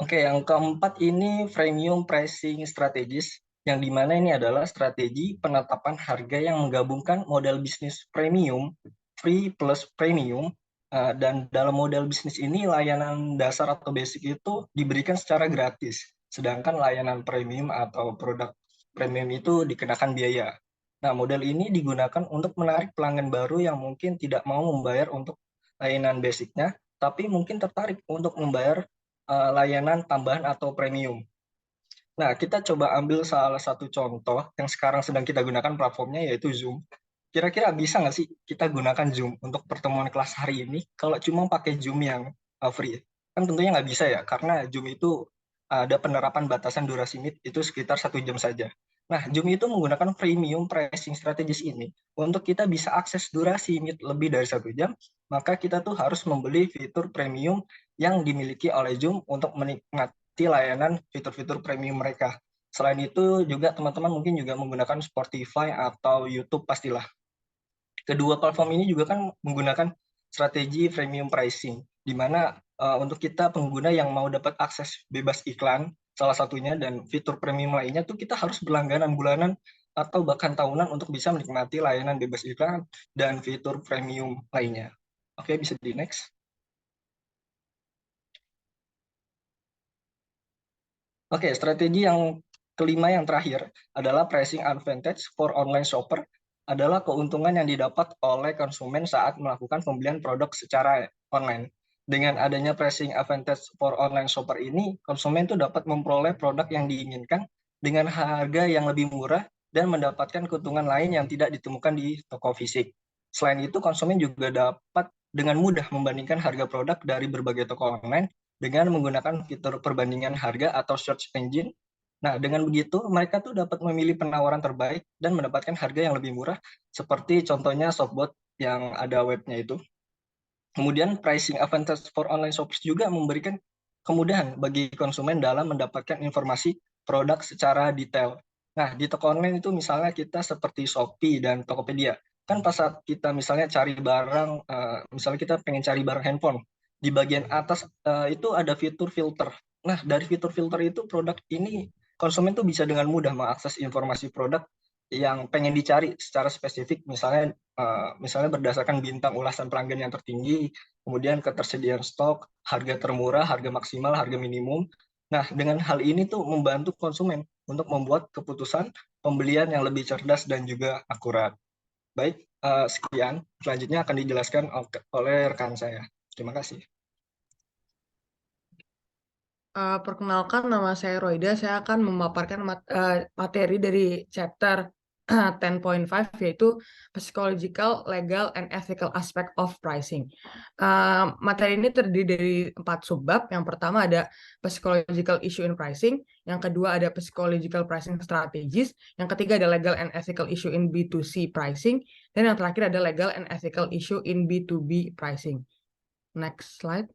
Oke, yang keempat ini freemium pricing strategis, yang dimana ini adalah strategi penetapan harga yang menggabungkan model bisnis premium, free plus premium, dan dalam model bisnis ini layanan dasar atau basic itu diberikan secara gratis, sedangkan layanan premium atau produk premium itu dikenakan biaya. Nah, model ini digunakan untuk menarik pelanggan baru yang mungkin tidak mau membayar untuk layanan basicnya, tapi mungkin tertarik untuk membayar layanan tambahan atau premium. Nah, kita coba ambil salah satu contoh yang sekarang sedang kita gunakan platformnya, yaitu Zoom. Kira-kira bisa nggak sih kita gunakan Zoom untuk pertemuan kelas hari ini kalau cuma pakai Zoom yang free? Kan tentunya nggak bisa ya, karena Zoom itu ada penerapan batasan durasi meet itu sekitar 1 jam saja. Nah, Zoom itu menggunakan freemium pricing strategis ini. Untuk kita bisa akses durasi meet lebih dari 1 jam, maka kita tuh harus membeli fitur premium yang dimiliki oleh Zoom untuk menikmati layanan fitur-fitur premium mereka. Selain itu juga teman-teman mungkin juga menggunakan Spotify atau YouTube pastilah. Kedua platform ini juga kan menggunakan strategi premium pricing, di mana untuk kita pengguna yang mau dapat akses bebas iklan, salah satunya, dan fitur premium lainnya tuh kita harus berlangganan bulanan atau bahkan tahunan untuk bisa menikmati layanan bebas iklan dan fitur premium lainnya. Oke, bisa di next. Oke, strategi yang kelima yang terakhir adalah pricing advantage for online shopper, adalah keuntungan yang didapat oleh konsumen saat melakukan pembelian produk secara online. Dengan adanya pricing advantage for online shopper ini, konsumen itu dapat memperoleh produk yang diinginkan dengan harga yang lebih murah dan mendapatkan keuntungan lain yang tidak ditemukan di toko fisik. Selain itu, konsumen juga dapat dengan mudah membandingkan harga produk dari berbagai toko online dengan menggunakan fitur perbandingan harga atau search engine. Nah, dengan begitu, mereka tuh dapat memilih penawaran terbaik dan mendapatkan harga yang lebih murah, seperti contohnya Shopbot yang ada webnya itu. Kemudian, pricing advantage for online shops juga memberikan kemudahan bagi konsumen dalam mendapatkan informasi produk secara detail. Nah, di toko online itu misalnya kita seperti Shopee dan Tokopedia. Kan pas saat kita misalnya cari barang, misalnya kita pengen cari barang handphone, di bagian atas itu ada fitur filter. Nah, dari fitur filter itu produk ini konsumen tuh bisa dengan mudah mengakses informasi produk yang pengen dicari secara spesifik, misalnya misalnya berdasarkan bintang ulasan pelanggan yang tertinggi, kemudian ketersediaan stok, harga termurah, harga maksimal, harga minimum. Nah, dengan hal ini tuh membantu konsumen untuk membuat keputusan pembelian yang lebih cerdas dan juga akurat. Baik, sekian. Selanjutnya akan dijelaskan oleh rekan saya. Terima kasih. Perkenalkan, nama saya Roida. Saya akan memaparkan materi dari chapter 10.5, yaitu Psychological, Legal, and Ethical Aspect of Pricing. Materi ini terdiri dari 4 subbab. Yang pertama ada Psychological Issue in Pricing, yang kedua ada Psychological Pricing Strategies, yang ketiga ada Legal and Ethical Issue in B2C Pricing, dan yang terakhir ada Legal and Ethical Issue in B2B Pricing. Next slide.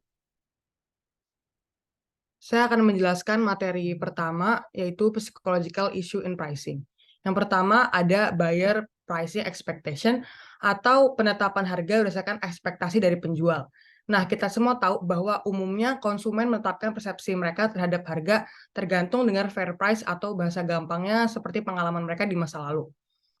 Saya akan menjelaskan materi pertama, yaitu Psychological Issue in Pricing. Yang pertama ada Buyer Pricing Expectation, atau penetapan harga berdasarkan ekspektasi dari penjual. Nah, kita semua tahu bahwa umumnya konsumen menetapkan persepsi mereka terhadap harga tergantung dengan fair price, atau bahasa gampangnya seperti pengalaman mereka di masa lalu.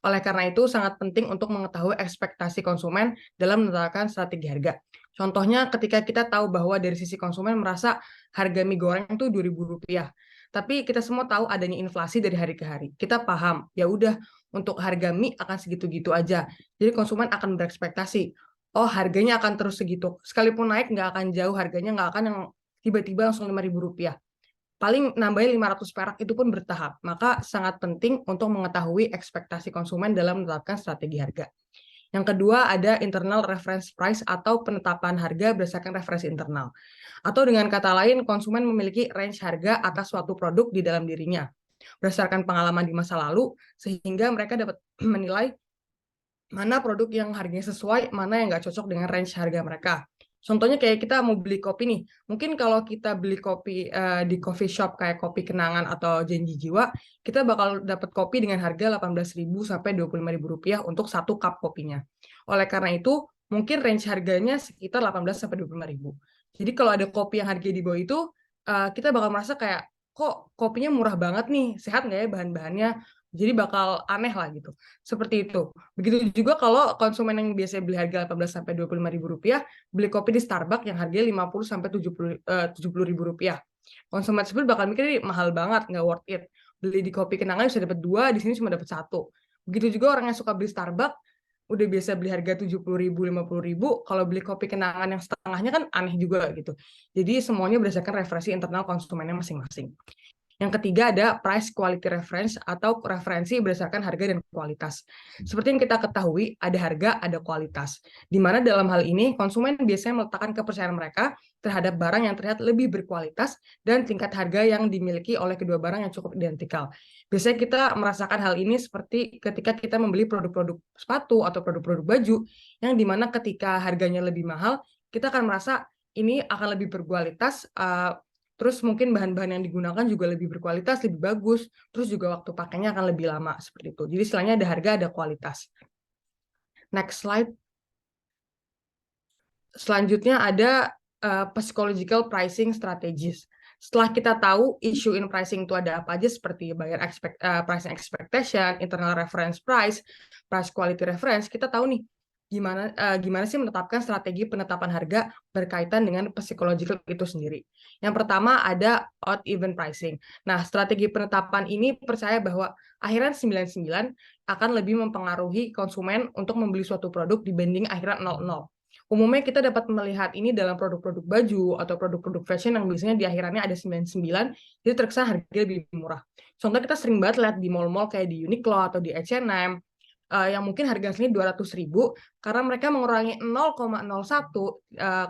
Oleh karena itu, sangat penting untuk mengetahui ekspektasi konsumen dalam menetapkan strategi harga. Contohnya ketika kita tahu bahwa dari sisi konsumen merasa harga mie goreng itu Rp2.000, tapi kita semua tahu adanya inflasi dari hari ke hari. Kita paham, ya udah untuk harga mie akan segitu-gitu aja. Jadi konsumen akan berekspektasi, oh harganya akan terus segitu. Sekalipun naik nggak akan jauh harganya, nggak akan yang tiba-tiba langsung Rp5.000. Paling nambahin 500 perak, itu pun bertahap. Maka sangat penting untuk mengetahui ekspektasi konsumen dalam menetapkan strategi harga. Yang kedua ada internal reference price, atau penetapan harga berdasarkan referensi internal. Atau dengan kata lain, konsumen memiliki range harga atas suatu produk di dalam dirinya berdasarkan pengalaman di masa lalu, sehingga mereka dapat menilai mana produk yang harganya sesuai, mana yang nggak cocok dengan range harga mereka. Contohnya kayak kita mau beli kopi nih, mungkin kalau kita beli kopi di coffee shop kayak Kopi Kenangan atau Janji Jiwa, kita bakal dapat kopi dengan harga Rp18.000 sampai Rp25.000 untuk 1 cup kopinya. Oleh karena itu, mungkin range harganya sekitar Rp18.000 sampai Rp25.000. Jadi kalau ada kopi yang harganya di bawah itu, kita bakal merasa kayak, kok kopinya murah banget nih, sehat nggak ya bahan-bahannya? Jadi bakal aneh lah gitu. Seperti itu. Begitu juga kalau konsumen yang biasanya beli harga Rp18.000 sampai Rp25.000, beli kopi di Starbucks yang harganya Rp50.000 sampai Rp70.000. Konsumen tersebut bakal mikir ini mahal banget, nggak worth it. Beli di Kopi Kenangan bisa dapat 2, di sini cuma dapat 1. Begitu juga orang yang suka beli Starbucks, udah biasa beli harga Rp70.000, Rp50.000, kalau beli Kopi Kenangan yang setengahnya kan aneh juga gitu. Jadi semuanya berdasarkan referensi internal konsumennya masing-masing. Yang ketiga ada price quality reference, atau referensi berdasarkan harga dan kualitas. Seperti yang kita ketahui, ada harga, ada kualitas. Di mana dalam hal ini konsumen biasanya meletakkan kepercayaan mereka terhadap barang yang terlihat lebih berkualitas dan tingkat harga yang dimiliki oleh kedua barang yang cukup identikal. Biasanya kita merasakan hal ini seperti ketika kita membeli produk-produk sepatu atau produk-produk baju, yang dimana ketika harganya lebih mahal, kita akan merasa ini akan lebih berkualitas, terus mungkin bahan-bahan yang digunakan juga lebih berkualitas, lebih bagus, terus juga waktu pakainya akan lebih lama, seperti itu. Jadi istilahnya ada harga, ada kualitas. Next slide. Selanjutnya ada Psychological Pricing Strategies. Setelah kita tahu issue in pricing itu ada apa aja, seperti buyer pricing expectation, internal reference price, price quality reference, kita tahu nih gimana sih menetapkan strategi penetapan harga berkaitan dengan psychological itu sendiri. Yang pertama ada odd even pricing. Nah, strategi penetapan ini percaya bahwa akhiran 99 akan lebih mempengaruhi konsumen untuk membeli suatu produk dibanding akhiran 00. Umumnya kita dapat melihat ini dalam produk-produk baju atau produk-produk fashion yang biasanya di akhirannya ada 99, jadi terkesan harganya lebih murah. Contoh kita sering banget lihat di mall-mall kayak di Uniqlo atau di H&M, yang mungkin harga aslinya 200.000, karena mereka mengurangi 0,01,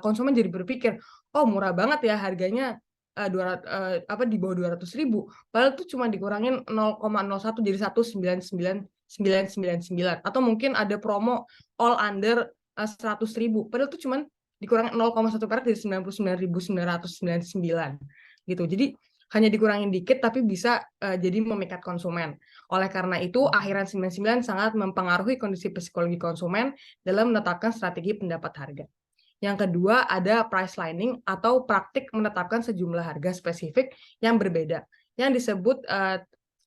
konsumen jadi berpikir, oh murah banget ya harganya di bawah 200.000, padahal itu cuma dikurangin 0,01 jadi 199.999, atau mungkin ada promo all under 100.000, padahal itu cuma dikurangin 0,1 perak dari 99.999 gitu. Jadi hanya dikurangin dikit tapi bisa jadi memikat konsumen. Oleh karena itu, akhiran 99 sangat mempengaruhi kondisi psikologi konsumen dalam menetapkan strategi pendapat harga. Yang kedua ada price lining, atau praktik menetapkan sejumlah harga spesifik yang berbeda, yang disebut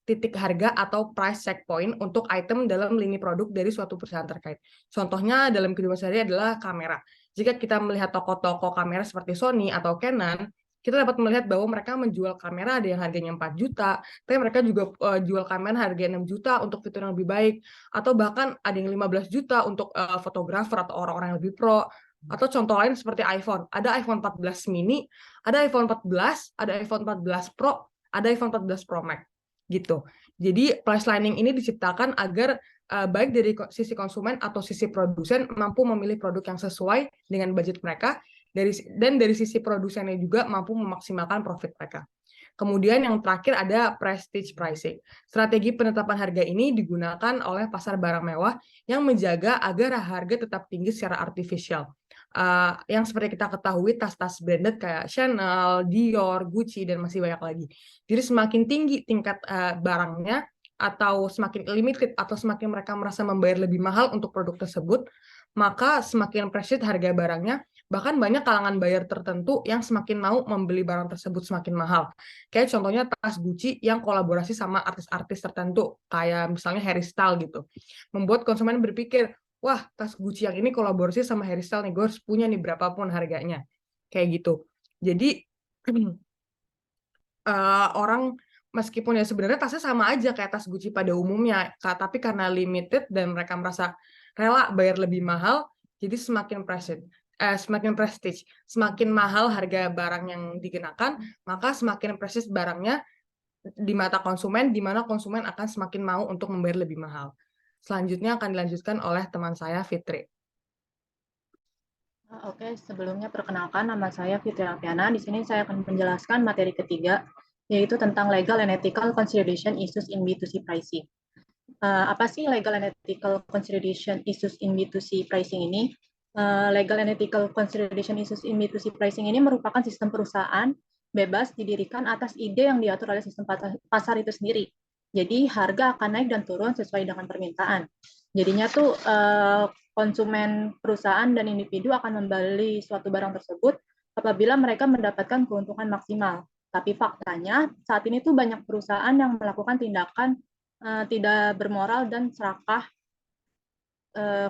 titik harga atau price checkpoint untuk item dalam lini produk dari suatu perusahaan terkait. Contohnya dalam kehidupan sehari adalah kamera. Jika kita melihat toko-toko kamera seperti Sony atau Canon, kita dapat melihat bahwa mereka menjual kamera ada yang harganya 4 juta, tapi mereka juga jual kamera harga 6 juta untuk fitur yang lebih baik, atau bahkan ada yang 15 juta untuk fotografer atau orang-orang yang lebih pro. Atau contoh lain seperti iPhone. Ada iPhone 14 mini, ada iPhone 14, ada iPhone 14 Pro, ada iPhone 14 Pro Max. Gitu. Jadi price lining ini diciptakan agar baik dari sisi konsumen atau sisi produsen mampu memilih produk yang sesuai dengan budget mereka, dan dari sisi produsennya juga mampu memaksimalkan profit mereka. Kemudian yang terakhir ada prestige pricing. Strategi penetapan harga ini digunakan oleh pasar barang mewah yang menjaga agar harga tetap tinggi secara artifisial. Yang seperti kita ketahui, tas-tas branded kayak Chanel, Dior, Gucci, dan masih banyak lagi. Jadi semakin tinggi tingkat barangnya, atau semakin limited, atau semakin mereka merasa membayar lebih mahal untuk produk tersebut, maka semakin prestige harga barangnya. Bahkan banyak kalangan buyer tertentu yang semakin mau membeli barang tersebut semakin mahal. Kayak contohnya tas Gucci yang kolaborasi sama artis-artis tertentu, kayak misalnya Harry Styles gitu. Membuat konsumen berpikir, wah, tas Gucci yang ini kolaborasi sama Harry Styles nih, gue harus punya nih berapapun harganya. Kayak gitu. Jadi, orang meskipun ya sebenarnya tasnya sama aja kayak tas Gucci pada umumnya, tapi karena limited dan mereka merasa rela bayar lebih mahal, jadi semakin prestige, semakin mahal harga barang yang dikenakan, maka semakin prestige barangnya di mata konsumen, di mana konsumen akan semakin mau untuk membayar lebih mahal. Selanjutnya akan dilanjutkan oleh teman saya, Fitri. Oke, sebelumnya perkenalkan, nama saya Fitri Alfiana. Di sini saya akan menjelaskan materi ketiga, yaitu tentang legal and ethical consideration issues in B2C pricing. Apa sih legal and ethical consideration issues in B2C pricing ini? Legal and ethical consideration issues in B2C pricing ini merupakan sistem perusahaan bebas didirikan atas ide yang diatur oleh sistem pasar itu sendiri. Jadi harga akan naik dan turun sesuai dengan permintaan. Jadinya tuh konsumen perusahaan dan individu akan membeli suatu barang tersebut apabila mereka mendapatkan keuntungan maksimal. Tapi faktanya saat ini tuh banyak perusahaan yang melakukan tindakan tidak bermoral dan serakah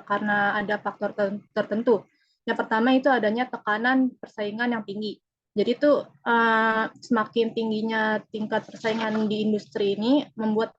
karena ada faktor tertentu. Yang pertama itu adanya tekanan persaingan yang tinggi. Jadi itu semakin tingginya tingkat persaingan di industri ini membuat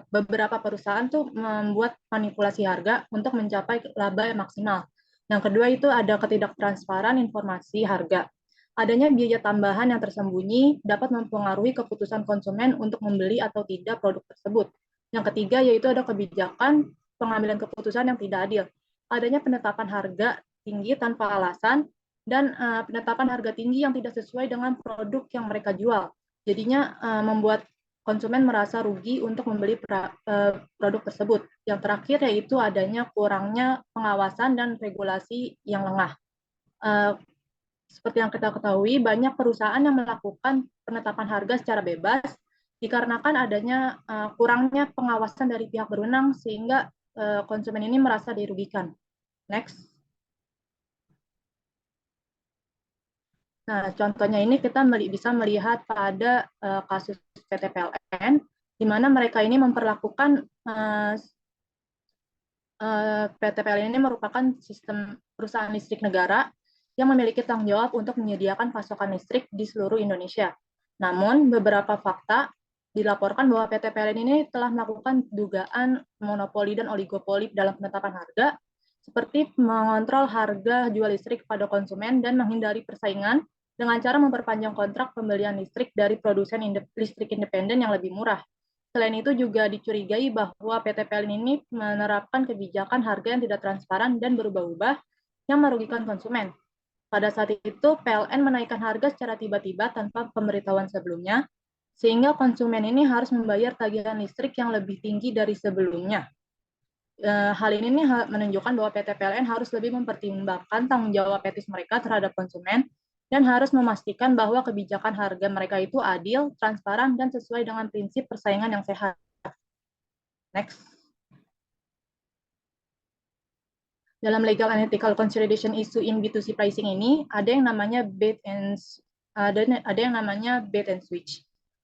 beberapa perusahaan tuh membuat manipulasi harga untuk mencapai laba yang maksimal. Yang kedua itu ada ketidaktransparan informasi harga. Adanya biaya tambahan yang tersembunyi dapat mempengaruhi keputusan konsumen untuk membeli atau tidak produk tersebut. Yang ketiga yaitu ada kebijakan pengambilan keputusan yang tidak adil. Adanya penetapan harga tinggi tanpa alasan dan penetapan harga tinggi yang tidak sesuai dengan produk yang mereka jual. Jadinya membuat konsumen merasa rugi untuk membeli produk tersebut. Yang terakhir yaitu adanya kurangnya pengawasan dan regulasi yang lengah. Seperti yang kita ketahui, banyak perusahaan yang melakukan penetapan harga secara bebas dikarenakan adanya kurangnya pengawasan dari pihak berwenang sehingga konsumen ini merasa dirugikan. Next. Nah, contohnya ini kita bisa melihat pada kasus PT PLN, di mana mereka ini memperlakukan PT PLN ini merupakan sistem perusahaan listrik negara yang memiliki tanggung jawab untuk menyediakan pasokan listrik di seluruh Indonesia. Namun, beberapa fakta dilaporkan bahwa PT PLN ini telah melakukan dugaan monopoli dan oligopoli dalam penetapan harga, seperti mengontrol harga jual listrik pada konsumen dan menghindari persaingan dengan cara memperpanjang kontrak pembelian listrik dari produsen listrik independen yang lebih murah. Selain itu juga dicurigai bahwa PT PLN ini menerapkan kebijakan harga yang tidak transparan dan berubah-ubah yang merugikan konsumen. Pada saat itu, PLN menaikkan harga secara tiba-tiba tanpa pemberitahuan sebelumnya, sehingga konsumen ini harus membayar tagihan listrik yang lebih tinggi dari sebelumnya. Hal ini menunjukkan bahwa PT PLN harus lebih mempertimbangkan tanggung jawab etis mereka terhadap konsumen dan harus memastikan bahwa kebijakan harga mereka itu adil, transparan, dan sesuai dengan prinsip persaingan yang sehat. Next. Dalam legal and ethical consideration issue in B2C pricing ini, ada yang namanya bait and switch.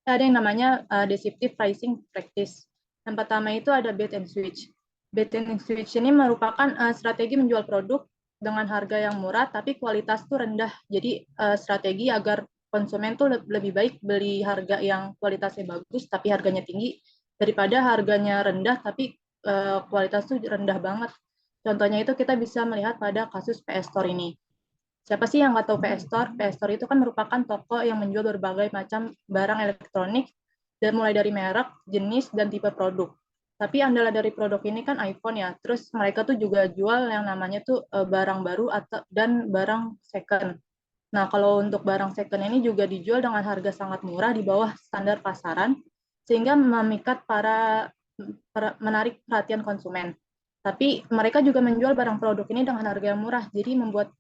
ada yang namanya deceptive pricing practice. Yang pertama itu ada bait and switch. Bait and switch ini merupakan strategi menjual produk dengan harga yang murah tapi kualitas tuh rendah. Jadi strategi agar konsumen tuh lebih baik beli harga yang kualitasnya bagus tapi harganya tinggi daripada harganya rendah tapi kualitas tuh rendah banget. Contohnya itu kita bisa melihat pada kasus PS Store ini. Siapa sih yang nggak tahu PS Store? PS Store itu kan merupakan toko yang menjual berbagai macam barang elektronik, dan mulai dari merek, jenis, dan tipe produk. Tapi andalan dari produk ini kan iPhone ya. Terus mereka tuh juga jual yang namanya tuh barang baru dan barang second. Nah, kalau untuk barang second ini juga dijual dengan harga sangat murah di bawah standar pasaran, sehingga memikat menarik perhatian konsumen. Tapi mereka juga menjual barang produk ini dengan harga yang murah, jadi membuat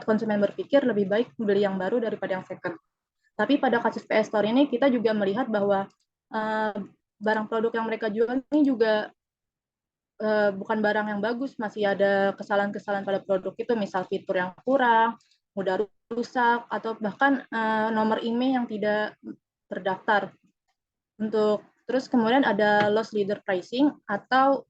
konsumen berpikir lebih baik beli yang baru daripada yang second. Tapi pada kasus PS Store ini kita juga melihat bahwa barang produk yang mereka jual ini juga bukan barang yang bagus, masih ada kesalahan-kesalahan pada produk itu, misal fitur yang kurang, mudah rusak, atau bahkan nomor email yang tidak terdaftar. Terus kemudian ada loss leader pricing atau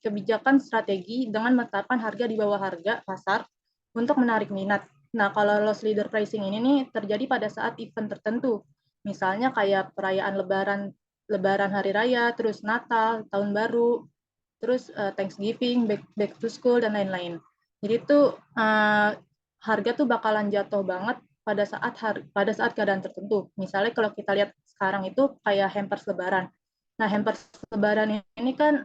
kebijakan strategi dengan menetapkan harga di bawah harga pasar untuk menarik minat. Nah, kalau loss leader pricing ini nih terjadi pada saat event tertentu, misalnya kayak perayaan Lebaran Hari Raya, terus Natal, Tahun Baru, terus Thanksgiving, back to school, dan lain-lain. Jadi itu harga tuh bakalan jatuh banget pada saat keadaan tertentu. Misalnya kalau kita lihat sekarang itu kayak hampers Lebaran. Nah, hampers Lebaran ini kan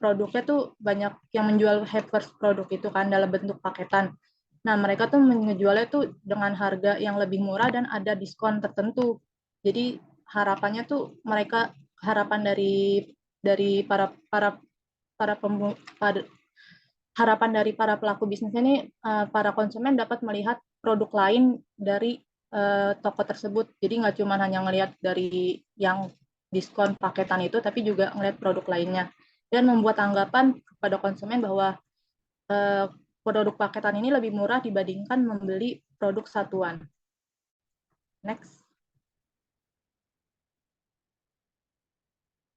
produknya tuh banyak yang menjual hampers produk itu kan dalam bentuk paketan. Nah, mereka tuh menjualnya tuh dengan harga yang lebih murah dan ada diskon tertentu. Jadi harapannya tuh harapan dari para pelaku bisnis ini, para konsumen dapat melihat produk lain dari toko tersebut. Jadi nggak cuma hanya ngelihat dari yang diskon paketan itu, tapi juga ngelihat produk lainnya. Dan membuat anggapan kepada konsumen bahwa produk paketan ini lebih murah dibandingkan membeli produk satuan. Next.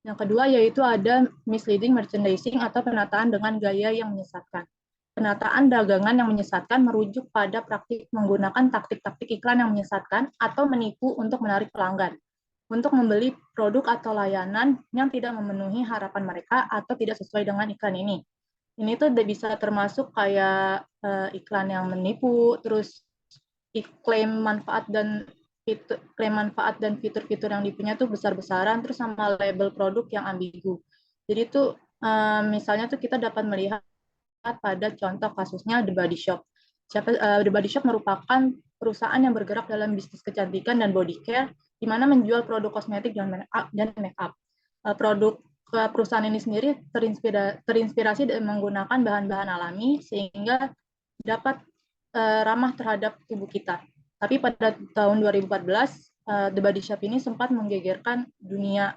Yang kedua yaitu ada misleading merchandising atau penataan dengan gaya yang menyesatkan. Penataan dagangan yang menyesatkan merujuk pada praktik menggunakan taktik-taktik iklan yang menyesatkan atau menipu untuk menarik pelanggan untuk membeli produk atau layanan yang tidak memenuhi harapan mereka atau tidak sesuai dengan iklan ini. Ini tuh bisa termasuk kayak iklan yang menipu, terus klaim manfaat dan fitur-fitur yang dipunya tuh besar-besaran, terus sama label produk yang ambigu. Jadi tuh misalnya tuh kita dapat melihat pada contoh kasusnya The Body Shop. The Body Shop merupakan perusahaan yang bergerak dalam bisnis kecantikan dan body care, di mana menjual produk kosmetik dan make up. Produk perusahaan ini sendiri terinspirasi menggunakan bahan-bahan alami sehingga dapat ramah terhadap tubuh kita. Tapi pada tahun 2014, The Body Shop ini sempat menggegerkan dunia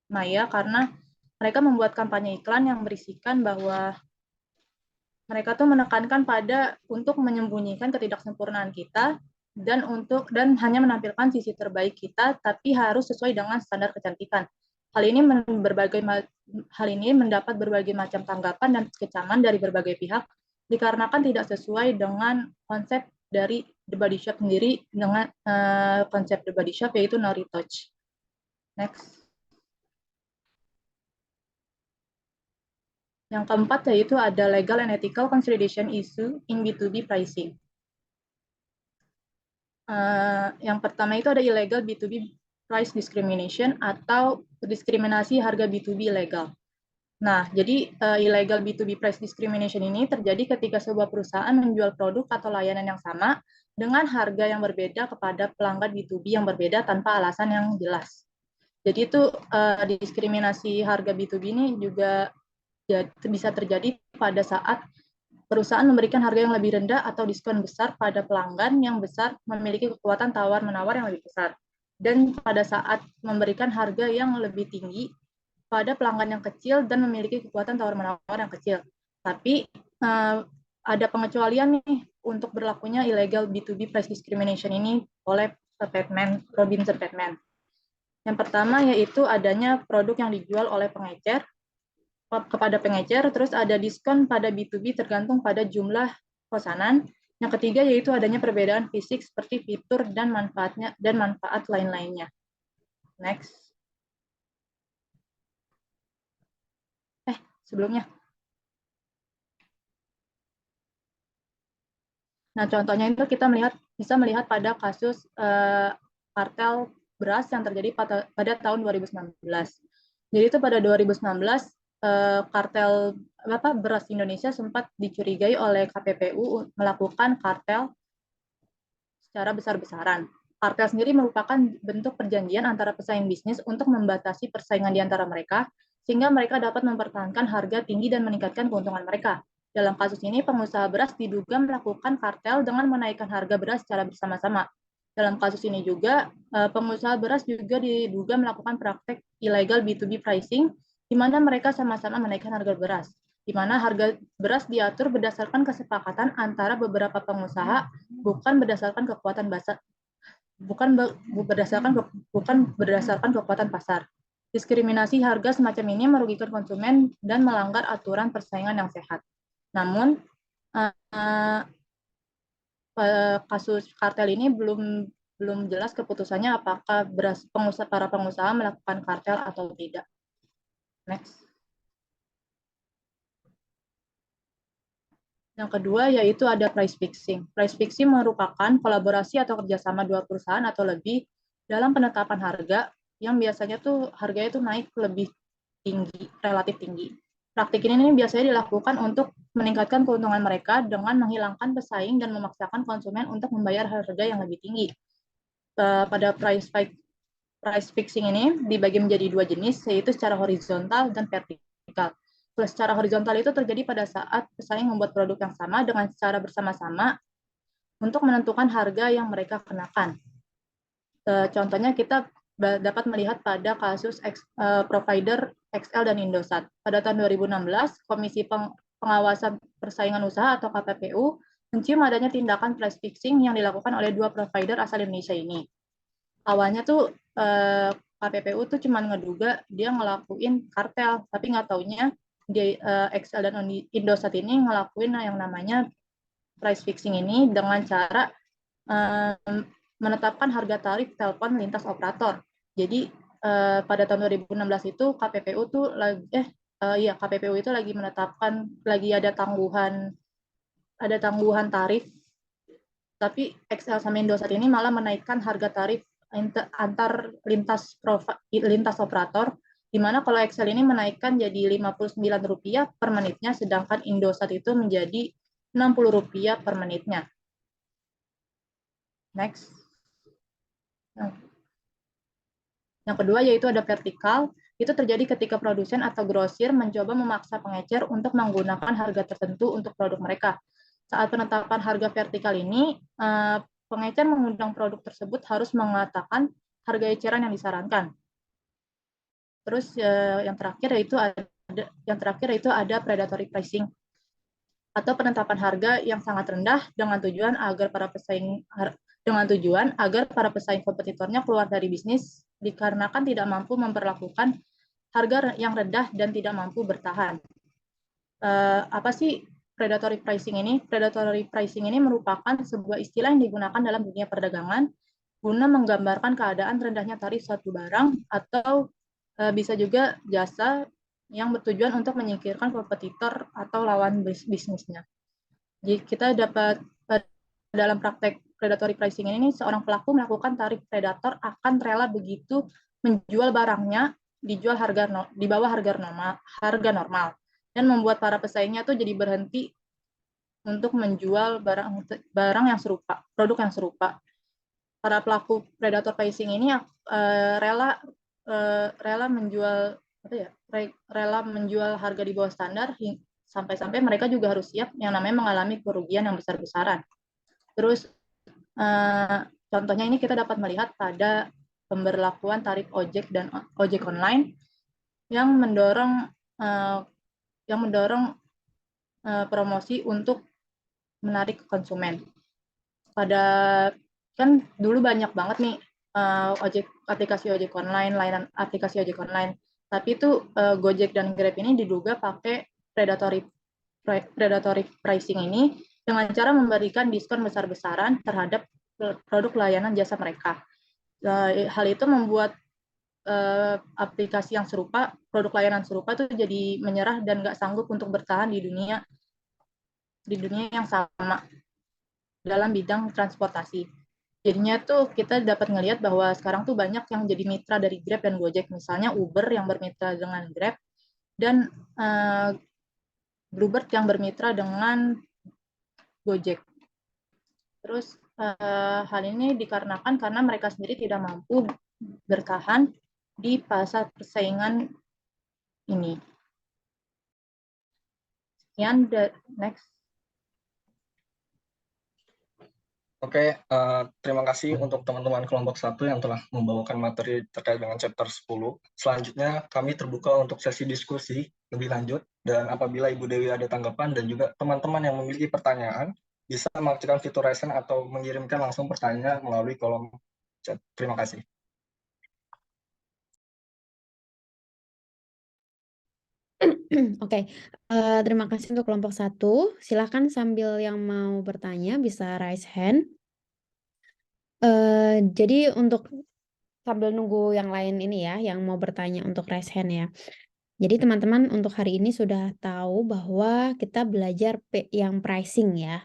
maya karena mereka membuat kampanye iklan yang berisikan bahwa mereka tuh menekankan untuk menyembunyikan ketidaksempurnaan kita dan hanya menampilkan sisi terbaik kita, tapi harus sesuai dengan standar kecantikan. Hal ini mendapat berbagai macam tanggapan dan kecaman dari berbagai pihak dikarenakan tidak sesuai dengan konsep dari The Body Shop sendiri dengan konsep The Body Shop yaitu no retouch. Next. Yang keempat yaitu ada legal and ethical consideration issue in B2B pricing. Yang pertama itu ada illegal B2B price discrimination atau diskriminasi harga B2B ilegal. Nah, jadi illegal B2B price discrimination ini terjadi ketika sebuah perusahaan menjual produk atau layanan yang sama dengan harga yang berbeda kepada pelanggan B2B yang berbeda tanpa alasan yang jelas. Jadi itu diskriminasi harga B2B ini juga bisa terjadi pada saat perusahaan memberikan harga yang lebih rendah atau diskon besar pada pelanggan yang besar memiliki kekuatan tawar-menawar yang lebih besar. Dan pada saat memberikan harga yang lebih tinggi pada pelanggan yang kecil dan memiliki kekuatan tawar-menawar yang kecil. Tapi ada pengecualian nih untuk berlakunya illegal B2B price discrimination ini oleh Robinson-Patman. Yang pertama yaitu adanya produk yang dijual oleh pengecer kepada pengecer, terus ada diskon pada B2B tergantung pada jumlah pesanan. Yang ketiga yaitu adanya perbedaan fisik seperti fitur dan manfaat lain-lainnya. Next. Sebelumnya. Nah, contohnya itu kita bisa melihat pada kasus kartel beras yang terjadi pada tahun 2019. Jadi itu pada 2019 kartel beras Indonesia sempat dicurigai oleh KPPU melakukan kartel secara besar-besaran. Kartel sendiri merupakan bentuk perjanjian antara pesaing bisnis untuk membatasi persaingan di antara mereka, sehingga mereka dapat mempertahankan harga tinggi dan meningkatkan keuntungan mereka. Dalam kasus ini, pengusaha beras diduga melakukan kartel dengan menaikkan harga beras secara bersama-sama. Dalam kasus ini juga, pengusaha beras juga diduga melakukan praktek ilegal B2B pricing, di mana mereka sama-sama menaikkan harga beras, di mana harga beras diatur berdasarkan kesepakatan antara beberapa pengusaha, bukan berdasarkan kekuatan pasar. Diskriminasi harga semacam ini merugikan konsumen dan melanggar aturan persaingan yang sehat. Namun, kasus kartel ini belum jelas keputusannya apakah para pengusaha melakukan kartel atau tidak. Next. Yang kedua yaitu ada price fixing. Price fixing merupakan kolaborasi atau kerjasama dua perusahaan atau lebih dalam penetapan harga yang biasanya tuh harganya itu naik lebih tinggi, relatif tinggi. Praktik ini biasanya dilakukan untuk meningkatkan keuntungan mereka dengan menghilangkan pesaing dan memaksakan konsumen untuk membayar harga yang lebih tinggi. Pada price fixing ini dibagi menjadi dua jenis, yaitu secara horizontal dan vertikal. Secara horizontal itu terjadi pada saat pesaing membuat produk yang sama dengan secara bersama-sama untuk menentukan harga yang mereka kenakan. Contohnya kita dapat melihat pada kasus provider XL dan Indosat. Pada tahun 2016, Komisi Pengawasan Persaingan Usaha atau KPPU mencium adanya tindakan price fixing yang dilakukan oleh dua provider asal Indonesia ini. Awalnya tuh KPPU tuh cuma ngeduga dia ngelakuin kartel, tapi nggak taunya di XL dan Indosat ini ngelakuin yang namanya price fixing ini dengan cara menetapkan harga tarif telepon lintas operator. Jadi pada tahun 2016 itu KPPU itu lagi menetapkan, lagi ada tangguhan tarif, tapi XL sama Indosat ini malah menaikkan harga tarif antar lintas operator, di mana kalau XL ini menaikkan jadi Rp59 per menitnya, sedangkan Indosat itu menjadi Rp60 per menitnya. Next. Yang kedua yaitu ada vertikal. Itu terjadi ketika produsen atau grosir mencoba memaksa pengecer untuk menggunakan harga tertentu untuk produk mereka. Saat penetapan harga vertikal ini, pengecer mengundang produk tersebut harus mengatakan harga eceran yang disarankan. Terus yang terakhir yaitu ada predatory pricing atau penetapan harga yang sangat rendah dengan tujuan agar para pesaing kompetitornya keluar dari bisnis dikarenakan tidak mampu memperlakukan harga yang rendah dan tidak mampu bertahan. Apa sih predatory pricing ini? Predatory pricing ini merupakan sebuah istilah yang digunakan dalam dunia perdagangan guna menggambarkan keadaan rendahnya tarif suatu barang atau bisa juga jasa yang bertujuan untuk menyingkirkan kompetitor atau lawan bisnisnya. Jadi kita dapat dalam praktek predatory pricing ini, seorang pelaku melakukan tarif predator akan rela begitu menjual barangnya dijual di bawah harga normal dan membuat para pesaingnya tuh jadi berhenti untuk menjual barang yang serupa, produk yang serupa. Para pelaku predator pricing ini rela menjual harga di bawah standar sampai-sampai mereka juga harus siap yang namanya mengalami kerugian yang besar-besaran. Terus contohnya ini kita dapat melihat pada pemberlakuan tarif ojek dan ojek online yang mendorong promosi untuk menarik konsumen. Pada kan dulu banyak banget nih aplikasi ojek online, layanan aplikasi ojek online. Tapi itu Gojek dan Grab ini diduga pakai predatory pricing ini dengan cara memberikan diskon besar-besaran terhadap produk layanan jasa mereka. Hal itu membuat aplikasi yang serupa, produk layanan serupa itu jadi menyerah dan nggak sanggup untuk bertahan di dunia yang sama dalam bidang transportasi. Jadinya tuh kita dapat ngelihat bahwa sekarang tuh banyak yang jadi mitra dari Grab dan Gojek, misalnya Uber yang bermitra dengan Grab dan Bluebird yang bermitra dengan Gojek. Terus hal ini dikarenakan karena mereka sendiri tidak mampu bertahan di pasar persaingan ini. Sekian, next. Oke, terima kasih untuk teman-teman kelompok 1 yang telah membawakan materi terkait dengan chapter 10. Selanjutnya kami terbuka untuk sesi diskusi lebih lanjut, dan apabila Ibu Dewi ada tanggapan dan juga teman-teman yang memiliki pertanyaan, bisa mengaktifkan fitur raise hand atau mengirimkan langsung pertanyaan melalui kolom chat. Terima kasih. Oke, terima kasih untuk kelompok 1. Silahkan sambil yang mau bertanya bisa raise hand. Jadi untuk sambil nunggu yang lain ini ya, yang mau bertanya untuk raise hand ya. Jadi teman-teman untuk hari ini sudah tahu bahwa kita belajar yang pricing ya.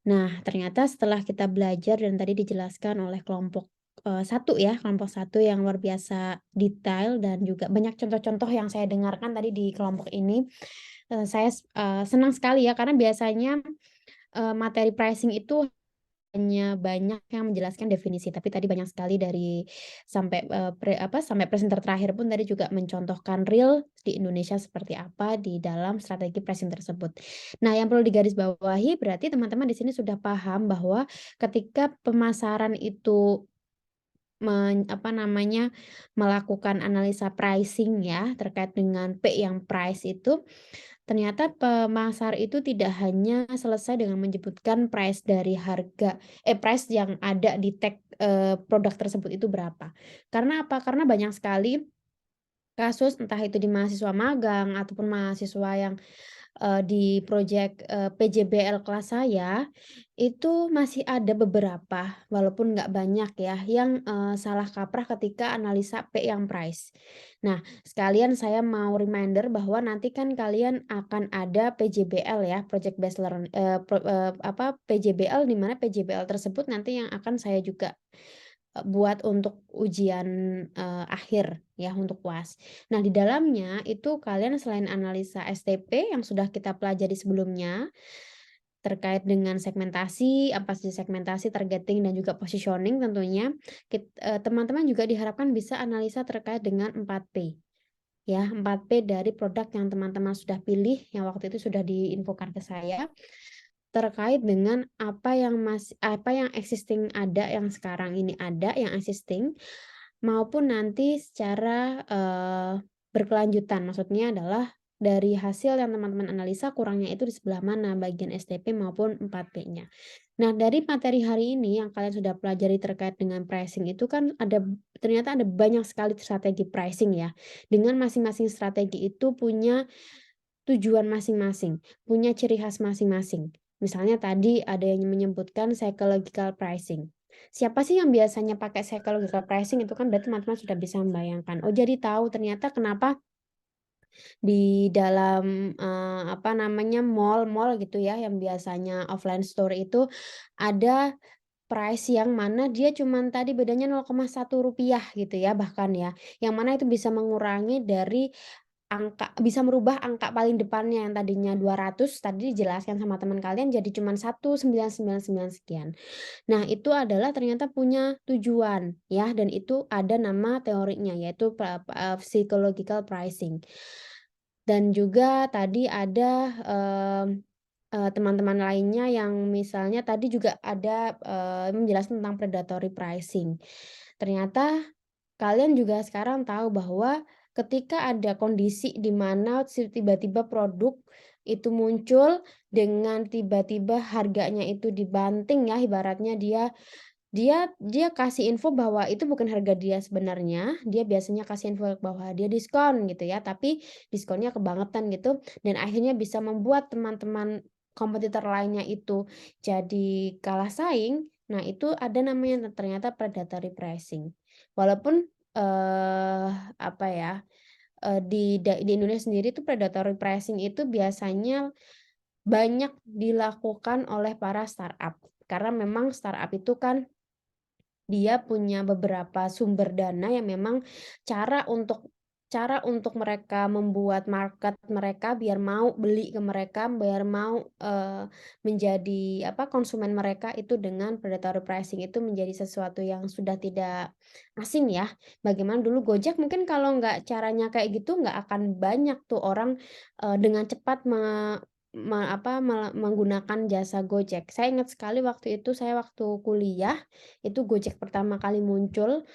Nah, ternyata setelah kita belajar dan tadi dijelaskan oleh kelompok 1 ya, kelompok 1 yang luar biasa detail dan juga banyak contoh-contoh yang saya dengarkan tadi di kelompok ini. Saya senang sekali ya, karena biasanya materi pricing itu hanya banyak yang menjelaskan definisi, tapi tadi banyak sekali dari sampai sampai presenter terakhir pun tadi juga mencontohkan real di Indonesia seperti apa di dalam strategi pricing tersebut. Nah, yang perlu digarisbawahi berarti teman-teman di sini sudah paham bahwa ketika pemasaran itu melakukan analisa pricing ya terkait dengan P yang price itu, ternyata pemasar itu tidak hanya selesai dengan menyebutkan price dari price yang ada di tag produk tersebut itu berapa. Karena apa? Karena banyak sekali kasus entah itu di mahasiswa magang ataupun mahasiswa yang di proyek PJBL kelas saya, itu masih ada beberapa, walaupun nggak banyak ya, yang salah kaprah ketika analisa P yang price. Nah, sekalian saya mau reminder bahwa nanti kan kalian akan ada PJBL ya, Project Based Learning, PJBL, di mana PJBL tersebut nanti yang akan saya juga buat untuk ujian akhir ya, untuk UAS. Nah, di dalamnya itu kalian selain analisa STP yang sudah kita pelajari sebelumnya terkait dengan segmentasi, apa sih segmentasi, targeting, dan juga positioning tentunya, teman-teman juga diharapkan bisa analisa terkait dengan 4P. Ya, 4P dari produk yang teman-teman sudah pilih, yang waktu itu sudah diinfokan ke saya, terkait dengan apa yang existing ada, yang sekarang ini ada, yang existing, maupun nanti secara berkelanjutan. Maksudnya adalah dari hasil yang teman-teman analisa kurangnya itu di sebelah mana, bagian STP maupun 4P-nya. Nah, dari materi hari ini yang kalian sudah pelajari terkait dengan pricing itu kan ternyata ada banyak sekali strategi pricing ya. Dengan masing-masing strategi itu punya tujuan masing-masing, punya ciri khas masing-masing. Misalnya tadi ada yang menyebutkan psychological pricing. Siapa sih yang biasanya pakai psychological pricing? Itu kan berarti teman-teman sudah bisa membayangkan. Oh, jadi tahu ternyata kenapa di dalam mall gitu ya, yang biasanya offline store itu ada price yang mana dia cuman tadi bedanya 0,1 rupiah gitu ya, bahkan ya, yang mana itu bisa mengurangi dari bisa merubah angka paling depannya yang tadinya 200 tadi dijelaskan sama teman kalian jadi cuman 1,999 sekian. Nah, itu adalah ternyata punya tujuan ya, dan itu ada nama teorinya yaitu psychological pricing. Dan juga tadi ada teman-teman lainnya yang misalnya tadi juga ada menjelaskan tentang predatory pricing. Ternyata kalian juga sekarang tahu bahwa ketika ada kondisi di mana tiba-tiba produk itu muncul dengan tiba-tiba harganya itu dibanting ya, ibaratnya dia dia kasih info bahwa itu bukan harga dia sebenarnya, dia biasanya kasih info bahwa dia diskon gitu ya, tapi diskonnya kebangetan gitu, dan akhirnya bisa membuat teman-teman kompetitor lainnya itu jadi kalah saing. Nah, itu ada namanya ternyata predatory pricing. Walaupun apa ya, di Indonesia sendiri tuh predatory pricing itu biasanya banyak dilakukan oleh para startup. Karena memang startup itu kan dia punya beberapa sumber dana yang memang cara untuk mereka membuat market mereka biar mau beli ke mereka, biar mau menjadi konsumen mereka itu dengan predatory pricing itu menjadi sesuatu yang sudah tidak asing ya. Bagaimana dulu Gojek mungkin kalau nggak caranya kayak gitu nggak akan banyak tuh orang dengan cepat menggunakan jasa Gojek. Saya ingat sekali waktu kuliah itu Gojek pertama kali muncul.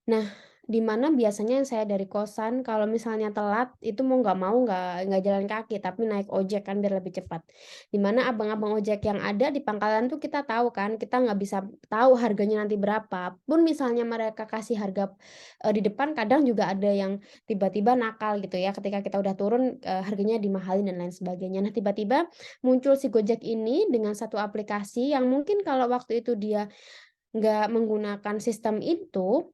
Nah, di mana biasanya saya dari kosan kalau misalnya telat itu mau nggak jalan kaki tapi naik ojek kan biar lebih cepat. Di mana abang-abang ojek yang ada di pangkalan tuh kita tahu kan, kita nggak bisa tahu harganya nanti berapa. Pun misalnya mereka kasih harga di depan kadang juga ada yang tiba-tiba nakal gitu ya. Ketika kita udah turun harganya dimahalin dan lain sebagainya. Nah, tiba-tiba muncul si Gojek ini dengan satu aplikasi yang mungkin kalau waktu itu dia nggak menggunakan sistem itu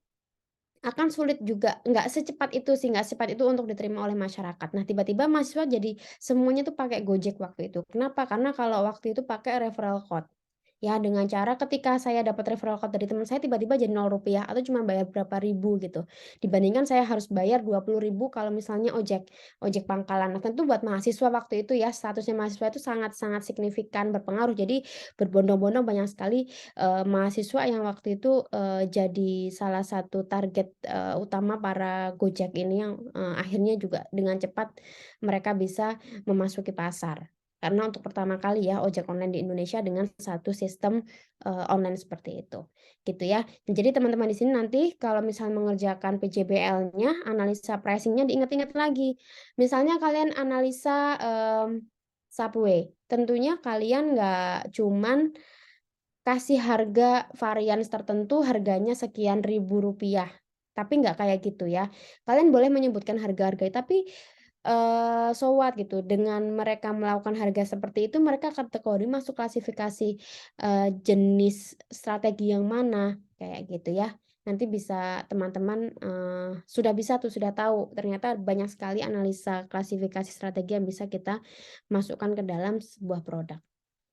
akan sulit juga, nggak secepat itu untuk diterima oleh masyarakat. Nah, tiba-tiba mahasiswa jadi semuanya tuh pakai Gojek waktu itu. Kenapa? Karena kalau waktu itu pakai referral code. Ya, dengan cara ketika saya dapat referral code dari teman saya tiba-tiba jadi Rp0 atau cuma bayar berapa ribu gitu. Dibandingkan saya harus bayar 20.000 kalau misalnya ojek pangkalan. Nah, tentu buat mahasiswa waktu itu ya, statusnya mahasiswa itu sangat-sangat signifikan berpengaruh. Jadi berbondong-bondong banyak sekali mahasiswa yang waktu itu jadi salah satu target utama para Gojek ini yang akhirnya juga dengan cepat mereka bisa memasuki pasar. Karena untuk pertama kali ya ojek online di Indonesia dengan satu sistem online seperti itu. Gitu ya. Jadi teman-teman di sini nanti kalau misalnya mengerjakan PJBL-nya, analisa pricing-nya diingat-ingat lagi. Misalnya kalian analisa Subway, tentunya kalian nggak cuman kasih harga varian tertentu harganya sekian ribu rupiah. Tapi nggak kayak gitu ya. Kalian boleh menyebutkan harga-harga, tapi so what gitu. Dengan mereka melakukan harga seperti itu, mereka kategori masuk klasifikasi jenis strategi yang mana, kayak gitu ya. Nanti bisa teman-teman sudah tahu ternyata banyak sekali analisa klasifikasi strategi yang bisa kita masukkan ke dalam sebuah produk.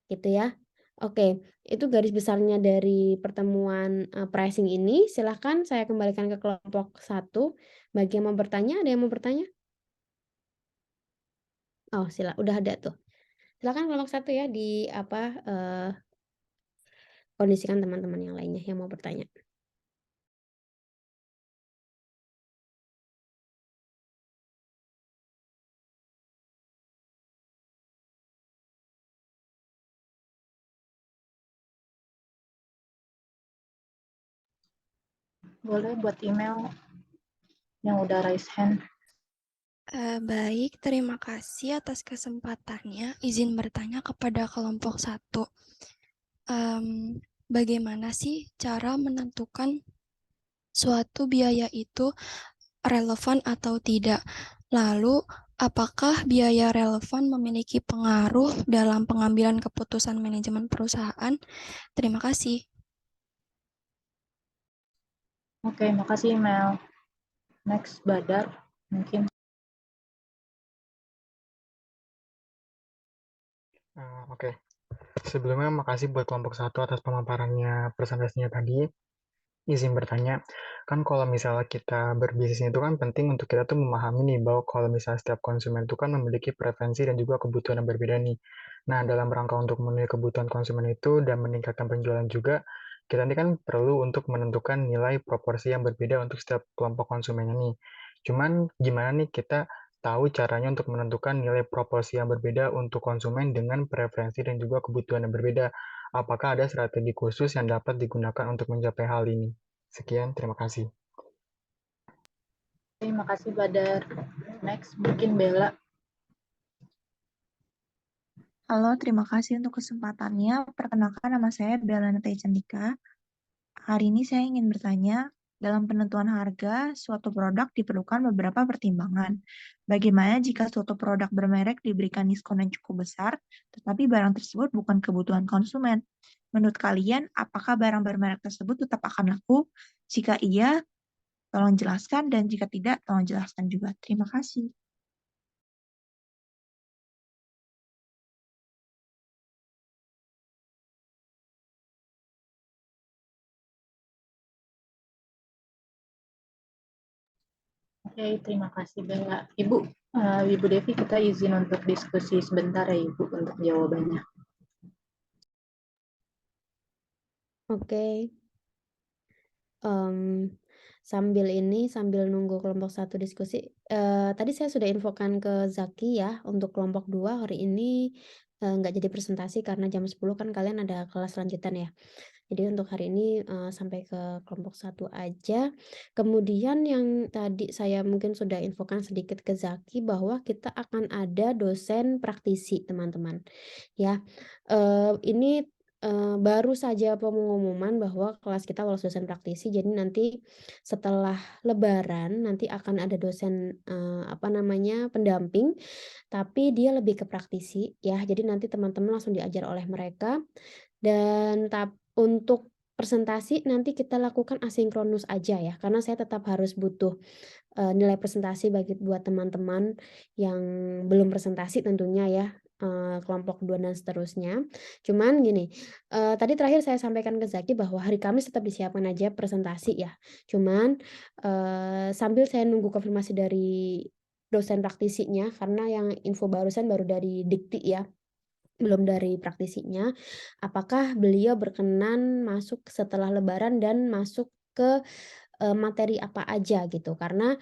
Gitu ya. Oke, itu garis besarnya dari pertemuan pricing ini. Silahkan saya kembalikan ke kelompok 1. Bagi yang mau bertanya, ada yang mau bertanya? Oh, udah ada tuh. Silakan kelompok 1 ya kondisikan teman-teman yang lainnya yang mau bertanya. Boleh buat email yang udah raise hand. Baik, terima kasih atas kesempatannya. Izin bertanya kepada kelompok 1. Bagaimana sih cara menentukan suatu biaya itu relevan atau tidak? Lalu, apakah biaya relevan memiliki pengaruh dalam pengambilan keputusan manajemen perusahaan? Terima kasih. Oke, makasih Mel. Next, Badar, mungkin. Oke. Sebelumnya makasih buat kelompok 1 atas pemaparannya presentasinya tadi. Izin bertanya, kan kalau misalnya kita berbisnis itu kan penting untuk kita tuh memahami nih bahwa kalau misalnya setiap konsumen itu kan memiliki preferensi dan juga kebutuhan yang berbeda nih. Nah, dalam rangka untuk memenuhi kebutuhan konsumen itu dan meningkatkan penjualan juga, kita ini kan perlu untuk menentukan nilai proporsi yang berbeda untuk setiap kelompok konsumennya nih. Cuman gimana nih kita tahu caranya untuk menentukan nilai proporsi yang berbeda untuk konsumen dengan preferensi dan juga kebutuhan yang berbeda. Apakah ada strategi khusus yang dapat digunakan untuk mencapai hal ini? Sekian, terima kasih. Terima kasih Badar. Next, mungkin Bella. Halo, terima kasih untuk kesempatannya. Perkenalkan nama saya Bella Nataya Candika. Hari ini saya ingin bertanya, dalam penentuan harga, suatu produk diperlukan beberapa pertimbangan. Bagaimana jika suatu produk bermerek diberikan diskon yang cukup besar, tetapi barang tersebut bukan kebutuhan konsumen? Menurut kalian, apakah barang bermerek tersebut tetap akan laku? Jika iya, tolong jelaskan, dan jika tidak, tolong jelaskan juga. Terima kasih. Oke, terima kasih Bella. Ibu Devi, kita izin untuk diskusi sebentar ya Ibu untuk jawabannya. Oke. Sambil nunggu kelompok 1 diskusi, tadi saya sudah infokan ke Zaki ya, untuk kelompok 2 hari ini nggak jadi presentasi karena jam 10 kan kalian ada kelas lanjutan ya. Jadi untuk hari ini sampai ke kelompok 1 aja. Kemudian yang tadi saya mungkin sudah infokan sedikit ke Zaki bahwa kita akan ada dosen praktisi teman-teman ya. Ini baru saja pengumuman bahwa kelas kita lolos dosen praktisi, jadi nanti setelah Lebaran nanti akan ada dosen pendamping, tapi dia lebih ke praktisi ya. Jadi nanti teman-teman langsung diajar oleh mereka, dan untuk presentasi nanti kita lakukan asinkronus aja ya, karena saya tetap harus butuh nilai presentasi buat teman-teman yang belum presentasi tentunya ya, kelompok 2 dan seterusnya. Cuman gini, tadi terakhir saya sampaikan ke Zaki bahwa hari Kamis tetap disiapkan aja presentasi ya. Cuman sambil saya nunggu konfirmasi dari dosen praktisinya, karena yang info barusan baru dari Dikti ya, belum dari praktisinya, apakah beliau berkenan masuk setelah Lebaran dan masuk ke materi apa aja gitu. Karena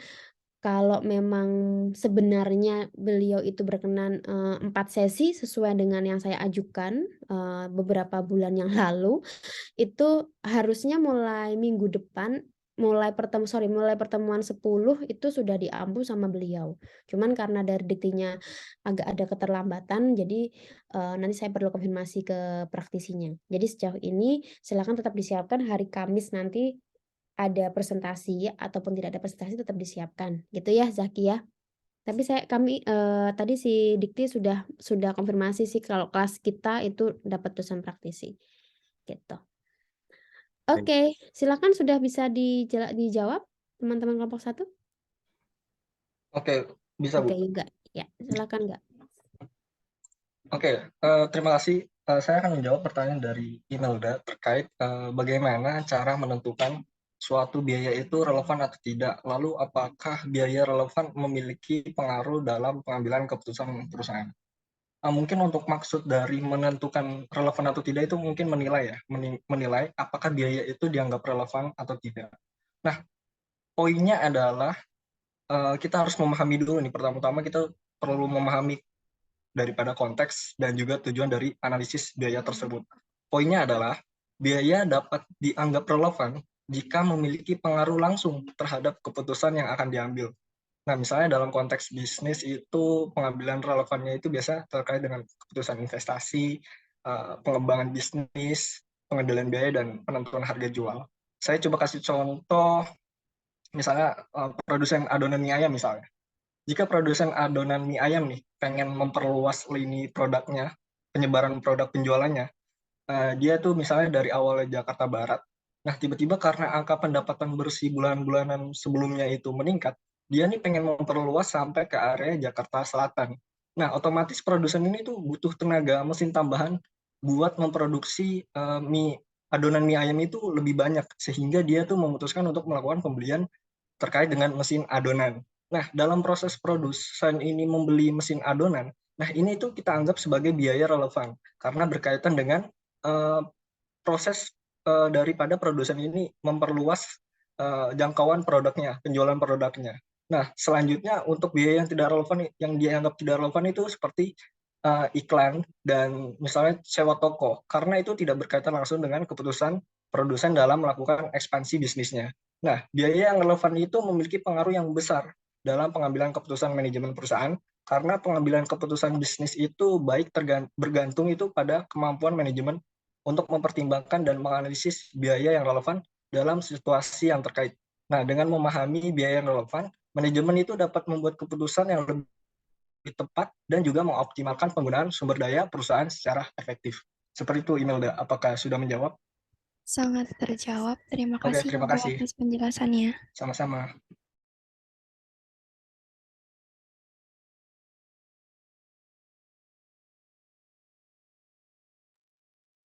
kalau memang sebenarnya beliau itu berkenan 4 sesi sesuai dengan yang saya ajukan beberapa bulan yang lalu, itu harusnya mulai minggu depan, mulai pertemuan 10 itu sudah diampu sama beliau. Cuman karena dari diktinya agak ada keterlambatan, jadi nanti saya perlu konfirmasi ke praktisinya. Jadi sejauh ini silakan tetap disiapkan hari Kamis nanti ada presentasi ataupun tidak ada presentasi tetap disiapkan. Gitu ya Zaki ya. Tapi tadi si Dikti sudah konfirmasi sih kalau kelas kita itu dapat dosen praktisi. Gitu. Oke, silakan sudah bisa dijawab teman-teman kelompok 1? Oke, bisa Bu. Oke, enggak. Ya, silakan enggak. Oke, terima kasih. Saya akan menjawab pertanyaan dari Imelda terkait bagaimana cara menentukan suatu biaya itu relevan atau tidak. Lalu apakah biaya relevan memiliki pengaruh dalam pengambilan keputusan perusahaan. Mungkin untuk maksud dari menentukan relevan atau tidak itu mungkin menilai apakah biaya itu dianggap relevan atau tidak. Nah, poinnya adalah kita harus memahami dulu nih, pertama-tama kita perlu memahami daripada konteks dan juga tujuan dari analisis biaya tersebut. Poinnya adalah biaya dapat dianggap relevan jika memiliki pengaruh langsung terhadap keputusan yang akan diambil. Nah, misalnya dalam konteks bisnis itu pengambilan relevannya itu biasa terkait dengan keputusan investasi, pengembangan bisnis, pengendalian biaya, dan penentuan harga jual. Saya coba kasih contoh, misalnya produsen adonan mie ayam misalnya. Jika produsen adonan mie ayam nih pengen memperluas lini produknya, penyebaran produk penjualannya, dia tuh misalnya dari awalnya Jakarta Barat. Nah, tiba-tiba karena angka pendapatan bersih bulan-bulanan sebelumnya itu meningkat, dia nih pengen memperluas sampai ke area Jakarta Selatan. Nah, otomatis produsen ini tuh butuh tenaga mesin tambahan buat memproduksi adonan mie ayam itu lebih banyak, sehingga dia tuh memutuskan untuk melakukan pembelian terkait dengan mesin adonan. Nah, dalam proses produsen ini membeli mesin adonan, nah ini tuh kita anggap sebagai biaya relevan, karena berkaitan dengan proses daripada produsen ini memperluas jangkauan produknya, penjualan produknya. Nah, selanjutnya untuk biaya yang tidak relevan, yang dianggap tidak relevan itu seperti iklan dan misalnya sewa toko, karena itu tidak berkaitan langsung dengan keputusan produsen dalam melakukan ekspansi bisnisnya. Nah, biaya yang relevan itu memiliki pengaruh yang besar dalam pengambilan keputusan manajemen perusahaan, karena pengambilan keputusan bisnis itu baik bergantung itu pada kemampuan manajemen untuk mempertimbangkan dan menganalisis biaya yang relevan dalam situasi yang terkait. Nah, dengan memahami biaya yang relevan, manajemen itu dapat membuat keputusan yang lebih tepat dan juga mengoptimalkan penggunaan sumber daya perusahaan secara efektif. Seperti itu, Imelda. Apakah sudah menjawab? Sangat terjawab. Terima Oke, kasih terima Ibu kasih. atas penjelasannya. Sama-sama.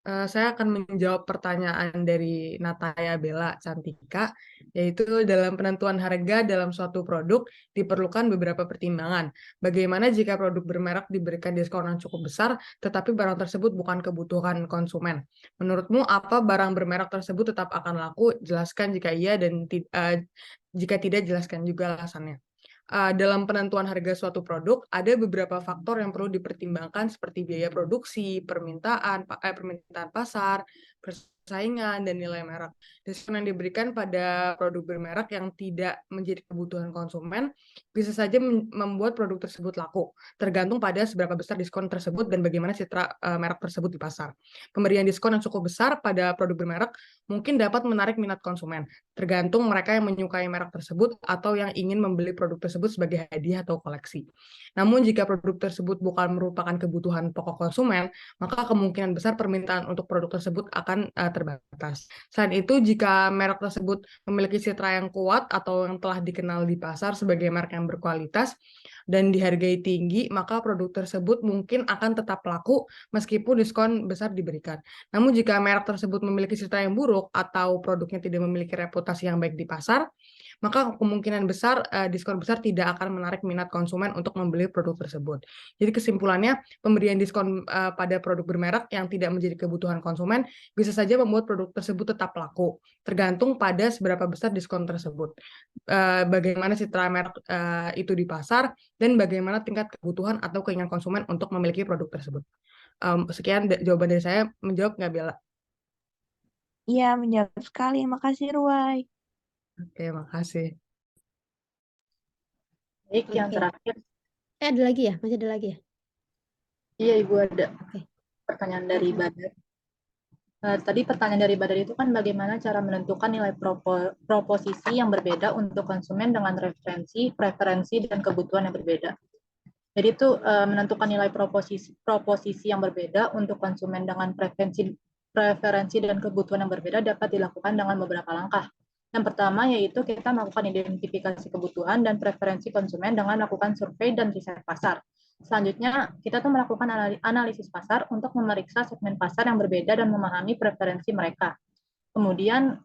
Saya akan menjawab pertanyaan dari Nataya Bella Cantika, yaitu dalam penentuan harga dalam suatu produk diperlukan beberapa pertimbangan. Bagaimana jika produk bermerek diberikan diskon yang cukup besar, tetapi barang tersebut bukan kebutuhan konsumen? Menurutmu apa barang bermerek tersebut tetap akan laku? Jelaskan jika iya dan jika tidak, jelaskan juga alasannya. Dalam penentuan harga suatu produk, ada beberapa faktor yang perlu dipertimbangkan seperti biaya produksi, permintaan pasar, persaingan, dan nilai merek. Diskon yang diberikan pada produk bermerek yang tidak menjadi kebutuhan konsumen bisa saja membuat produk tersebut laku, tergantung pada seberapa besar diskon tersebut dan bagaimana citra merek tersebut di pasar. Pemberian diskon yang cukup besar pada produk bermerek mungkin dapat menarik minat konsumen, tergantung mereka yang menyukai merek tersebut atau yang ingin membeli produk tersebut sebagai hadiah atau koleksi. Namun jika produk tersebut bukan merupakan kebutuhan pokok konsumen, maka kemungkinan besar permintaan untuk produk tersebut akan terbatas. Selain itu, jika merek tersebut memiliki citra yang kuat atau yang telah dikenal di pasar sebagai merek yang berkualitas dan dihargai tinggi, maka produk tersebut mungkin akan tetap laku meskipun diskon besar diberikan. Namun jika merek tersebut memiliki citra yang buruk atau produknya tidak memiliki reputasi yang baik di pasar, maka kemungkinan besar diskon besar tidak akan menarik minat konsumen untuk membeli produk tersebut. Jadi kesimpulannya, pemberian diskon pada produk bermerek yang tidak menjadi kebutuhan konsumen bisa saja membuat produk tersebut tetap laku, tergantung pada seberapa besar diskon tersebut, bagaimana citra merek itu di pasar, dan bagaimana tingkat kebutuhan atau keinginan konsumen untuk memiliki produk tersebut. Sekian jawaban dari saya. Menjawab nggak, Bella? Iya, menjawab sekali. Makasih, Ruwai. Oke, makasih. Baik, yang Oke. terakhir. Ada lagi ya? Masih ada lagi ya? Iya, Ibu, ada Oke. pertanyaan dari Badar. Tadi pertanyaan dari Badar itu kan bagaimana cara menentukan nilai proposisi yang berbeda untuk konsumen dengan preferensi, dan kebutuhan yang berbeda. Jadi itu menentukan nilai proposisi yang berbeda untuk konsumen dengan preferensi dan kebutuhan yang berbeda dapat dilakukan dengan beberapa langkah. Yang pertama yaitu kita melakukan identifikasi kebutuhan dan preferensi konsumen dengan melakukan survei dan riset pasar. Selanjutnya, kita tuh melakukan analisis pasar untuk memeriksa segmen pasar yang berbeda dan memahami preferensi mereka. Kemudian,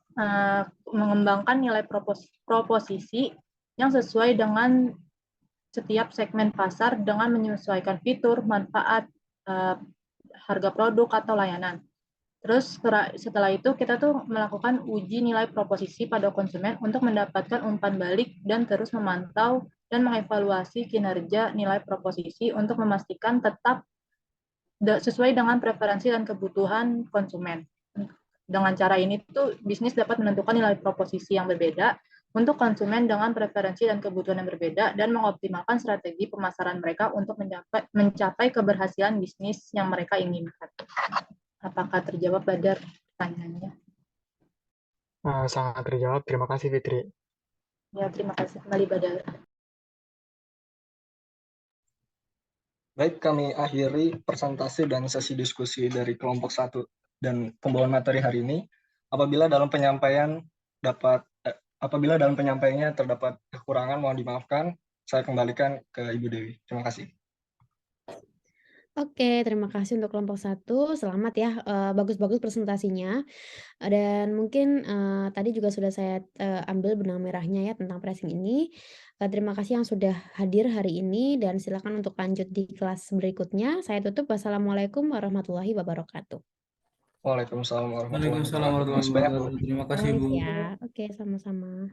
mengembangkan nilai proposisi yang sesuai dengan setiap segmen pasar dengan menyesuaikan fitur, manfaat, harga produk, atau layanan. Terus setelah itu kita tuh melakukan uji nilai proposisi pada konsumen untuk mendapatkan umpan balik dan terus memantau dan mengevaluasi kinerja nilai proposisi untuk memastikan tetap sesuai dengan preferensi dan kebutuhan konsumen. Dengan cara ini tuh bisnis dapat menentukan nilai proposisi yang berbeda untuk konsumen dengan preferensi dan kebutuhan yang berbeda dan mengoptimalkan strategi pemasaran mereka untuk mencapai keberhasilan bisnis yang mereka inginkan. Apakah terjawab, Badar, pertanyaannya? Sangat terjawab. Terima kasih, Fitri. Ya, terima kasih kembali, Badar. Baik, kami akhiri presentasi dan sesi diskusi dari kelompok 1 dan pembawaan materi hari ini. Apabila dalam penyampaiannya terdapat kekurangan, mohon dimaafkan. Saya kembalikan ke Ibu Dewi. Terima kasih. Oke, terima kasih untuk kelompok 1. Selamat ya, bagus-bagus presentasinya. Dan mungkin tadi juga sudah saya ambil benang merahnya ya tentang pricing ini. Terima kasih yang sudah hadir hari ini dan silakan untuk lanjut di kelas berikutnya. Saya tutup. Wassalamualaikum warahmatullahi wabarakatuh. Waalaikumsalam warahmatullahi Waalaikumsalam wabarakatuh. warahmatullahi Masih banyak, Bu. wabarakatuh. Terima kasih, Baik Bu. ya. Oke, sama-sama.